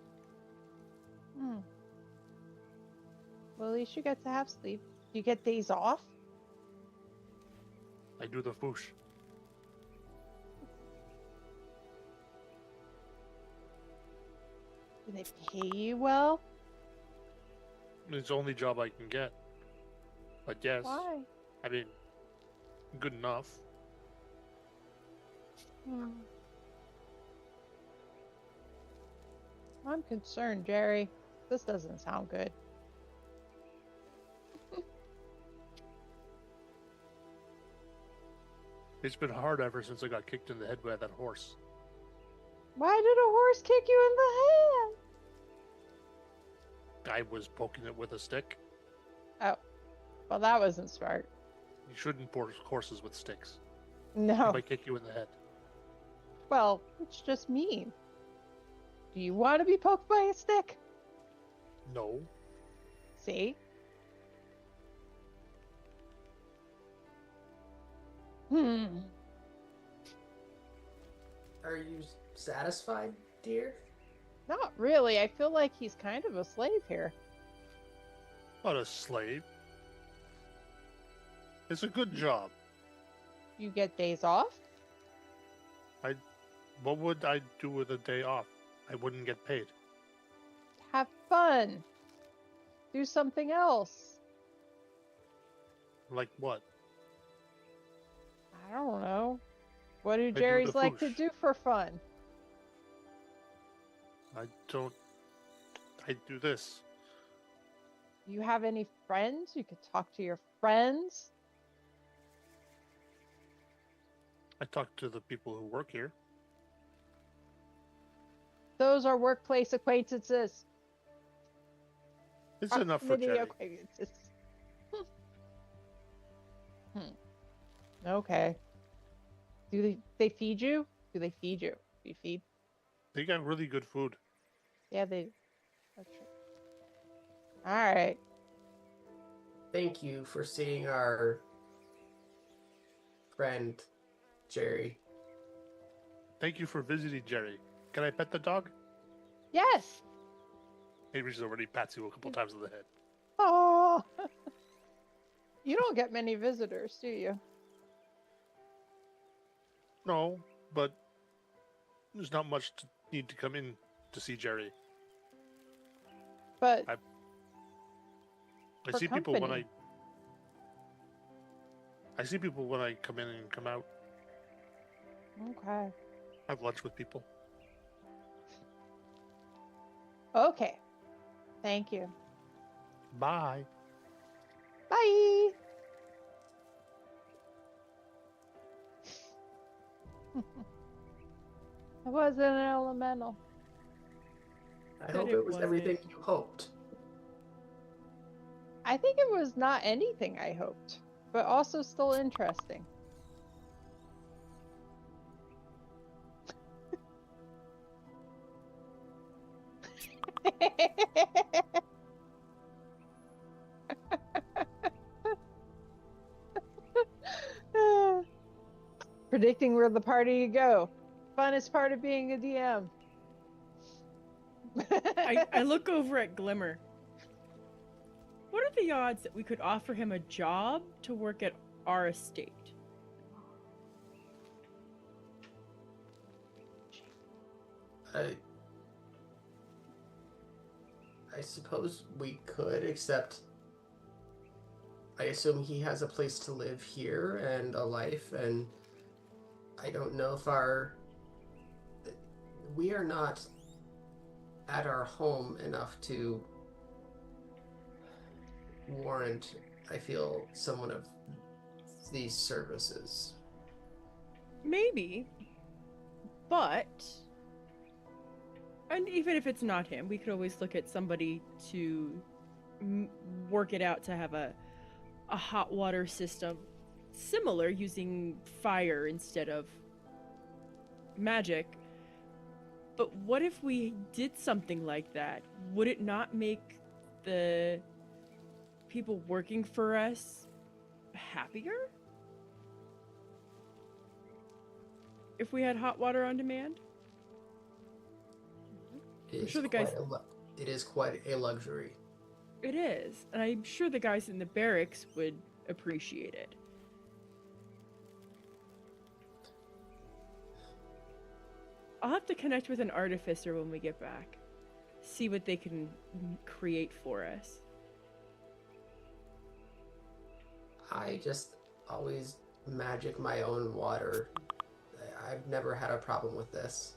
Well, at least you get to have sleep. You get days off? I do the foosh. Do they pay you well? It's the only job I can get. But yes, Why? I mean, good enough. I'm concerned, Jerry. This doesn't sound good. It's been hard ever since I got kicked in the head by that horse. Why did a horse kick you in the hand? I was poking it with a stick. Oh, well, that wasn't smart. You shouldn't force horses with sticks. No. It might kick you in the head. Well, it's just mean. Do you want to be poked by a stick? No. See? Are you satisfied, dear? Not really. I feel like he's kind of a slave here. Not a slave. It's a good job. You get days off? What would I do with a day off? I wouldn't get paid. Have fun. Do something else. Like what? I don't know. What do do Jerry's the like to foosh. do for fun? I do this. You have any friends? You could talk to your friends. I talk to the people who work here. Those are workplace acquaintances. It's enough for Proximity Jerry. acquaintances. Okay. Do they feed you? Do they feed you? Do you feed? They got really good food. Yeah, they do. That's true. All right. Thank you for seeing our friend, Jerry. Thank you for visiting, Jerry. Can I pet the dog? Yes. He reaches over and he pats you a couple times on the head. Oh. You don't get many visitors, do you? No, but there's not much to need to come in to see Jerry. But I for see people when company. I see people when I come in and come out. Okay. Have lunch with people. Okay. Thank you. Bye. Bye. It wasn't an elemental. I But hope it it was everything wasn't. you hoped. I think it was not anything I hoped, but also still interesting. Predicting where the party to go. Funnest part of being a DM. I look over at Glimmer. What are the odds that we could offer him a job to work at our estate? I suppose we could, except I assume he has a place to live here and a life, and I don't know if we are not at our home enough to warrant, I feel, someone of these services. Maybe, but and even if it's not him, we could always look at somebody to work it out to have a hot water system similar, using fire instead of magic. But what if we did something like that? Would it not make the people working for us happier? If we had hot water on demand? It I'm is sure the guys- it is quite a luxury. It is, and I'm sure the guys in the barracks would appreciate it. I'll have to connect with an artificer when we get back. See what they can create for us. I just always magic my own water. I've never had a problem with this.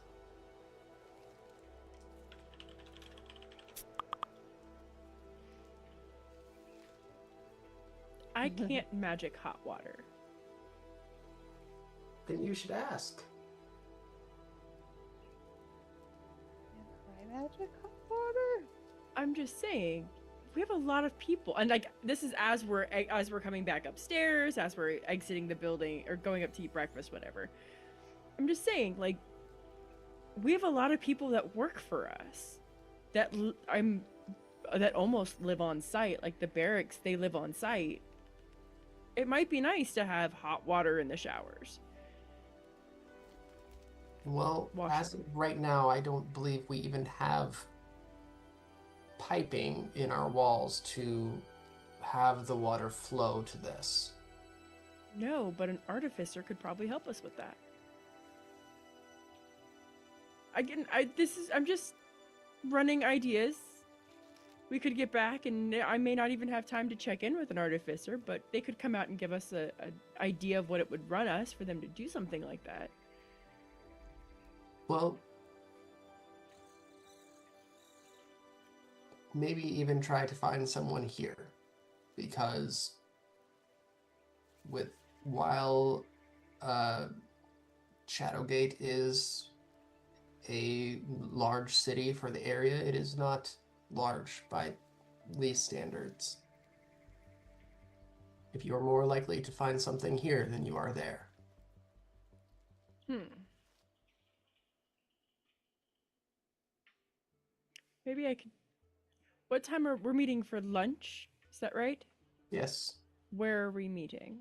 I can't magic hot water. Then you should ask. My magic hot water? I'm just saying, we have a lot of people, and like this is as we're coming back upstairs, as we're exiting the building or going up to eat breakfast, whatever. I'm just saying, like, we have a lot of people that work for us that that almost live on site. Like the barracks, they live on site. It might be nice to have hot water in the showers. Well, as of right now, I don't believe we even have piping in our walls to have the water flow to this. No, but an artificer could probably help us with that. I'm just running ideas. We could get back, and I may not even have time to check in with an artificer, but they could come out and give us an idea of what it would run us for them to do something like that. Well, maybe even try to find someone here, because while Shadowgate is a large city for the area, it is not large by these standards. If you're more likely to find something here than you are there. Maybe I could... What time are we meeting for lunch? Is that right? Yes. Where are we meeting?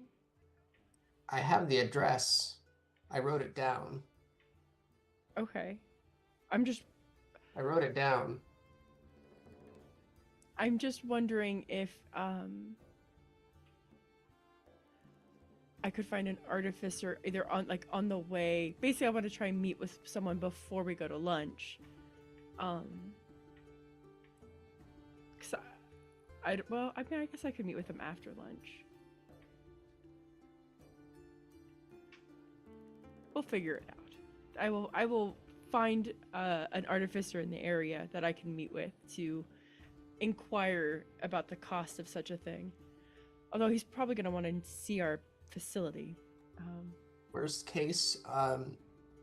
I have the address. I wrote it down. Okay. I wrote it down. I'm just wondering if I could find an artificer either on the way. Basically, I want to try and meet with someone before we go to lunch. 'Cause I guess I could meet with them after lunch. We'll figure it out. I will find an artificer in the area that I can meet with to inquire about the cost of such a thing. Although he's probably going to want to see our facility. Worst case,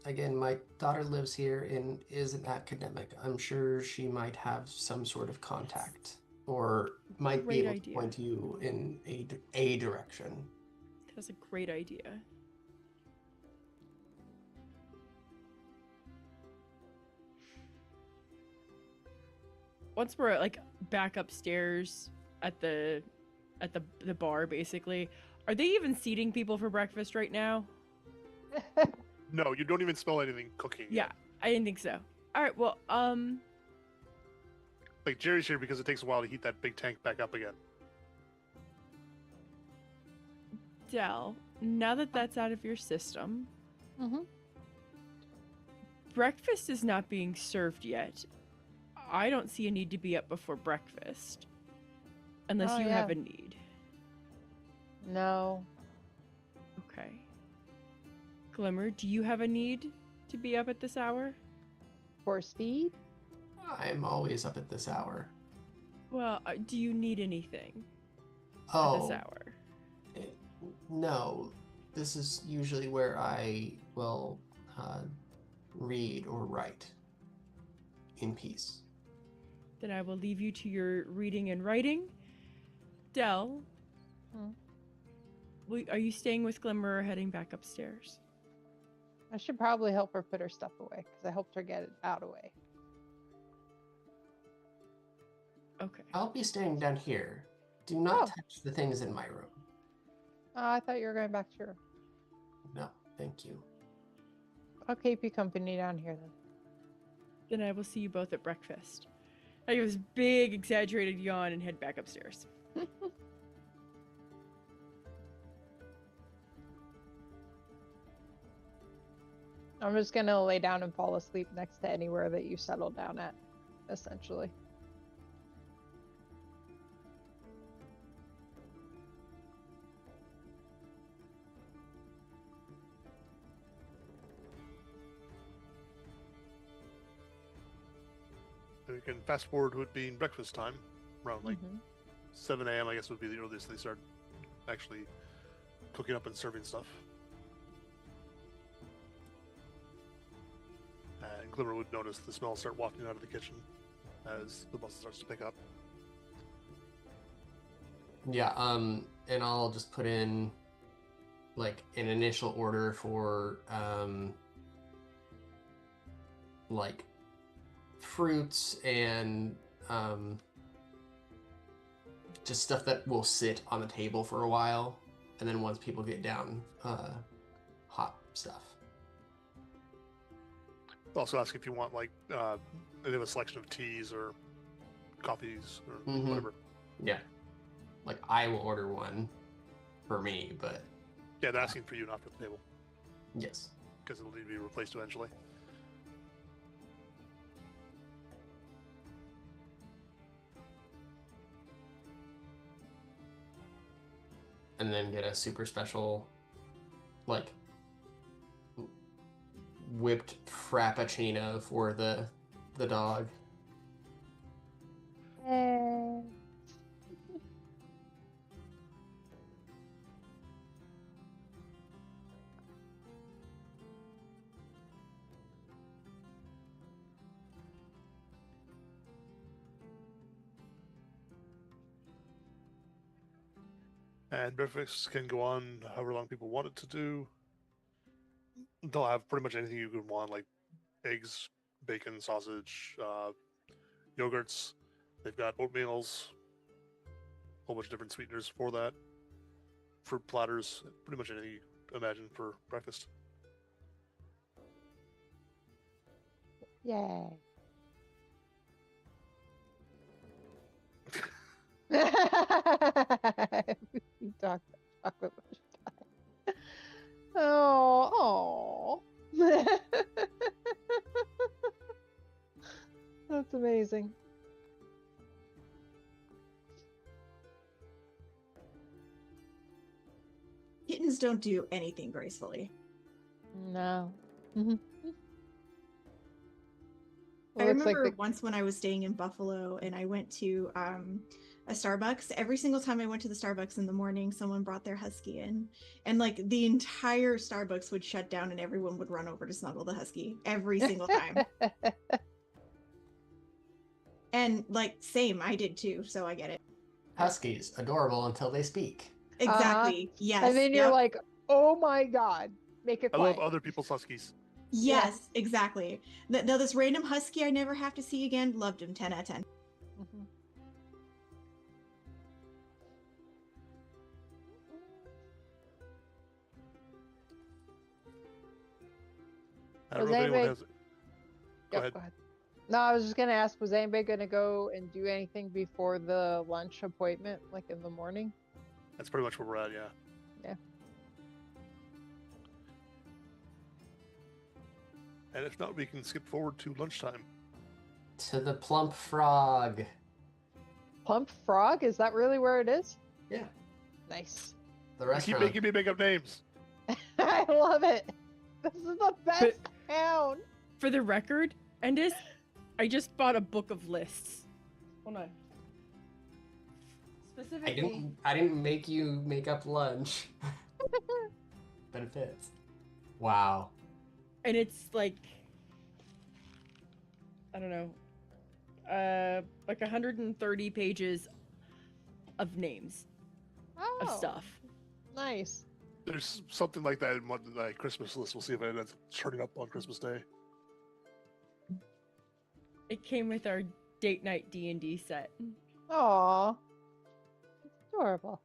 again, my daughter lives here and is an academic. I'm sure she might have some sort of contact or might be Great able to idea. point you in a direction. That's a great idea. Once we're like back upstairs at the bar, basically, are they even seating people for breakfast right now? No, you don't even smell anything cooking. Yeah, I didn't think so. All right, well, Like Jerry's here because it takes a while to heat that big tank back up again. Dell, now that that's out of your system, Mm-hmm. breakfast is not being served yet. I don't see a need to be up before breakfast. Unless Oh, you yeah. have a need. No. Okay. Glimmer, do you have a need to be up at this hour? For speed? I'm always up at this hour. Well, do you need anything at Oh, this hour? no. This is usually where I will read or write in peace. Then I will leave you to your reading and writing. Dell, are you staying with Glimmer or heading back upstairs? I should probably help her put her stuff away because I helped her get it out away. Okay. I'll be staying down here. Do not Oh. touch the things in my room. I thought you were going back to your room. No, thank you. I'll keep you company down here then. Then I will see you both at breakfast. I give this big, exaggerated yawn and head back upstairs. I'm just gonna lay down and fall asleep next to anywhere that you settle down at, essentially. And we can fast forward to it being breakfast time, around like Mhm. 7 a.m. I guess would be the earliest they start actually cooking up and serving stuff. And Glimmer would notice the smell start wafting out of the kitchen as the bus starts to pick up. Yeah, and I'll just put in like an initial order for like fruits and just stuff that will sit on the table for a while, and then once people get down, hot stuff. Also ask if you want like they have a selection of teas or coffees or Mhm. whatever. Yeah, like I will order one for me, but Yeah, they're asking for you, not for the table, yes. because it'll need to be replaced eventually. And then get a super special, like, whipped frappuccino for the dog. And breakfast can go on however long people want it to do. They'll have pretty much anything you could want, like eggs, bacon, sausage, yogurts. They've got oatmeals, a whole bunch of different sweeteners for that. Fruit platters, pretty much anything imagine, for breakfast. Yay. We talked about chocolate butter. Oh, that's amazing. Kittens don't do anything gracefully. No. I Looks like remember the once when I was staying in Buffalo and I went to a Starbucks. Every single time I went to the Starbucks in the morning, someone brought their husky in. And like the entire Starbucks would shut down and everyone would run over to snuggle the husky every single time. And like, same, I did too, so I get it. Huskies, adorable until they speak. Exactly. Yes. And then you're yep. like, oh my god, make it I quiet. love other people's huskies. Yes, exactly. Now this random husky I never have to see again, loved him 10 out of 10. Mhm. I don't Was know if anyone anybody- has. Yep, ahead. go ahead. No, I was just gonna ask, was anybody gonna go and do anything before the lunch appointment, like in the morning? That's pretty much where we're at, yeah. Yeah. And if not, we can skip forward to lunchtime. To the plump frog. Plump Frog? Is that really where it is? Yeah, Nice. the You keep restaurant. making me make up names. I love it. This is the best town. For the record, Endis, I just bought a book of lists. Hold on. Specifically, I didn't make you make up lunch. But it fits. Wow. and it's like, I don't know, like 130 pages of names Oh, of stuff. nice. There's something like that in my Christmas list. We'll see if it ends up turning up on Christmas Day. It came with our date night D&D set. Aw. It's adorable.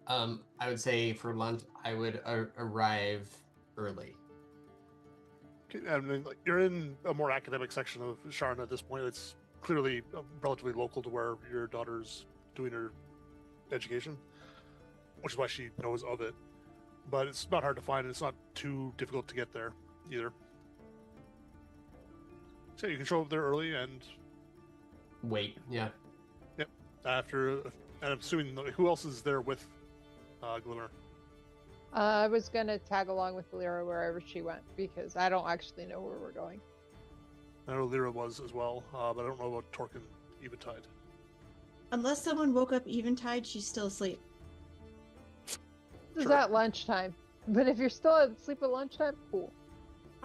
I would say for lunch, I would arrive early. Okay, I mean, like, you're in a more academic section of Sharn at this point. It's clearly relatively local to where your daughter's doing her education, which is why she knows of it. But it's not hard to find, and it's not too difficult to get there either. So you can show up there early, and Wait, yeah. after, and I'm assuming, who else is there with Glimmer? I was gonna tag along with Lyra wherever she went because I don't actually know where we're going. I know Lyra was as well, but I don't know about Torque and Eventide. Unless someone woke up Eventide, she's still asleep. This is Sure. at lunchtime. But if you're still asleep at lunchtime, cool.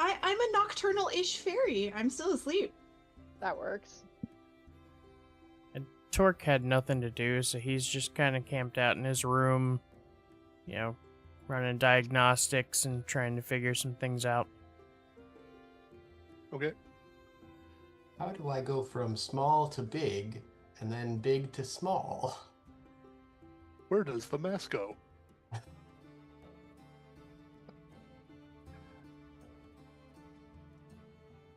I'm a nocturnal-ish fairy. I'm still asleep. That works. And Torque had nothing to do, so he's just kind of camped out in his room, you know, running diagnostics and trying to figure some things out. Okay. How do I go from small to big, and then big to small? Where does the mask go?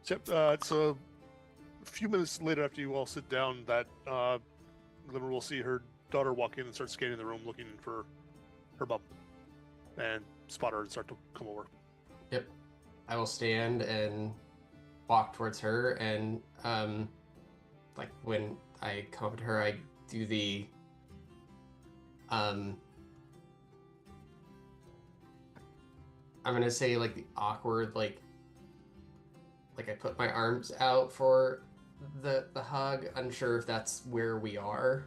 Yep, it's a few minutes later after you all sit down that Glimmer will see her daughter walk in and start scanning the room looking for her mom and spot her and start to come over. Yep. I will stand and walk towards her, and like when I come up to her, I do the I'm gonna say like the awkward like I put my arms out for the hug, unsure if that's where we are.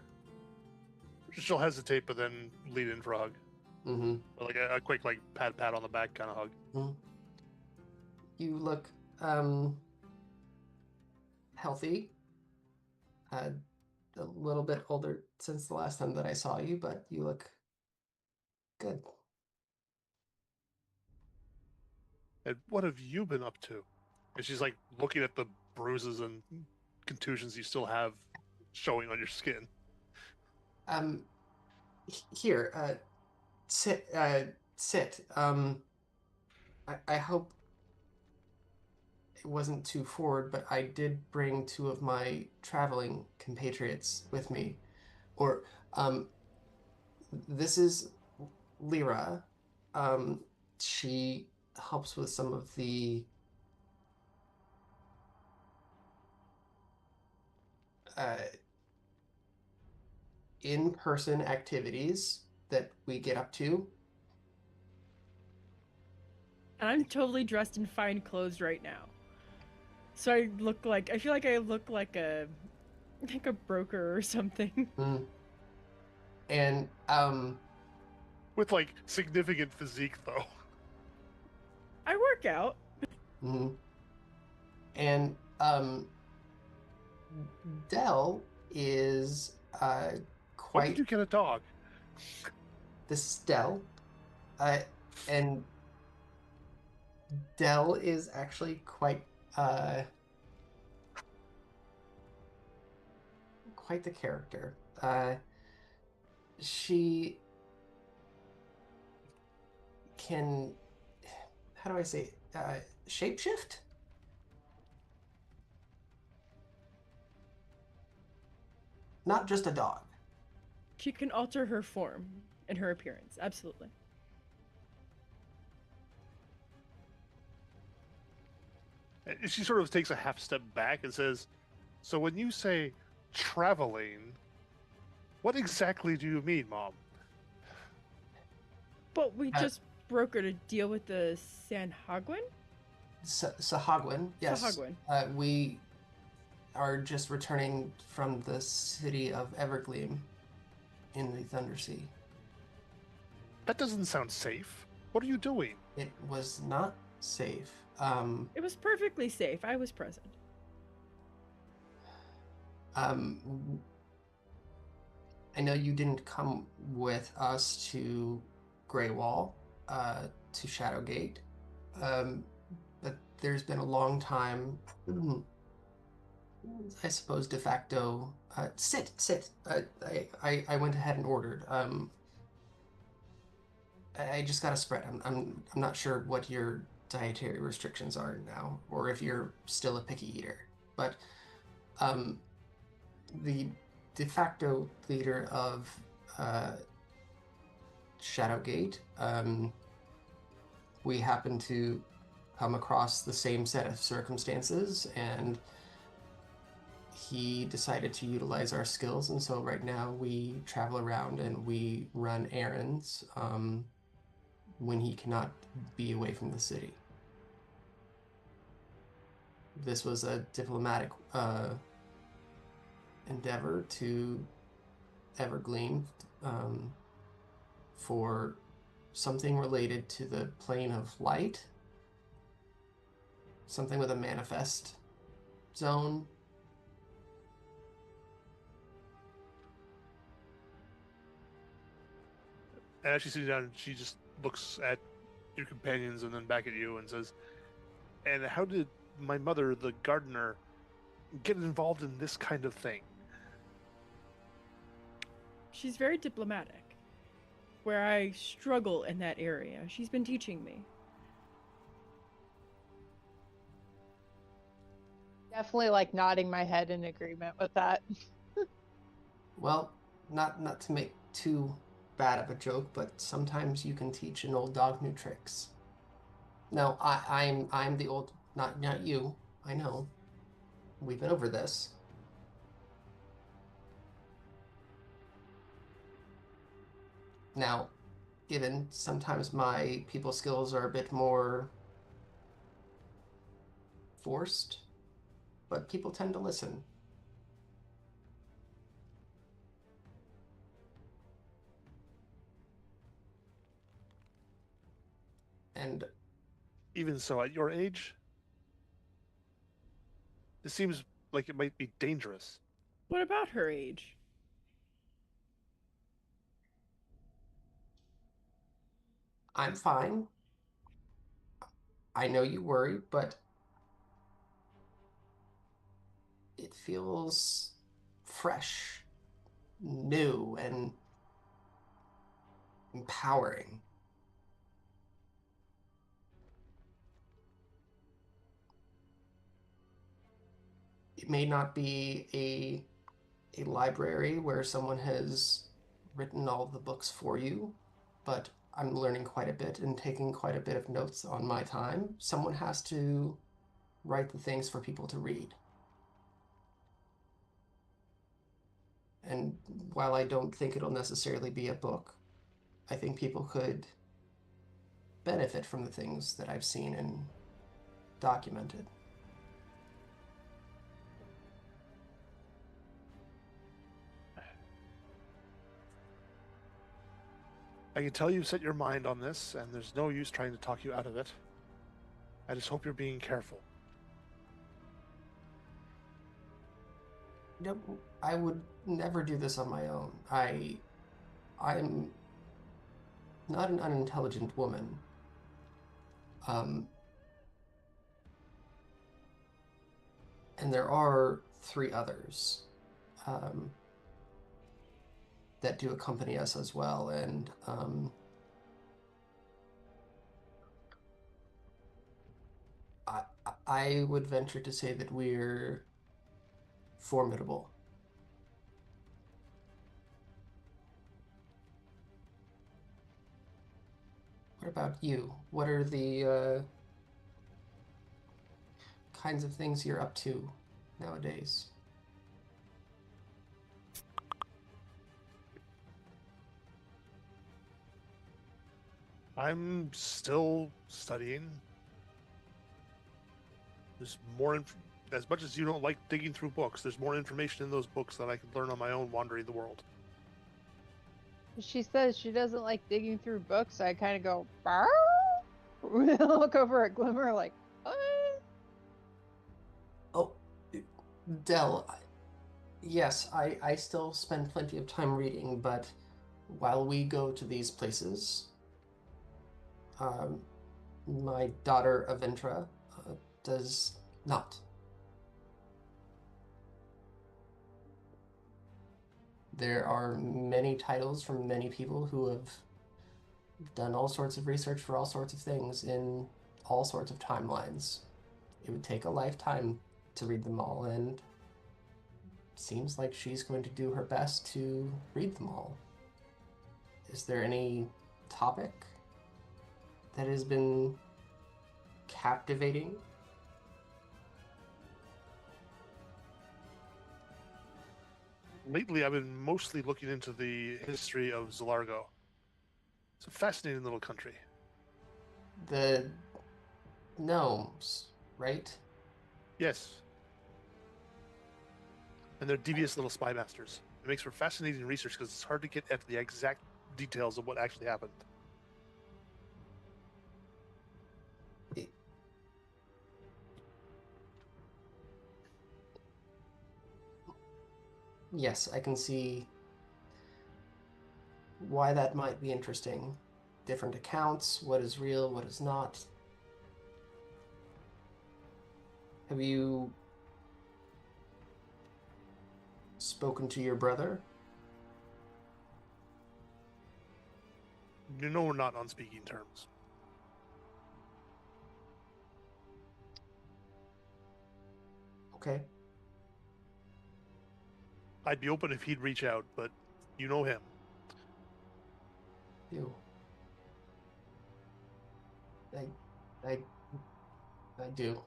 She'll hesitate, but then lead in for a hug. Mm-hmm. Like a quick like pat on the back kind of hug. Mm-hmm. You look healthy. A little bit older since the last time that I saw you, but you look good. And what have you been up to? And she's like looking at the bruises and contusions you still have showing on your skin. Here, sit. Sit. I hope it wasn't too forward, but I did bring 2 of my traveling compatriots with me. Or, this is Lyra. She helps with some of the in-person activities that we get up to. And I'm totally dressed in fine clothes right now. So I feel like I look like a broker or something. And With like significant physique though. I work out. And Dell is Why quite. did you get a dog? This is Dell, and Dell is actually quite the character. She can, how do I say, shapeshift? Not just a dog. She can alter her form and her appearance, absolutely. And she sort of takes a half step back and says, "So when you say traveling, what exactly do you mean, Mom?" But we just brokered a deal with the Sanhagwin? Sahagwin, yes. Sahagwin. We are just returning from the city of Evergleam in the Thundersea. That doesn't sound safe. What are you doing? It was not safe. It was perfectly safe. I was present. I know you didn't come with us to Greywall, to Shadowgate, but there's been a long time, I suppose, de facto. Sit. I went ahead and ordered. I just got a spread. I'm not sure what your dietary restrictions are now, or if you're still a picky eater. But the de facto leader of Shadowgate, we happen to come across the same set of circumstances, and he decided to utilize our skills, and so right now we travel around and we run errands when he cannot be away from the city. This was a diplomatic endeavor to Evergleam for something related to the plane of light, something with a manifest zone. And as she sits down, she just looks at your companions and then back at you and says, "And how did my mother, the gardener, get involved in this kind of thing?" She's very diplomatic. Where I struggle in that area, she's been teaching me. Definitely like nodding my head in agreement with that. Well, not to make too bad of a joke, but sometimes you can teach an old dog new tricks. No, I'm the old, not you. I know. We've been over this. Now, given sometimes my people skills are a bit more forced, but people tend to listen. And even so, at your age, it seems like it might be dangerous. What about her age? I'm fine. I know you worry, but it feels fresh, new, and empowering. It may not be a library where someone has written all of the books for you, but I'm learning quite a bit and taking quite a bit of notes on my time. Someone has to write the things for people to read. And while I don't think it'll necessarily be a book, I think people could benefit from the things that I've seen and documented. I can tell you've set your mind on this, and there's no use trying to talk you out of it. I just hope you're being careful. No, I would never do this on my own. I'm not an unintelligent woman. And there are 3 others that do accompany us as well, and I would venture to say that we're formidable. What about you? What are the kinds of things you're up to nowadays? I'm still studying. There's more, as much as you don't like digging through books, there's more information in those books that I can learn on my own wandering the world. She says she doesn't like digging through books. I kind of go, "Bark?" Look over at Glimmer like, what? Oh, Dell, yes, I still spend plenty of time reading, but while we go to these places, my daughter Aventra does not. There are many titles from many people who have done all sorts of research for all sorts of things in all sorts of timelines. It would take a lifetime to read them all, and seems like she's going to do her best to read them all. Is there any topic that has been captivating? Lately, I've been mostly looking into the history of Zalargo. It's a fascinating little country. The gnomes, right? Yes. And they're devious little spy masters. It makes for fascinating research because it's hard to get at the exact details of what actually happened. Yes, I can see why that might be interesting. Different accounts, what is real, what is not. Have you spoken to your brother? You know we're not on speaking terms. Okay. I'd be open if he'd reach out, but you know him. You. I do.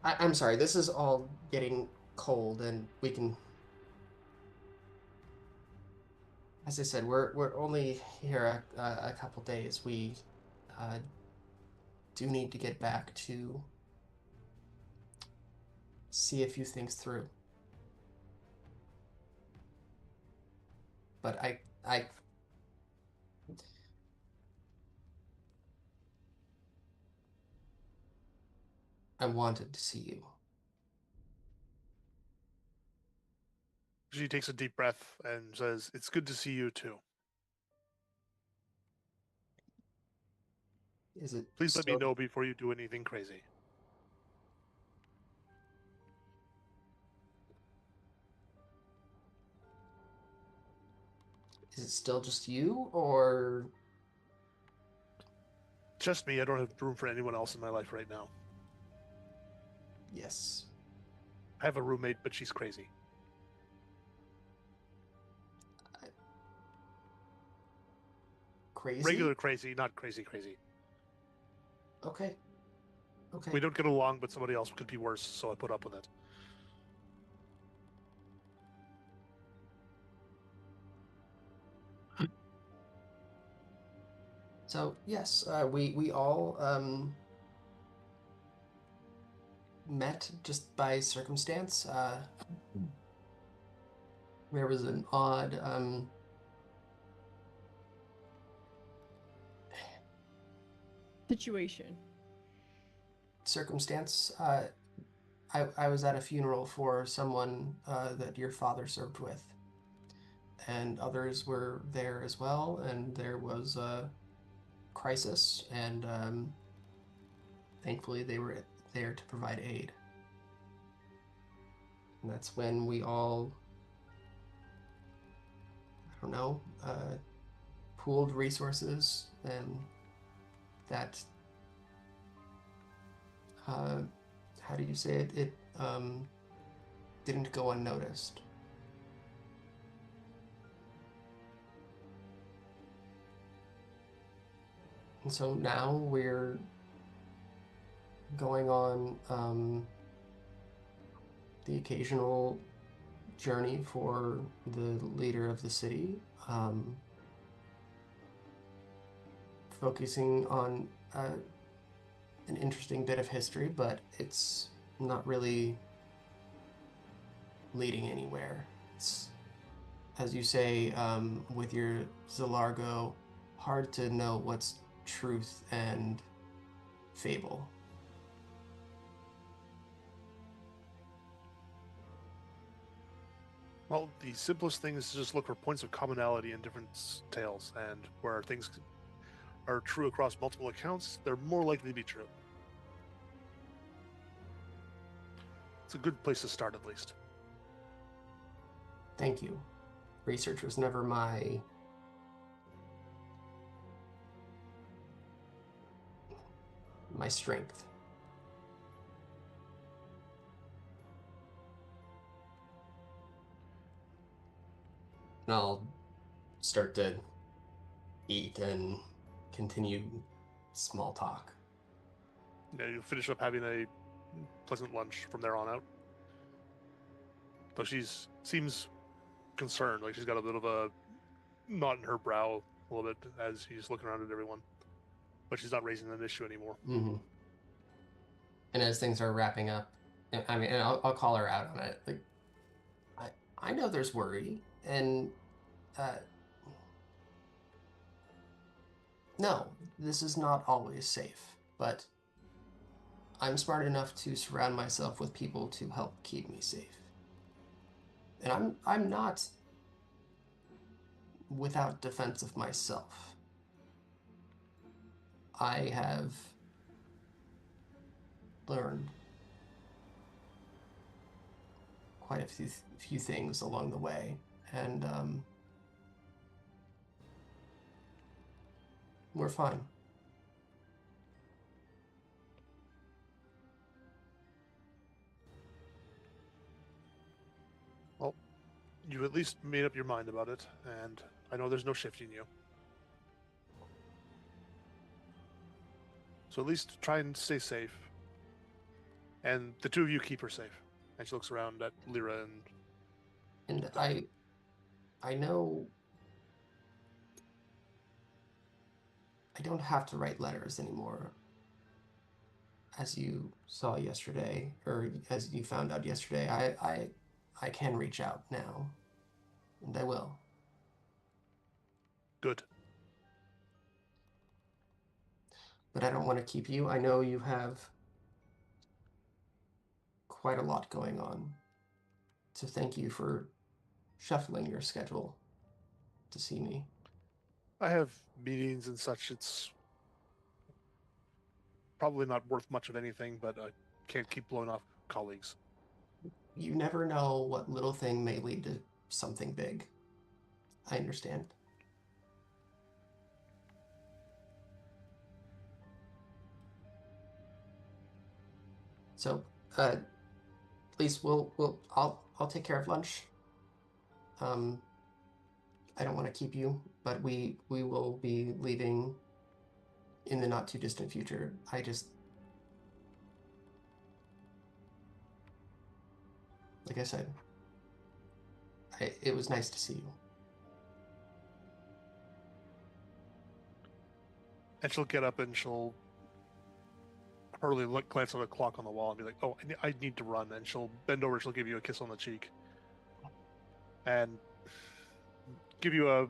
I'm sorry, this is all getting cold, and we can... As I said, we're only here a couple days. We do need to get back to see a few things through. But I wanted to see you. She takes a deep breath and says, "It's good to see you too. Is it Please let me still... know before you do anything crazy." Is it still just you, or Just me. I don't have room for anyone else in my life right now. yes? I have a roommate, but she's crazy. Crazy? Regular crazy, not crazy crazy. Okay. Okay. We don't get along, but somebody else could be worse, so I put up with it. So yes, we all met just by circumstance. There was an odd Situation. circumstance. I was at a funeral for someone that your father served with, and others were there as well, and there was a crisis, and thankfully they were there to provide aid. And that's when we all, I don't know, pooled resources, and that, how do you say it? It didn't go unnoticed. And so now we're going on the occasional journey for the leader of the city, focusing on an interesting bit of history, but it's not really leading anywhere. It's, as you say, with your Zalargo, hard to know what's truth and fable. Well, the simplest thing is to just look for points of commonality in different tales, and where things are true across multiple accounts, they're more likely to be true. It's a good place to start, at least. Thank you. Research was never my strength. And I'll start to eat and continue small talk. Yeah, you finish up having a pleasant lunch from there on out. Though seems concerned, like she's got a bit of a knot in her brow a little bit as she's looking around at everyone. But she's not raising an issue anymore. Mm-hmm. And as things are wrapping up, I mean, and I'll call her out on it. Like, I know there's worry, and no, this is not always safe, but I'm smart enough to surround myself with people to help keep me safe. And I'm not without defense of myself. I have learned quite a few things along the way, and we're fine. Well, you at least made up your mind about it, and I know there's no shifting you. So at least try and stay safe. And the two of you keep her safe. And she looks around at Lyra And I know I don't have to write letters anymore. As you saw yesterday, or as you found out yesterday, I can reach out now, and I will. Good. But I don't want to keep you. I know you have quite a lot going on. So thank you for shuffling your schedule to see me. I have meetings and such. It's probably not worth much of anything, but I can't keep blowing off colleagues. You never know what little thing may lead to something big. I understand. So, please, I'll take care of lunch. I don't want to keep you, but we will be leaving in the not too distant future. Like I said, it was nice to see you. And she'll get up and she'll hurriedly glance at the clock on the wall and be like, "Oh, I need to run." And she'll bend over. She'll give you a kiss on the cheek, and give you a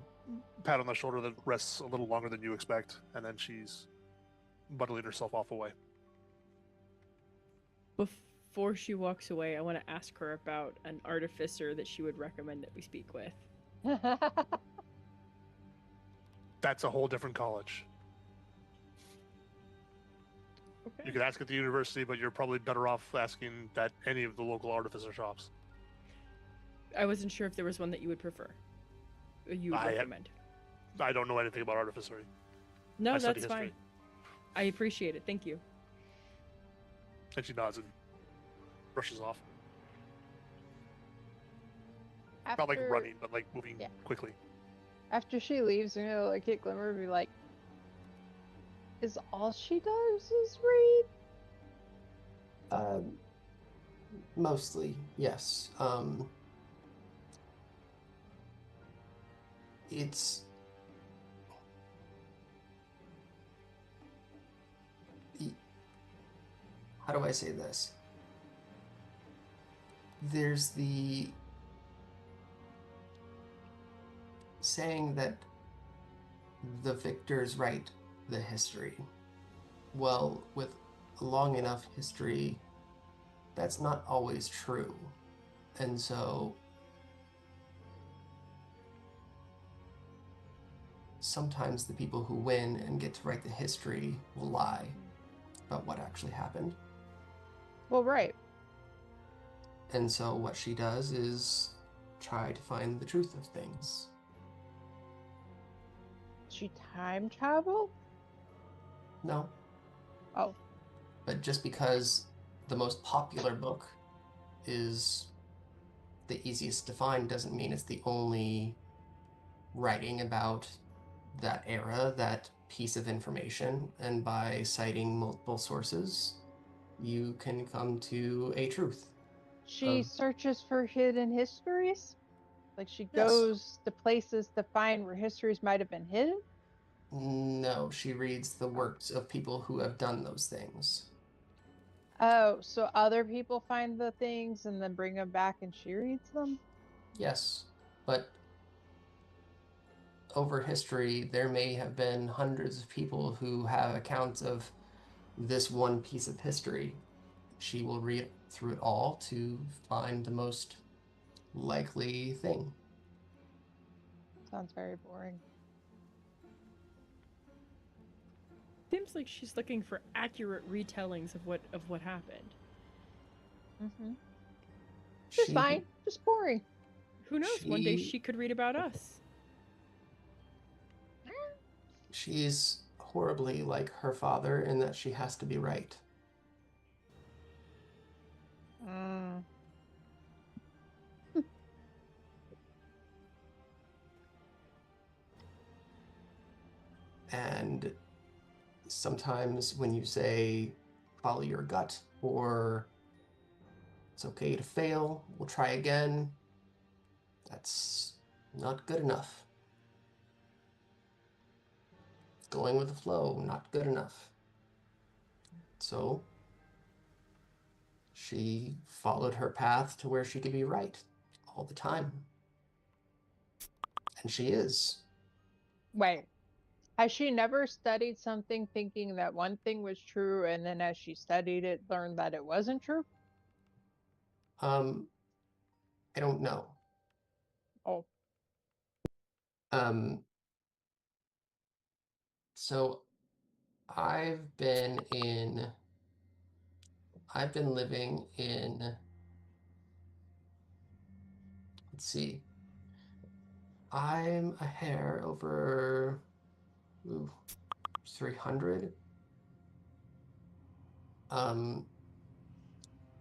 pat on the shoulder that rests a little longer than you expect. And then she's bundling herself off away. Before she walks away, I want to ask her about an artificer that she would recommend that we speak with. That's a whole different college. Okay. You could ask at the university, but you're probably better off asking at any of the local artificer shops. I wasn't sure if there was one that you would prefer. You would recommend. I don't know anything about artificery. No, I study that's history. fine. I appreciate it. Thank you. And she nods and brushes off. Not like running, but like moving quickly. After she leaves, you know, like at Glimmer would be like, is all she does is read? Mostly, yes. It's how do I say this? There's the saying that the victors write the history. Well, with a long enough history, that's not always true. And so sometimes the people who win and get to write the history will lie about what actually happened. Well, right. And so what she does is try to find the truth of things. She time travel? No. Oh. But just because the most popular book is the easiest to find doesn't mean it's the only writing about that era, that piece of information. And by citing multiple sources, you can come to a truth. She searches for hidden histories? Like she goes to places to find where histories might have been hidden? No, she reads the works of people who have done those things. Oh, so other people find the things and then bring them back and she reads them? Yes, but over history, there may have been hundreds of people who have accounts of this one piece of history. She will read through it all to find the most likely thing. Sounds very boring. Seems like she's looking for accurate retellings of what happened. Mm-hmm. Just fine. Just boring. Who knows? One day she could read about us. She's horribly like her father in that she has to be right. And sometimes when you say follow your gut or it's okay to fail, we'll try again, that's not good enough. Going with the flow, not good enough. So she followed her path to where she could be right all the time. And she is. Wait. Has she never studied something thinking that one thing was true and then as she studied it, learned that it wasn't true? I don't know. Oh. So I've been living in, let's see, I'm a hair over 300.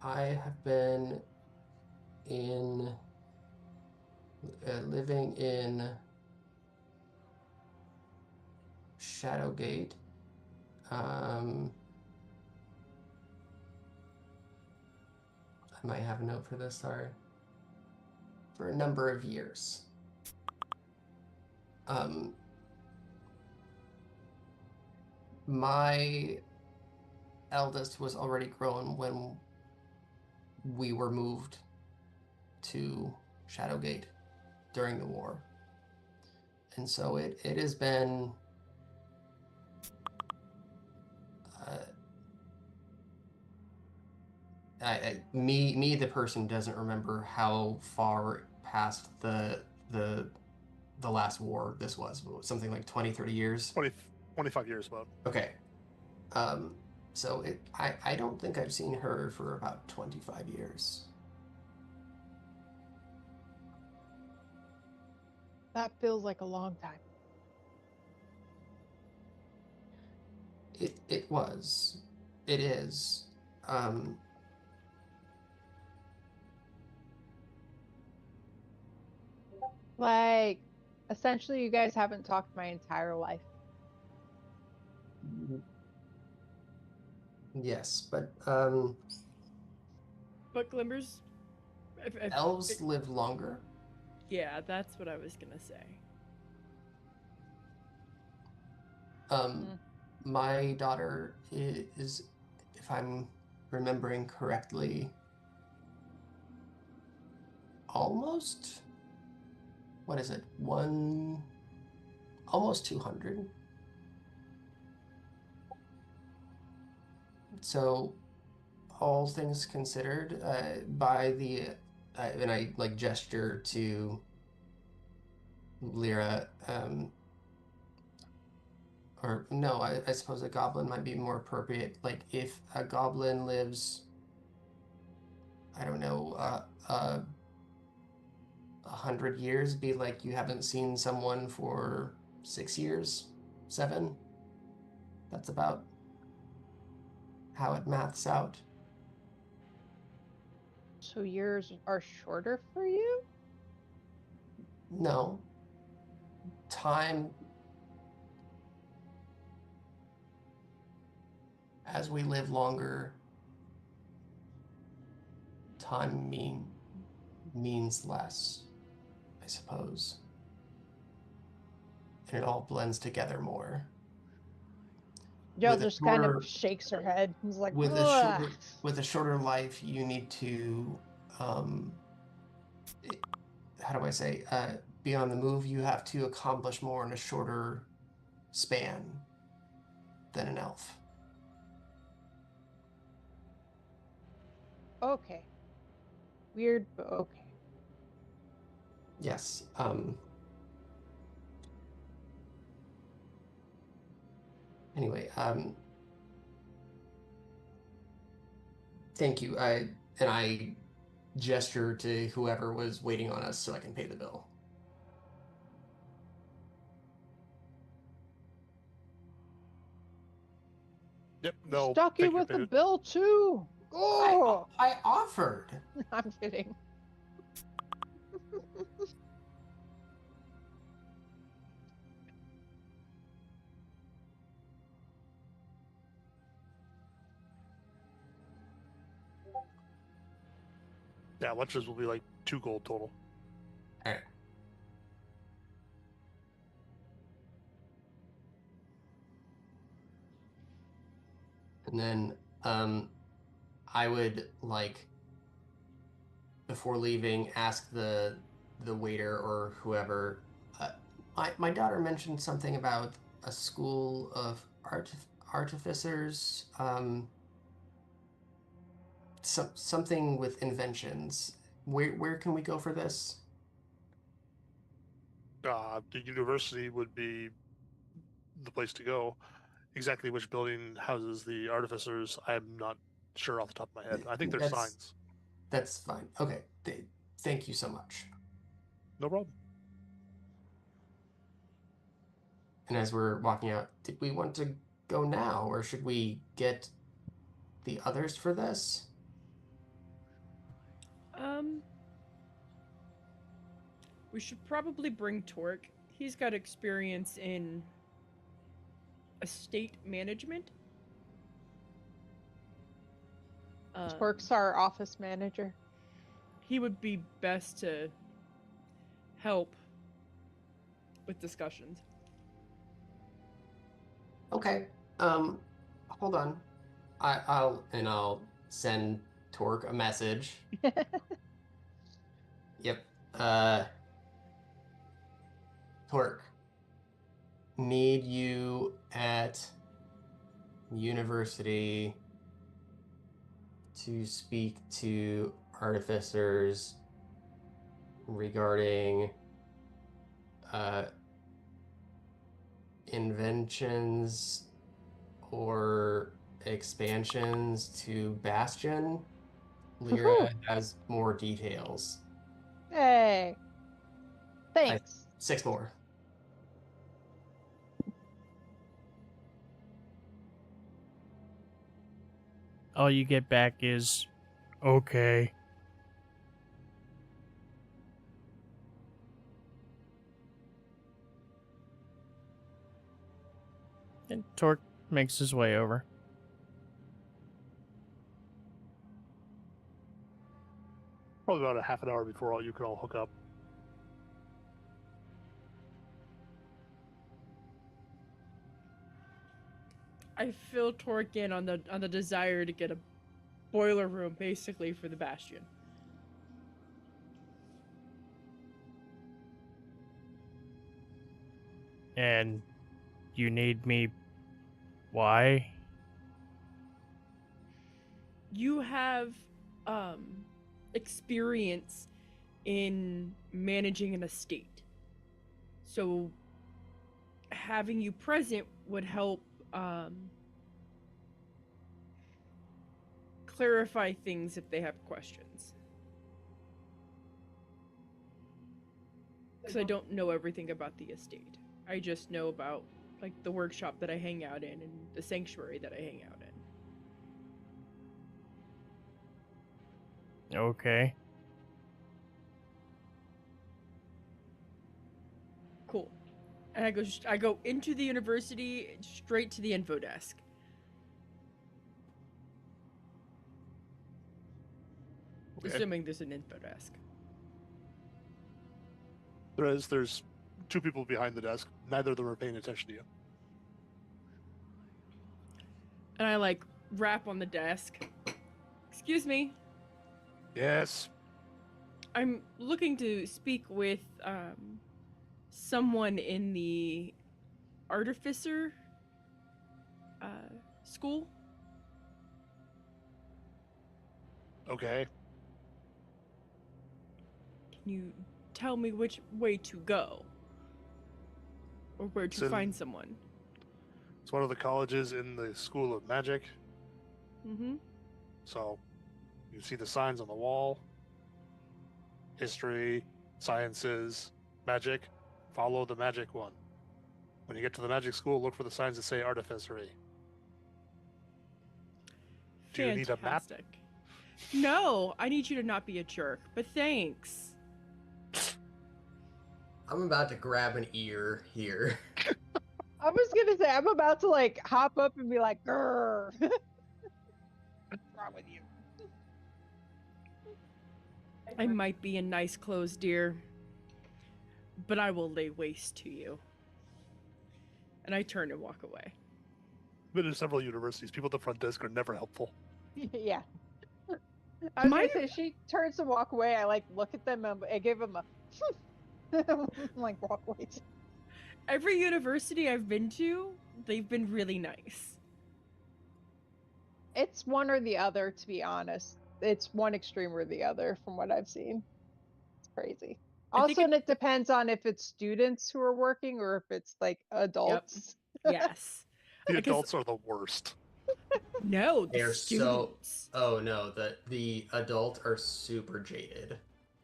I have been in living in Shadowgate. I might have a note for this, sorry. For a number of years. My eldest was already grown when we were moved to Shadowgate during the war. And so it has been me the person doesn't remember how far past the last war this was. Something like 20, 30 years. 25 years about. Okay. So I don't think I've seen her for about 25 years. That feels like a long time. It was. It is. Like, essentially, you guys haven't talked my entire life. Yes, but But Glimmers, elves live longer. yeah, that's what I was gonna say. My daughter is, if I'm remembering correctly, almost, what is it? Almost 200. So, all things considered, by the, and I like gesture to Lyra, or no, I suppose a goblin might be more appropriate. Like if a goblin lives, I don't know, 100 years, be like you haven't seen someone for 6 years, 7. That's about how it maths out. So years are shorter for you? No. Time, as we live longer, time means less, I suppose. And it all blends together more. Jill just kind of shakes her head. He's like, with ugh. a shorter life, you need to, how do I say, be on the move. You have to accomplish more in a shorter span than an elf. Okay. Weird, but okay. Yes. Anyway, thank you. I gesture to whoever was waiting on us so I can pay the bill. Yep, they'll Stuck you take your with the payment. bill too. Oh, I offered. I'm kidding. Yeah, lunches will be like 2 gold total. All right. And then I would like, before leaving, ask the waiter or whoever. My daughter mentioned something about a school of artificers. Something with inventions. Where can we go for this? The university would be the place to go. Exactly which building houses the artificers, I'm not sure off the top of my head. I think there's signs. That's fine. Okay. Thank you so much. No problem. And as we're walking out, did we want to go now, or should we get the others for this? We should probably bring Torque. He's got experience in estate management. Torque's our office manager. He would be best to help with discussions. Okay. Hold on. I'll send Torque a message. Yep. Torque. Need you at university to speak to artificers regarding inventions or expansions to Bastion. Lyra has more details. Hey. Thanks. 6 more. All you get back is, okay. And Torque makes his way over. Probably about a half an hour before you can all hook up. I fill Torque in on the desire to get a boiler room, basically, for the Bastion. And you need me. Why? You have experience in managing an estate. So having you present would help clarify things if they have questions. Because I don't know everything about the estate. I just know about like the workshop that I hang out in and the sanctuary that I hang out in. Okay. Cool. And I go into the university straight to the info desk. Okay. Assuming there's an info desk. There's 2 people behind the desk. Neither of them are paying attention to you. And I like rap on the desk. Excuse me. Yes. I'm looking to speak with someone in the artificer school. Okay. Can you tell me which way to go? Or where to find someone? It's one of the colleges in the School of Magic. Mm-hmm. So you see the signs on the wall. History, sciences, magic. Follow the magic one. When you get to the magic school, look for the signs that say artificery. Do you need a map? Fantastic. No, I need you to not be a jerk, but thanks. I'm about to grab an ear here. I was gonna say, I'm about to like hop up and be like, grrr. What's wrong with you? I might be in nice clothes, dear, but I will lay waste to you. And I turn and walk away. Been in several universities. People at the front desk are never helpful. Yeah. I was gonna say, she turns to walk away. I like look at them and I give them a I'm like walk away. Every university I've been to, they've been really nice. It's one or the other, to be honest. It's one extreme or the other from what I've seen. It's crazy. Also, and it depends on if it's students who are working or if it's like adults. Yep. Yes. The adults are the worst. No, They're students. Oh no, the adult are super jaded.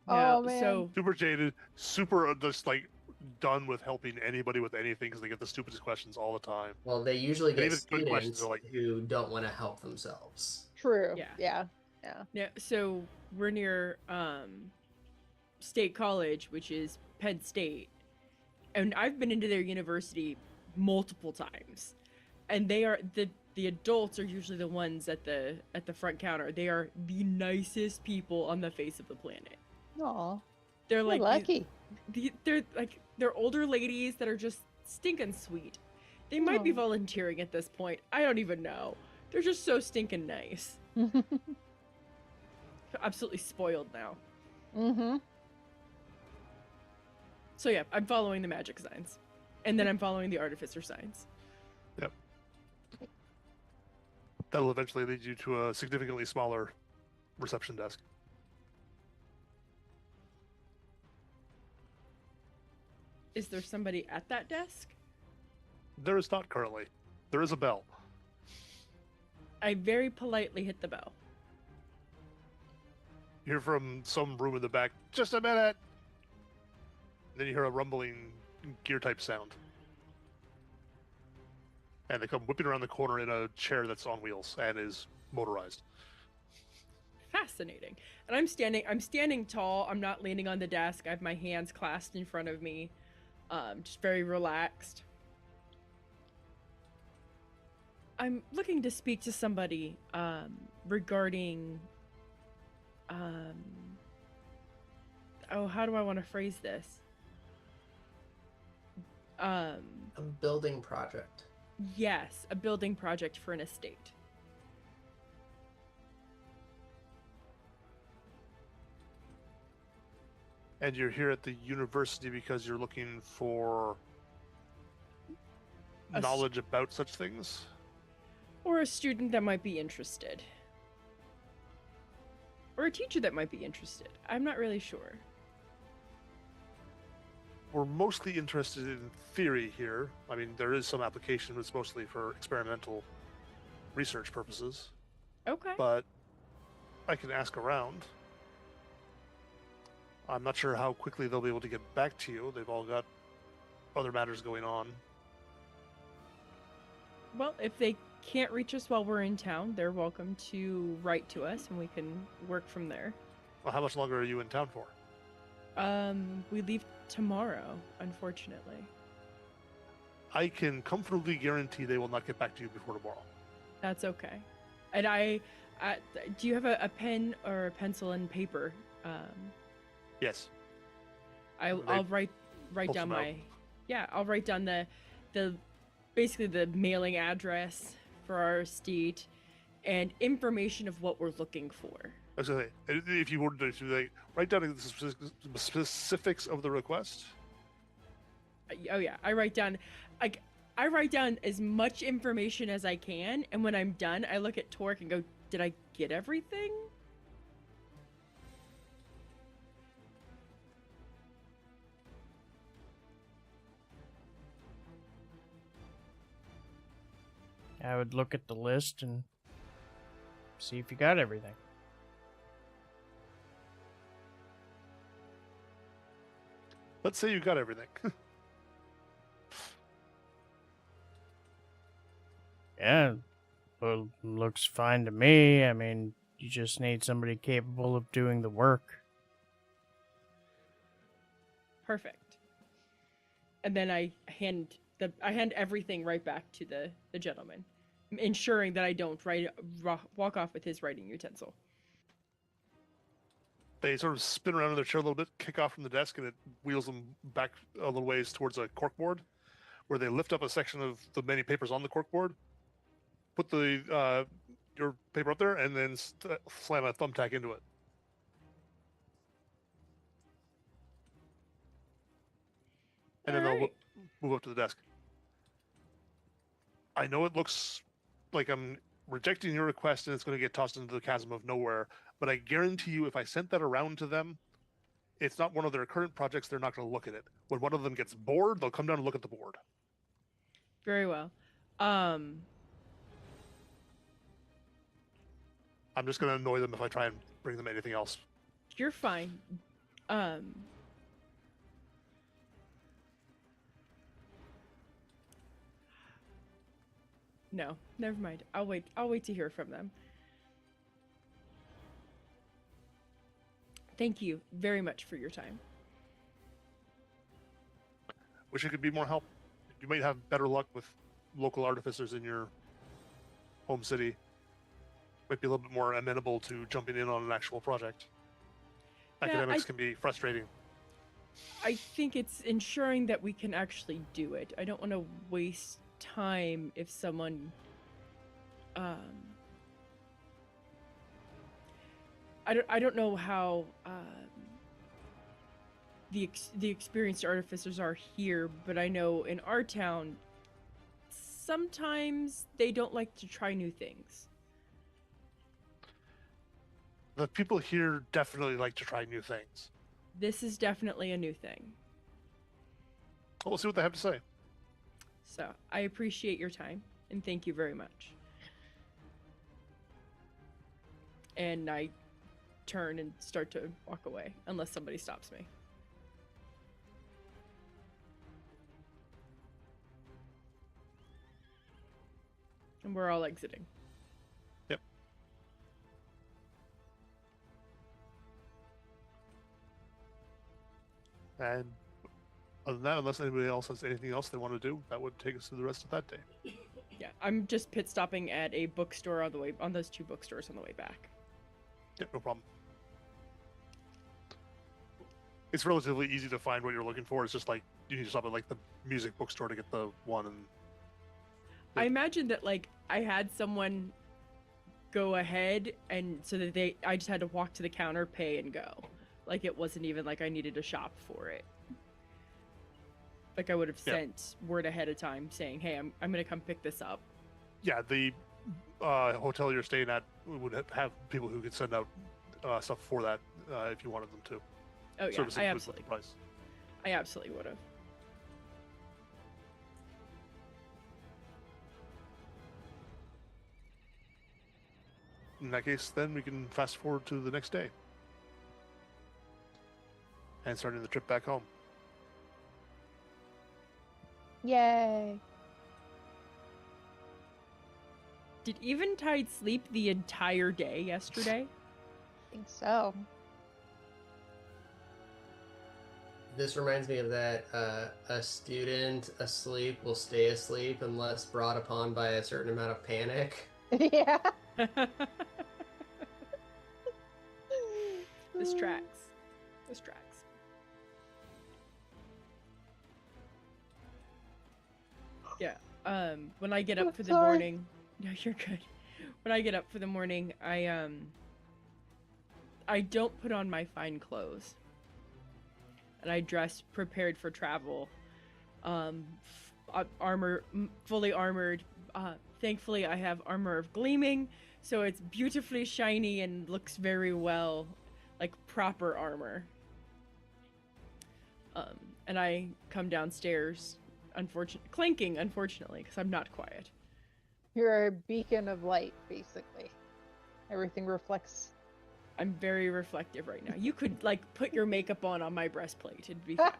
Oh man. So Super jaded, super just like done with helping anybody with anything because they get the stupidest questions all the time. Well, they usually get even good questions students are like- who don't want to help themselves. True. Yeah. Yeah. yeah, so we're near State College, which is Penn State, and I've been into their university multiple times, and they are the adults are usually the ones at the front counter. They are the nicest people on the face of the planet. Aw, They're you're like lucky. they're older ladies that are just stinking sweet. They might be Aw. volunteering at this point. I don't even know. They're just so stinking nice. Absolutely spoiled now. Mm-hmm. So yeah, I'm following the magic signs. And then I'm following the artificer signs. Yep. That'll eventually lead you to a significantly smaller reception desk. Is there somebody at that desk? There is not currently. There is a bell. I very politely hit the bell. You hear from some room in the back, just a minute! Then you hear a rumbling gear-type sound. And they come whipping around the corner in a chair that's on wheels and is motorized. Fascinating. And I'm standing tall. I'm not leaning on the desk. I have my hands clasped in front of me. Just very relaxed. I'm looking to speak to somebody regarding how do I want to phrase this? A building project. Yes, a building project for an estate. And you're here at the university because you're looking for knowledge about such things? Or a student that might be interested. Or a teacher that might be interested. I'm not really sure. We're mostly interested in theory here. I mean, there is some application, but it's mostly for experimental research purposes. Okay. But I can ask around. I'm not sure how quickly they'll be able to get back to you. They've all got other matters going on. Well, if they can't reach us while we're in town, they're welcome to write to us and we can work from there. Well, how much longer are you in town for? We leave tomorrow, unfortunately. I can comfortably guarantee they will not get back to you before tomorrow. That's okay. And do you have a pen or a pencil and paper? Yes. I'll write down I'll write down the basically the mailing address for our estate and information of what we're looking for. Okay. If you were to write down the specifics of the request. Oh yeah, I write down as much information as I can, and when I'm done, I look at Torque and go, "Did I get everything?" I would look at the list and see if you got everything. Let's say you got everything. Yeah, well, looks fine to me. I mean, you just need somebody capable of doing the work. Perfect. And then I hand everything right back to the gentleman, ensuring that I don't walk off with his writing utensil. They sort of spin around in their chair a little bit, kick off from the desk, and it wheels them back a little ways towards a corkboard, where they lift up a section of the many papers on the corkboard, put your paper up there, and then slam a thumbtack into it. And then they'll move up to the desk. I know it looks like I'm rejecting your request and it's going to get tossed into the chasm of nowhere, but I guarantee you if I sent that around to them, it's not one of their current projects, they're not going to look at it. When one of them gets bored, they'll come down and look at the board. Very well. I'm just going to annoy them if I try and bring them anything else. You're fine. No, never mind. I'll wait to hear from them. Thank you very much for your time. Wish it could be more help. You might have better luck with local artificers in your home city. Might be a little bit more amenable to jumping in on an actual project. Academics can be frustrating. I think it's ensuring that we can actually do it. I don't want to waste time if someone I don't know how the experienced artificers are here, but I know in our town sometimes they don't like to try new things. The people here definitely like to try new things. This is definitely a new thing. Well, we'll see what they have to say. So I appreciate your time and thank you very much. And I turn and start to walk away unless somebody stops me. And we're all exiting. Yep. And other than that, unless anybody else has anything else they want to do, that would take us through the rest of that day. Yeah, I'm just pit stopping at a bookstore on those 2 bookstores on the way back. Yep, no problem. It's relatively easy to find what you're looking for. It's just like you need to stop at like the music bookstore to get the one. And I imagine that like I had someone go ahead and so that I just had to walk to the counter, pay, and go. Like it wasn't even like I needed to shop for it. Like I would have sent word ahead of time saying, "Hey, I'm gonna come pick this up." Yeah, the hotel you're staying at would have people who could send out stuff for that if you wanted them to. Oh yeah, Service I included with absolutely, the price. I absolutely would have. In that case, then we can fast forward to the next day and starting the trip back home. Yay. Did Eventide sleep the entire day yesterday? I think so. This reminds me of that a student asleep will stay asleep unless brought upon by a certain amount of panic. Yeah. This tracks. This tracks. Yeah. When I get up for the Sorry. morning, no, you're good. When I get up for the morning, I don't put on my fine clothes, and I dress prepared for travel. Fully armored. Thankfully, I have armor of gleaming, so it's beautifully shiny and looks very well, like proper armor. And I come downstairs, clanking, unfortunately, because I'm not quiet. You're a beacon of light, basically. Everything reflects. I'm very reflective right now. You could, like, put your makeup on my breastplate. It'd be fine.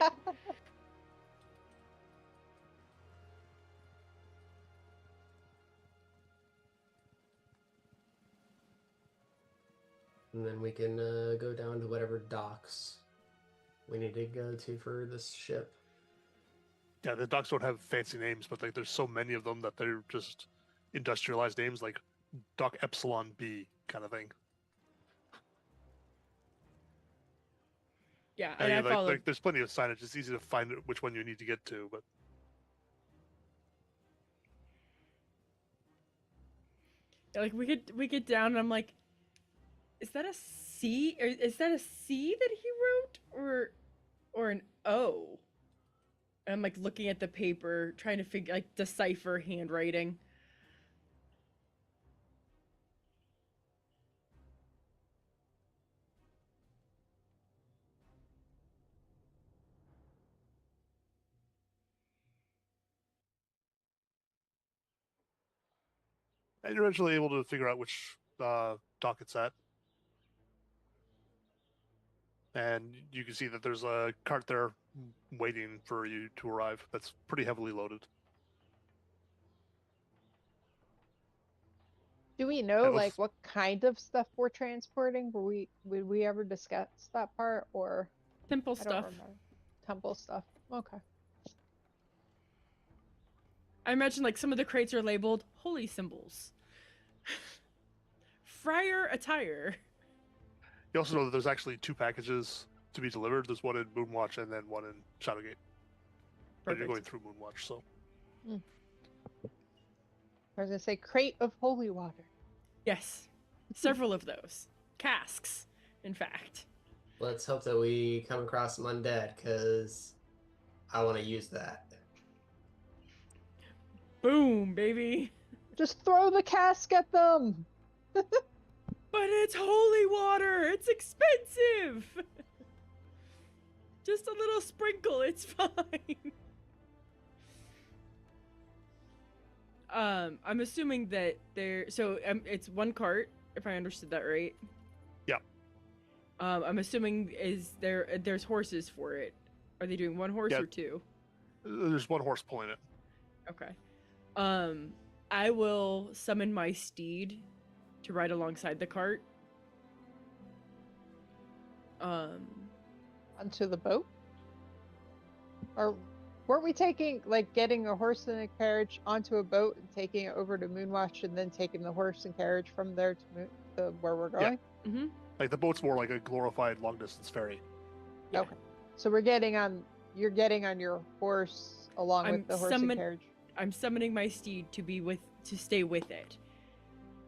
And then we can go down to whatever docks we need to go to for this ship. Yeah, the docks don't have fancy names, but like there's so many of them that they're just industrialized names, like Dock Epsilon B kind of thing. Yeah, and I like, follow. there's plenty of signage. It's easy to find which one you need to get to, but Like we get down, and I'm like, is that a C? Or is that a C that he wrote, or an O? And I'm like looking at the paper, trying to decipher handwriting. and you're eventually able to figure out which dock it's at. And you can see that there's a cart there waiting for you to arrive that's pretty heavily loaded. Do we know And like with, what kind of stuff we're transporting? Would we ever discuss that part, or Simple I don't stuff. remember. Temple stuff. Okay. I imagine like some of the crates are labeled holy symbols. Friar attire. you also know that there's actually 2 packages to be delivered. There's one in Moonwatch and then one in Shadowgate. But you're Perfect. going through Moonwatch, so. I was gonna say crate of holy water. Yes. Several of those. Casks, in fact. Let's hope that we come across some undead, because I want to use that. Boom, baby. Just throw the cask at them. But it's holy water. It's expensive. Just a little sprinkle. It's fine. I'm assuming that it's one cart, if I understood that right. Yeah. I'm assuming there's horses for it. Are they doing one horse Yeah. or 2? There's 1 horse pulling it. Okay. I will summon my steed to ride alongside the cart. Onto the boat? Or weren't we getting a horse and a carriage onto a boat and taking it over to Moonwatch and then taking the horse and carriage from there to where we're going? Mm-hmm. Like, the boat's more like a glorified long-distance ferry. Yeah. Okay. So you're getting on your horse along with the horse and carriage. I'm summoning my steed to stay with it.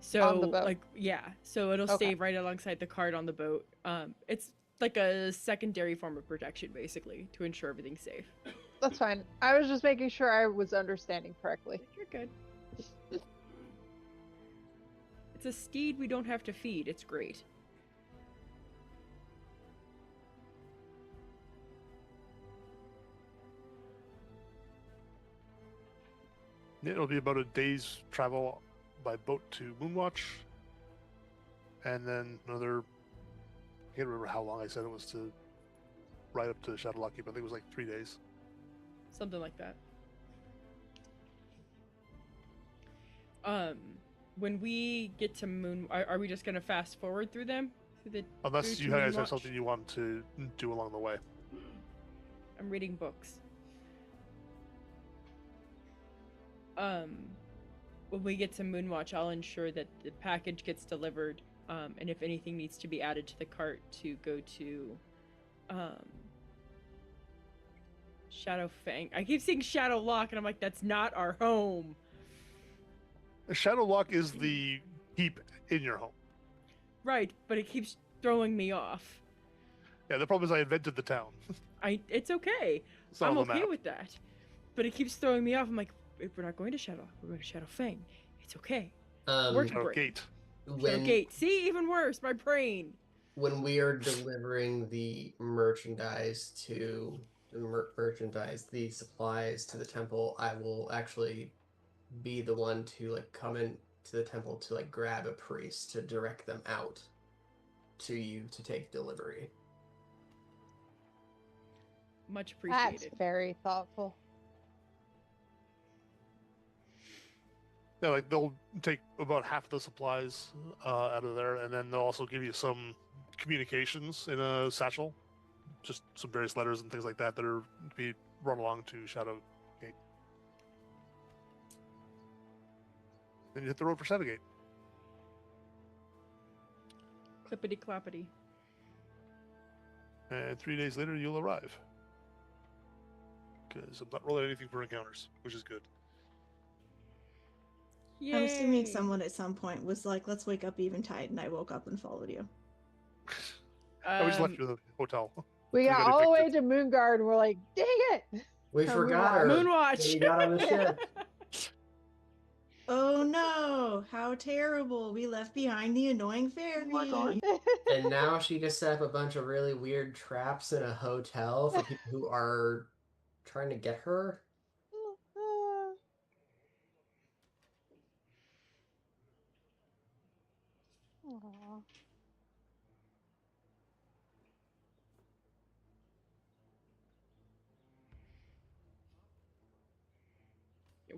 So On the boat. So it'll Okay. stay right alongside the cart on the boat. It's like a secondary form of protection, basically, to ensure everything's safe. That's fine. I was just making sure I was understanding correctly. You're good. It's a steed we don't have to feed. It's great. It'll be about a day's travel by boat to Moonwatch. And then another... I can't remember how long I said it was to ride up to Shadowlock, but I think it was like 3 days. Something like that. When we get to Moon, are we just gonna fast forward through them? Unless through you to guys have Moonwatch? something you want to do along the way. I'm reading books. When we get to Moonwatch, I'll ensure that the package gets delivered, and if anything needs to be added to the cart to go to, Shadowfang. I keep saying Shadowlock, and I'm like, that's not our home. Shadowlock is the keep in your home. Right, but it keeps throwing me off. Yeah, the problem is I invented the town. It's okay. It's not I'm on the okay map. with that. But it keeps throwing me off. I'm like, if we're not going to Shadowlock, we're going to Shadowfang. It's okay. Work Shadow break. Gate. Shadowgate. See, even worse. My brain. When we are delivering the merchandise the supplies to the temple, I will actually be the one to come into the temple to grab a priest to direct them out to you to take delivery. Much That's appreciated. very thoughtful. Yeah, they'll take about half the supplies out of there, and then they'll also give you some communications in a satchel, just some various letters and things like that are to be run along to Shadowgate. Then you hit the road for Shadowgate. Clippity cloppity. And 3 days later, you'll arrive. Because I'm not rolling anything for encounters, which is good. I'm assuming Yay. someone at some point was like, let's wake up Eventide, and I woke up and followed you. I just left you in the hotel. We You got got all the way evicted. to Moonguard and we're like, dang it! We Oh, forgot her. Moonwatch. We got on the ship. Oh no, how terrible. We left behind the annoying fairy. And now she just set up a bunch of really weird traps in a hotel for people who are trying to get her. Aw.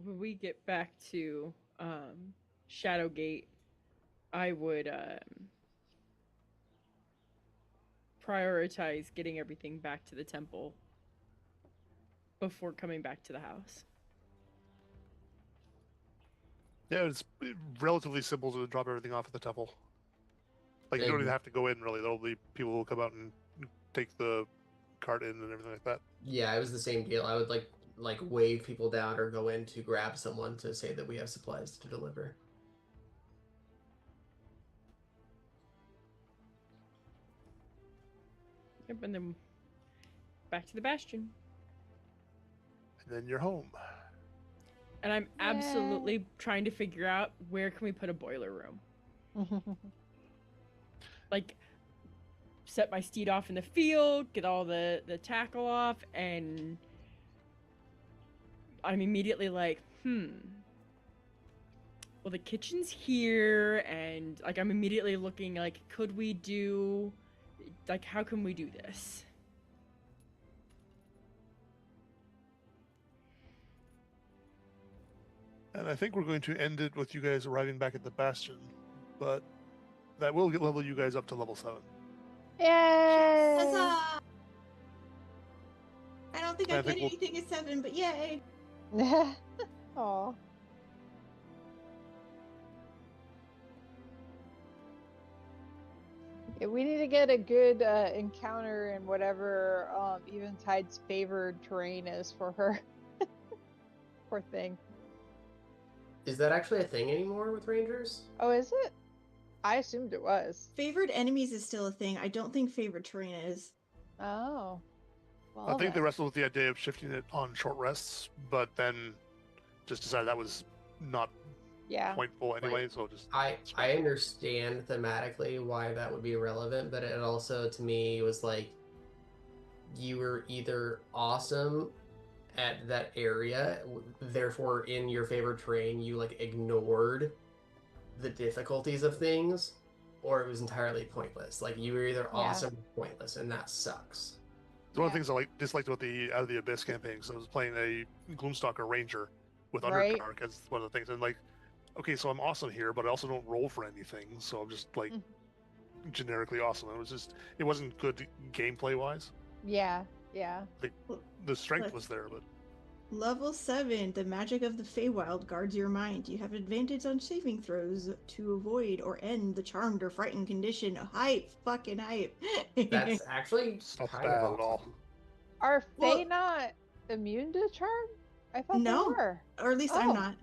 When we get back to Shadowgate, I would prioritize getting everything back to the temple before coming back to the house. Yeah, it's relatively simple to drop everything off at the temple. Like, you don't even have to go in, really. There'll be people who will come out and take the cart in and everything like that. Yeah, it was the same deal. I would like wave people down or go in to grab someone to say that we have supplies to deliver. Yep, and then back to the bastion. And then you're home. And I'm absolutely trying to figure out where can we put a boiler room. Like, set my steed off in the field, get all the tackle off, and I'm immediately like, well, the kitchen's here, and like I'm immediately looking like, could we do, like, how can we do this? And I think we're going to end it with you guys arriving back at the bastion, but that will level you guys up to level 7. Yay! Huzzah! I don't think I I get think we'll- anything at 7, but yay! Aw. Yeah, we need to get a good encounter in whatever Eventide's favored terrain is for her. Poor thing. Is that actually a thing anymore with rangers? Oh, is it? I assumed it was. Favored enemies is still a thing. I don't think favored terrain is. Oh. Well, I think they then. wrestled with the idea of shifting it on short rests, but then just decided that was not Yeah. pointful anyway, so just... I understand thematically why that would be relevant, but it also to me was like you were either awesome at that area, therefore in your favorite terrain you like ignored the difficulties of things, or it was entirely pointless. Like you were either awesome or pointless, and that sucks. It's one of the things I disliked about the Out of the Abyss campaign, because I was playing a Gloomstalker Ranger with Right. Underdark as one of the things, and like, okay, so I'm awesome here, but I also don't roll for anything, so I'm just like generically awesome. It wasn't good gameplay wise. Yeah. Yeah. The strength was there, but Level 7, the magic of the Feywild guards your mind. You have advantage on saving throws to avoid or end the charmed or frightened condition. Hype, fucking hype. That's actually it's not kind bad of at all. awesome. Are Well- Fae not immune to charm? I thought No. they were. Or at least I'm Oh. not.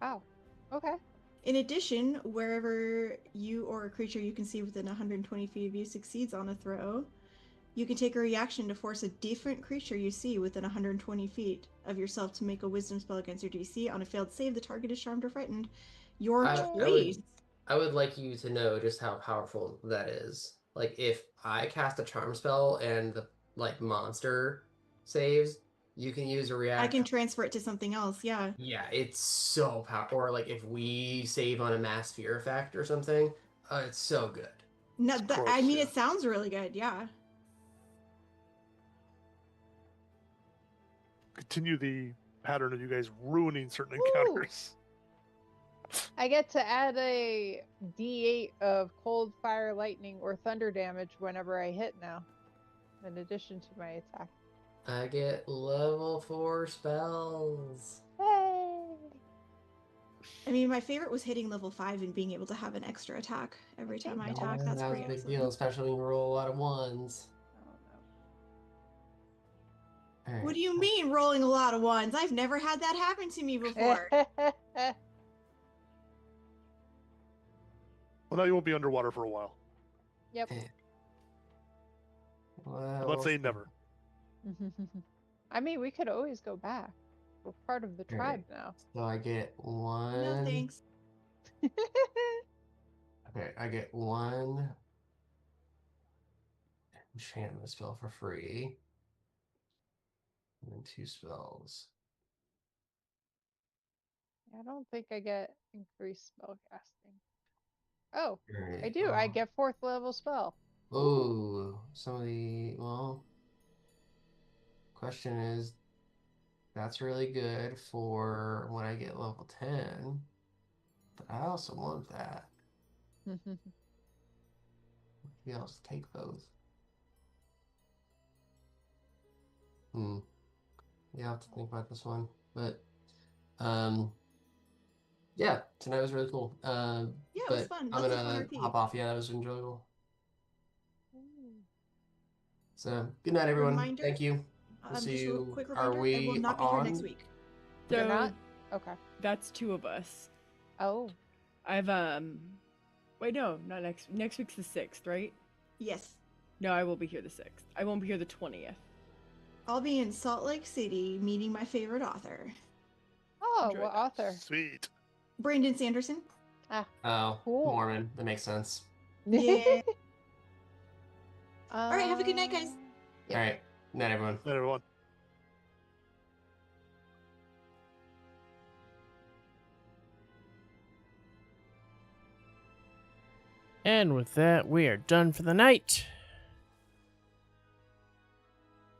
Wow. Okay. In addition, wherever you or a creature you can see within 120 feet of you succeeds on a throw, you can take a reaction to force a different creature you see within 120 feet of yourself to make a wisdom spell against your DC. On a failed save, the target is charmed or frightened. Your choice. I would like you to know just how powerful that is. Like if I cast a charm spell and the like monster saves, you can use a reaction. I can transfer it to something else, yeah. Yeah, it's so powerful. Or like if we save on a mass fear effect or something, it's so good. No, It's gross, I mean, yeah. it sounds really good, yeah. Continue the pattern of you guys ruining certain Woo! encounters. I get to add a D8 of cold, fire, lightning, or thunder damage whenever I hit now, in addition to my attack. I get level 4 spells. Hey! I mean, my favorite was hitting level 5 and being able to have an extra attack every time I attack. That's that was pretty a big excellent. deal, especially when you roll a lot of ones. Oh What do you mean rolling a lot of ones? I've never had that happen to me before. no. Well, now you won't be underwater for a while. Yep. Well, Let's say never. I mean, we could always go back. We're part of the tribe now. So I get one. No thanks. Okay, I get one enchantment spell for free. And then 2 spells. I don't think I get increased spell casting. Oh, I Right, do. I get 4th level spell. Ooh, some of the, well, question is, that's really good for when I get level 10. But I also want that. Maybe I'll just take both. Yeah, I'll have to think about this one. But yeah, tonight was really cool. Yeah, it was fun. I'm Lots of fun gonna RP. hop off. Yeah, that was enjoyable. So good night, everyone. Reminder, Thank you. We'll see just a you. quick Are reminder, I we will not be here next on? week. You're So not? Okay. that's 2 of us. Oh. I've wait, no, not next week's the 6th, right? Yes. No, I will be here the 6th. I won't be here the 20th. I'll be in Salt Lake City meeting my favorite author, Oh, Enjoy what that. author? Sweet. Brandon Sanderson. Oh, Cool. Mormon. That makes sense. Yeah. All right, have a good night, guys. All right. Night, everyone. Night, everyone. And with that, we are done for the night.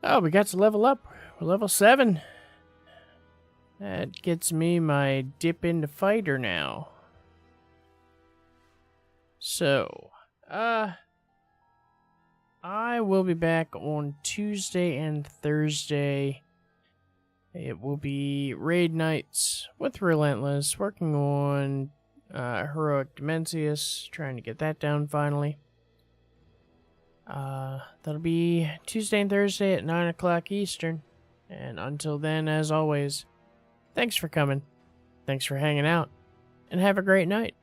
Oh, we got to level up. We're level 7. That gets me my dip into fighter now. So, I will be back on Tuesday and Thursday. It will be raid nights with Relentless, working on Heroic Demencius, trying to get that down finally. That'll be Tuesday and Thursday at 9 o'clock Eastern. And until then, as always, thanks for coming, thanks for hanging out, and have a great night.